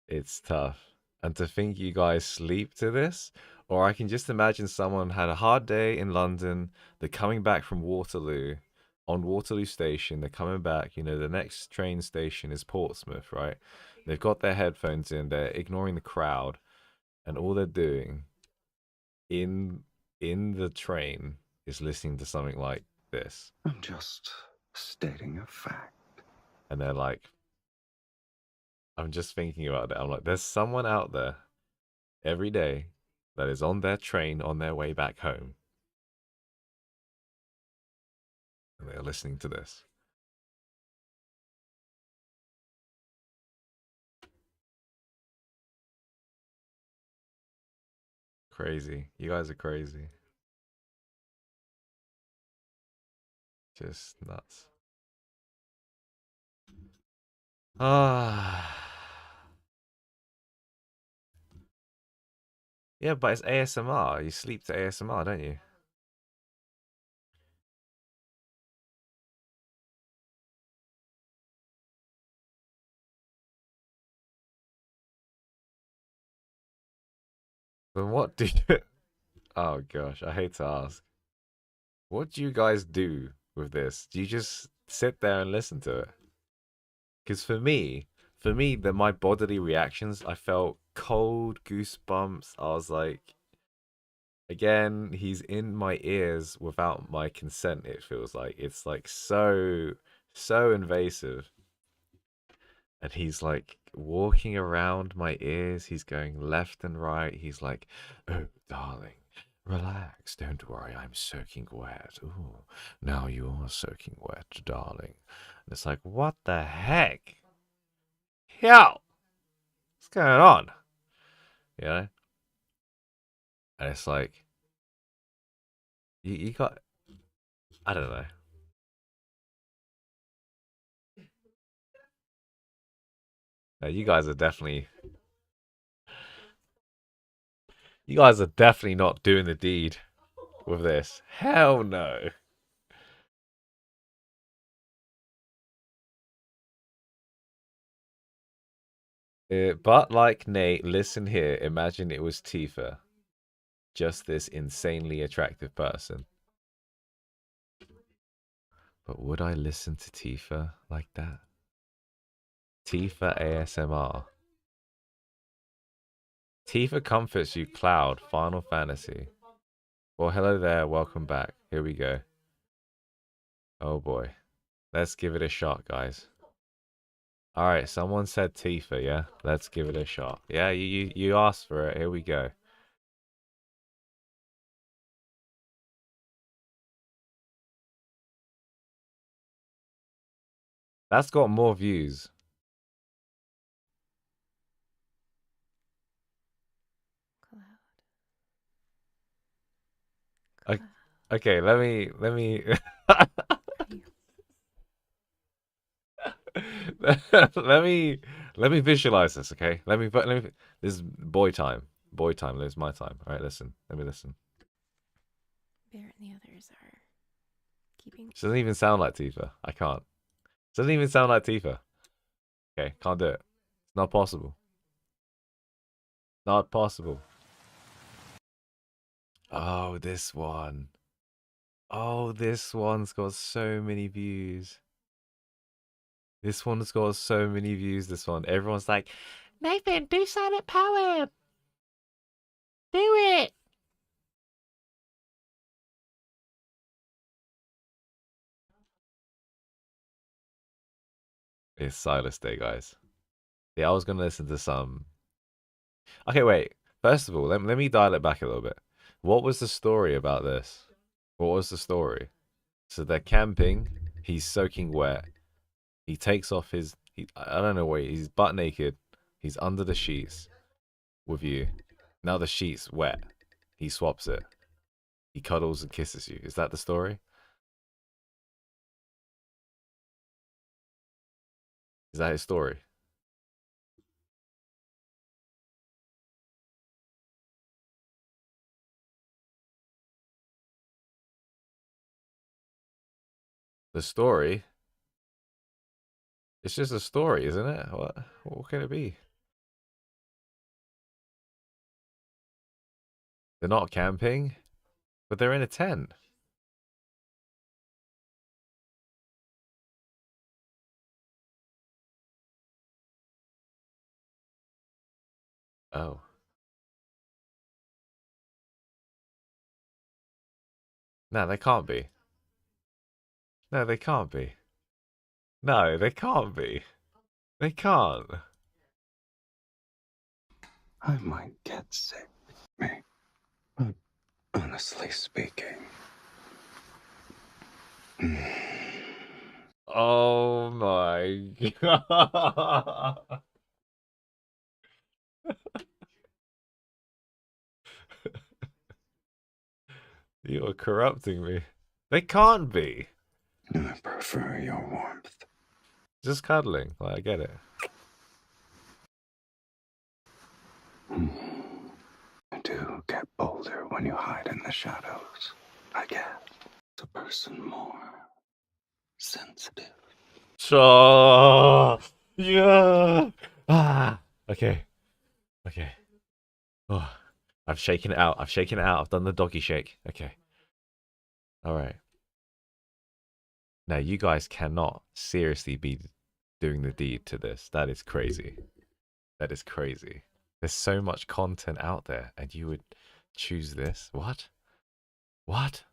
It's tough. And to think you guys sleep to this? Or I can just imagine someone had a hard day in London. They're coming back from Waterloo. On Waterloo Station, they're coming back. You know, the next train station is Portsmouth, right? They've got their headphones in. They're ignoring the crowd, and all they're doing in the train is listening to something like this. I'm just stating a fact. And they're like, I'm just thinking about it. I'm like, there's someone out there every day that is on their train on their way back home. And they're listening to this. Crazy. You guys are crazy. Just nuts. Ah. Yeah, but it's ASMR. You sleep to ASMR, don't you? Then what do you... Oh gosh, I hate to ask. What do you guys do with this? Do you just sit there and listen to it? Because for me, my bodily reactions, I felt cold, goosebumps. I was like, again, he's in my ears without my consent, it feels like. It's like so invasive. And he's like walking around my ears. He's going left and right. He's like, oh, darling, relax. Don't worry. I'm soaking wet. Ooh, now you're soaking wet, darling. And it's like, what the heck? Yo, what's going on? You know? And it's like, you got, I don't know. You guys are definitely, not doing the deed with this. Hell no. But like Nate, listen here. Imagine it was Tifa. Just this insanely attractive person. But would I listen to Tifa like that? Tifa ASMR. Tifa comforts you, Cloud, Final Fantasy. Well, hello there, welcome back. Here we go. Oh boy. Let's give it a shot, guys. Alright, someone said Tifa, yeah? Let's give it a shot. Yeah, you asked for it. Here we go. That's got more views. Okay, let me let me visualize this, okay? Let me this is boy time. Boy time, this is my time. All right, listen. Let me listen. Bear and the others are keeping. She doesn't even sound like Tifa. I can't. Doesn't even sound like Tifa. Okay, can't do it. It's not possible. Not possible. Oh, this one. Oh, this one's got so many views. This one's got so many views, this one. Everyone's like, Nathan, do silent power. Do it. it's Silas Day, guys. Yeah, I was going to listen to some. Okay, wait. First of all, let me dial it back a little bit. What was the story about this? What was the story? So they're camping. He's soaking wet. He takes off his. I don't know, wait. He's butt naked. He's under the sheets with you. Now the sheet's wet. He swaps it. He cuddles and kisses you. Is that the story? Is that his story? The story? It's just a story, isn't it? What can it be? They're not camping, but they're in a tent. Oh. No, they can't be. No, they can't be. No, they can't be. They can't. I might get sick, me. But honestly speaking, Oh my god. You are corrupting me. They can't be. I prefer your warmth. Just cuddling. Like, I get it. I do get bolder when you hide in the shadows. I guess. A person more sensitive. So yeah. Ah. Okay. Okay. Oh, I've shaken it out. I've shaken it out. I've done the doggy shake. Okay. All right. Now you guys cannot seriously be doing the deed to this. That is crazy. That is crazy. There's so much content out there, and you would choose this? What? What?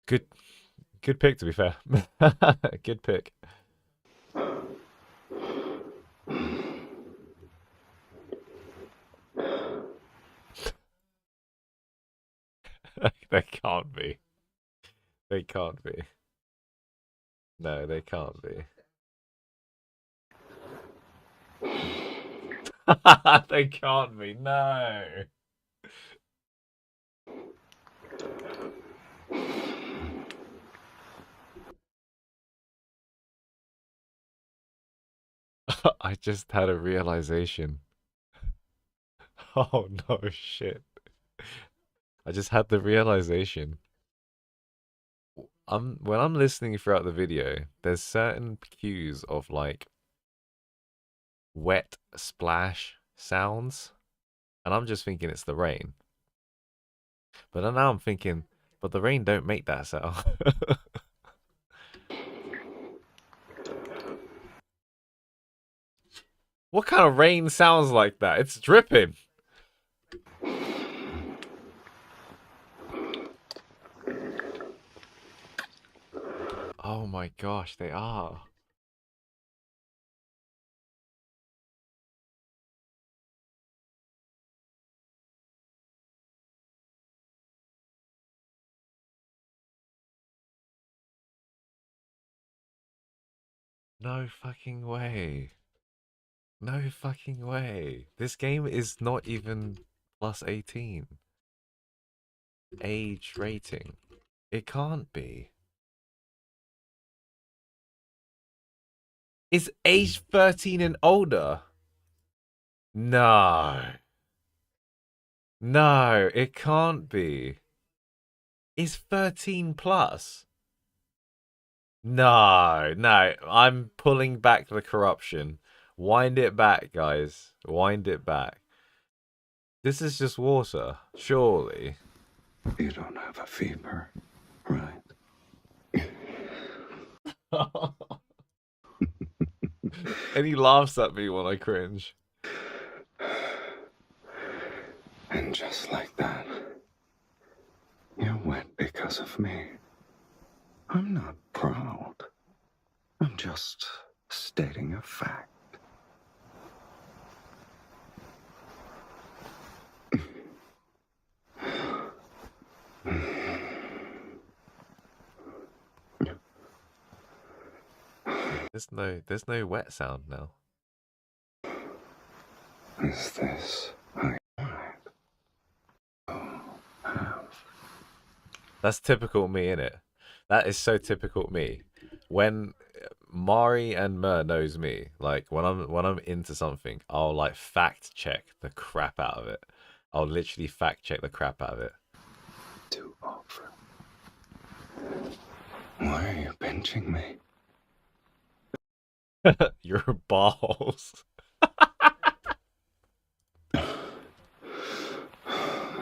Good pick, to be fair. Good pick. They can't be. They can't be. No, they can't be. They can't be. No. I just had a realization. Oh no, shit. I just had the realization. When I'm listening throughout the video, there's certain cues of like wet splash sounds, and I'm just thinking it's the rain. But then now I'm thinking, but the rain don't make that sound. What kind of rain sounds like that? It's dripping. Oh my gosh, they are. No fucking way. No fucking way. This game is not even plus 18. Age rating. It can't be. It's age 13 and older. No. No, it can't be. It's 13 plus. No, no. I'm pulling back the corruption. Wind it back, guys. Wind it back. This is just water, surely. You don't have a fever, right? And he laughs at me when I cringe. And just like that, you're wet because of me. I'm not proud. I'm just stating a fact. There's no wet sound now. Is this how you have? That's typical me, innit? That is so typical me. When Mari and Mer knows me, like when I'm into something, I'll like fact check the crap out of it. I'll literally fact check the crap out of it. Too over. Why are you pinching me? Your balls.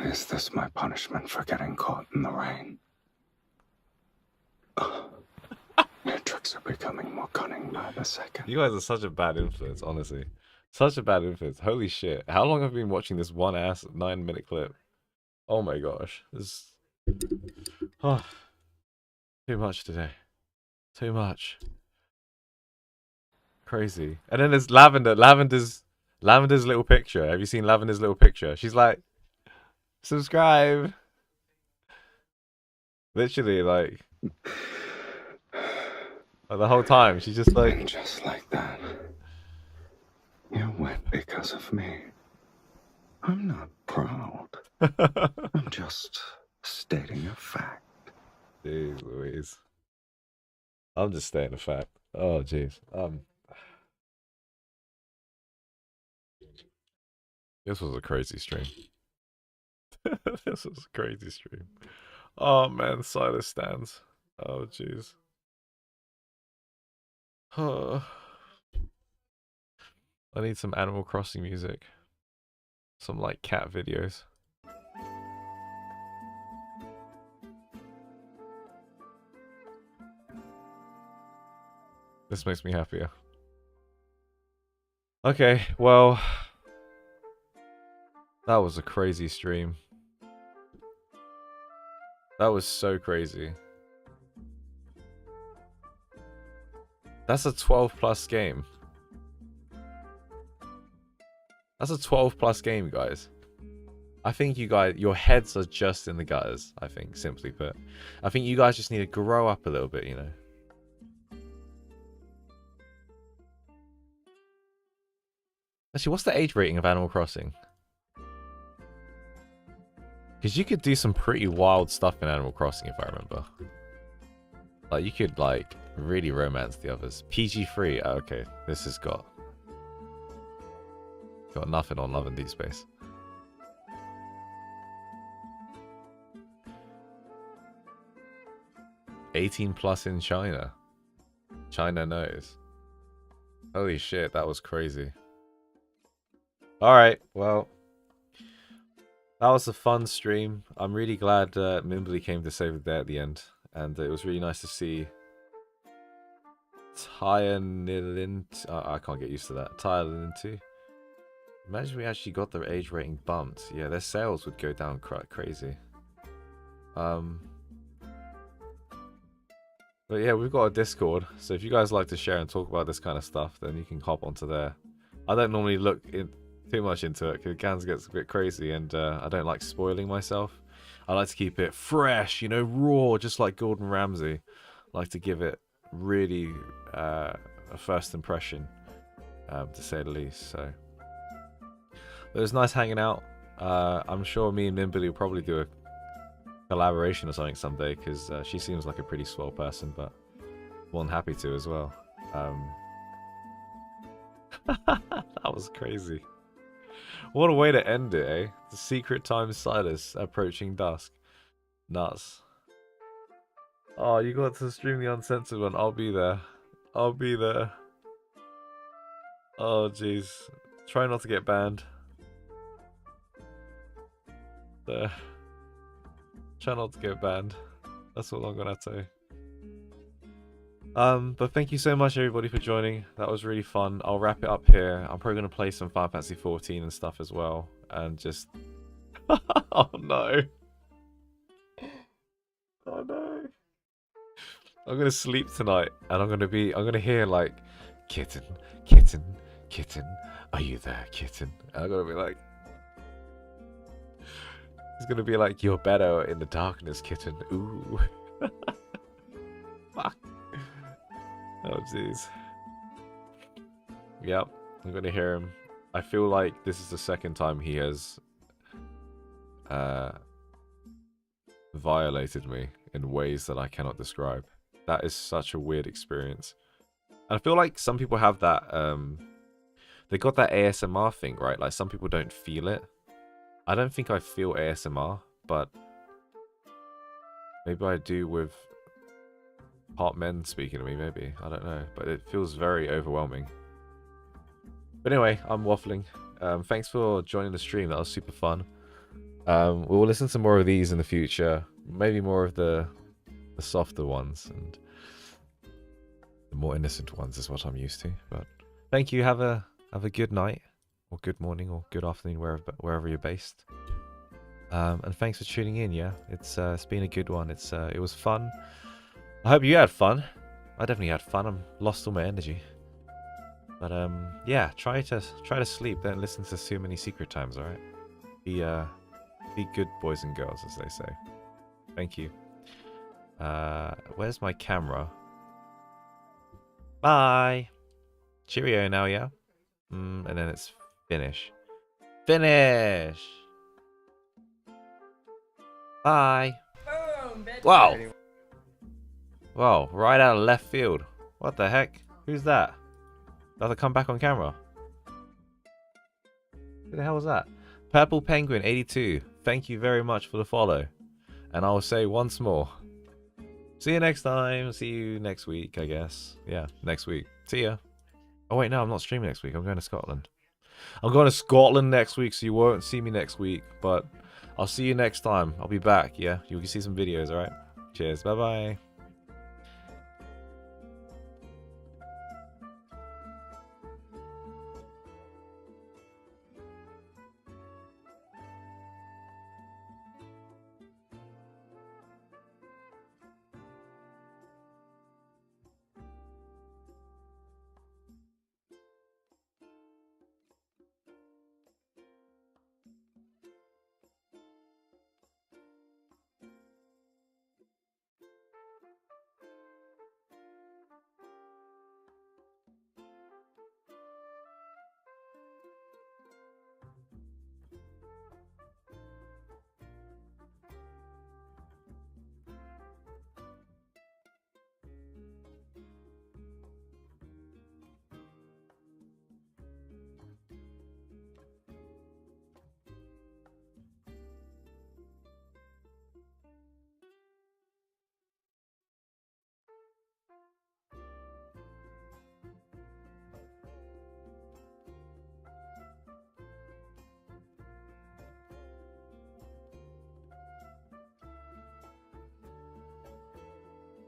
Is this my punishment for getting caught in the rain? Your tricks are becoming more cunning by the second. You guys are such a bad influence, honestly. Such a bad influence. Holy shit. How long have I been watching this one ass 9-minute clip? Oh my gosh. This oh, too much today. Too much. Crazy. And then there's Lavender. Lavender's little picture. Have you seen Lavender's little picture? She's like, subscribe. Literally, like the whole time. She's just like. And just like that, you're wet because of me. I'm not proud. I'm just stating a fact. Jeez Louise. I'm just stating a fact. Oh, jeez. This was a crazy stream. This was a crazy stream. Oh man, Silas stands. Oh jeez. I need some Animal Crossing music. Some like cat videos. This makes me happier. Okay, well, that was a crazy stream. That was so crazy. That's a 12+ game. That's a 12+ game, guys. I think you guys, your heads are just in the gutters, I think, simply put. I think you guys just need to grow up a little bit, you know. Actually, what's the age rating of Animal Crossing? Because you could do some pretty wild stuff in Animal Crossing, if I remember. Like, you could, like, really romance the others. PG-free. Oh, okay. This has got nothing on Love and Deep Space. +18 in China. China knows. Holy shit, that was crazy. Alright, well, that was a fun stream. I'm really glad Mimbley came to save the day at the end. And it was really nice to see Tyanilint. I can't get used to that. Tyanilint. Imagine we actually got their age rating bumped. Yeah, their sales would go down crazy. But yeah, we've got a Discord. So if you guys like to share and talk about this kind of stuff, then you can hop onto there. I don't normally look too much into it because Gans gets a bit crazy and I don't like spoiling myself. I like to keep it fresh, you know, raw, just like Gordon Ramsay. I like to give it really a first impression, to say the least. So it was nice hanging out. I'm sure me and Mimbley will probably do a collaboration or something someday because she seems like a pretty swell person, but more than happy to as well. That was crazy. What a way to end it, eh? The secret time Silas approaching dusk. Nuts. Oh, you got to stream the uncensored one. I'll be there. I'll be there. Oh, jeez. Try not to get banned. There. Try not to get banned. That's all I'm gonna say. But thank you so much everybody for joining. That was really fun. I'll wrap it up here. I'm probably gonna play some Final Fantasy 14 and stuff as well. And just oh no. Oh no. I'm gonna sleep tonight and I'm gonna hear like kitten, kitten, kitten, are you there, kitten? And I'm gonna be like it's gonna be like you're better in the darkness, kitten. Ooh. Fuck. Oh jeez. Yep, I'm gonna hear him. I feel like this is the second time he has violated me in ways that I cannot describe. That is such a weird experience. And I feel like some people have that they got that ASMR thing, right? Like some people don't feel it. I don't think I feel ASMR, but maybe I do with hot men speaking to me, maybe. I don't know. But it feels very overwhelming. But anyway, I'm waffling. Thanks for joining the stream. That was super fun. We'll listen to more of these in the future. Maybe more of the softer ones and the more innocent ones is what I'm used to. But thank you. Have a good night or good morning or good afternoon wherever you're based. And thanks for tuning in. Yeah, it's been a good one. It was fun. I hope you had fun. I definitely had fun. I'm lost all my energy. But yeah, try to sleep. Don't listen to too many secret times. All right. Be good boys and girls, as they say. Thank you. Where's my camera? Bye. Cheerio now, yeah? And then it's finish. Finish! Bye. Boom, bitch. Wow. Wow, right out of left field. What the heck? Who's that? Does it come back on camera? Who the hell was that? Purple Penguin 82. Thank you very much for the follow. And I will say once more. See you next time. See you next week, I guess. Yeah, next week. See ya. Oh wait, no, I'm not streaming next week. I'm going to Scotland. I'm going to Scotland next week, so you won't see me next week. But I'll see you next time. I'll be back, yeah? You can see some videos, alright? Cheers. Bye-bye.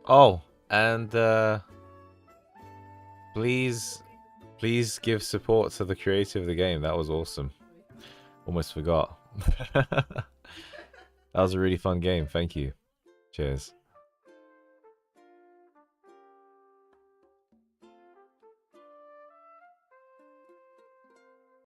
Oh, and please give support to the creator of the game. That was awesome. Almost forgot. That was a really fun game. Thank you. Cheers.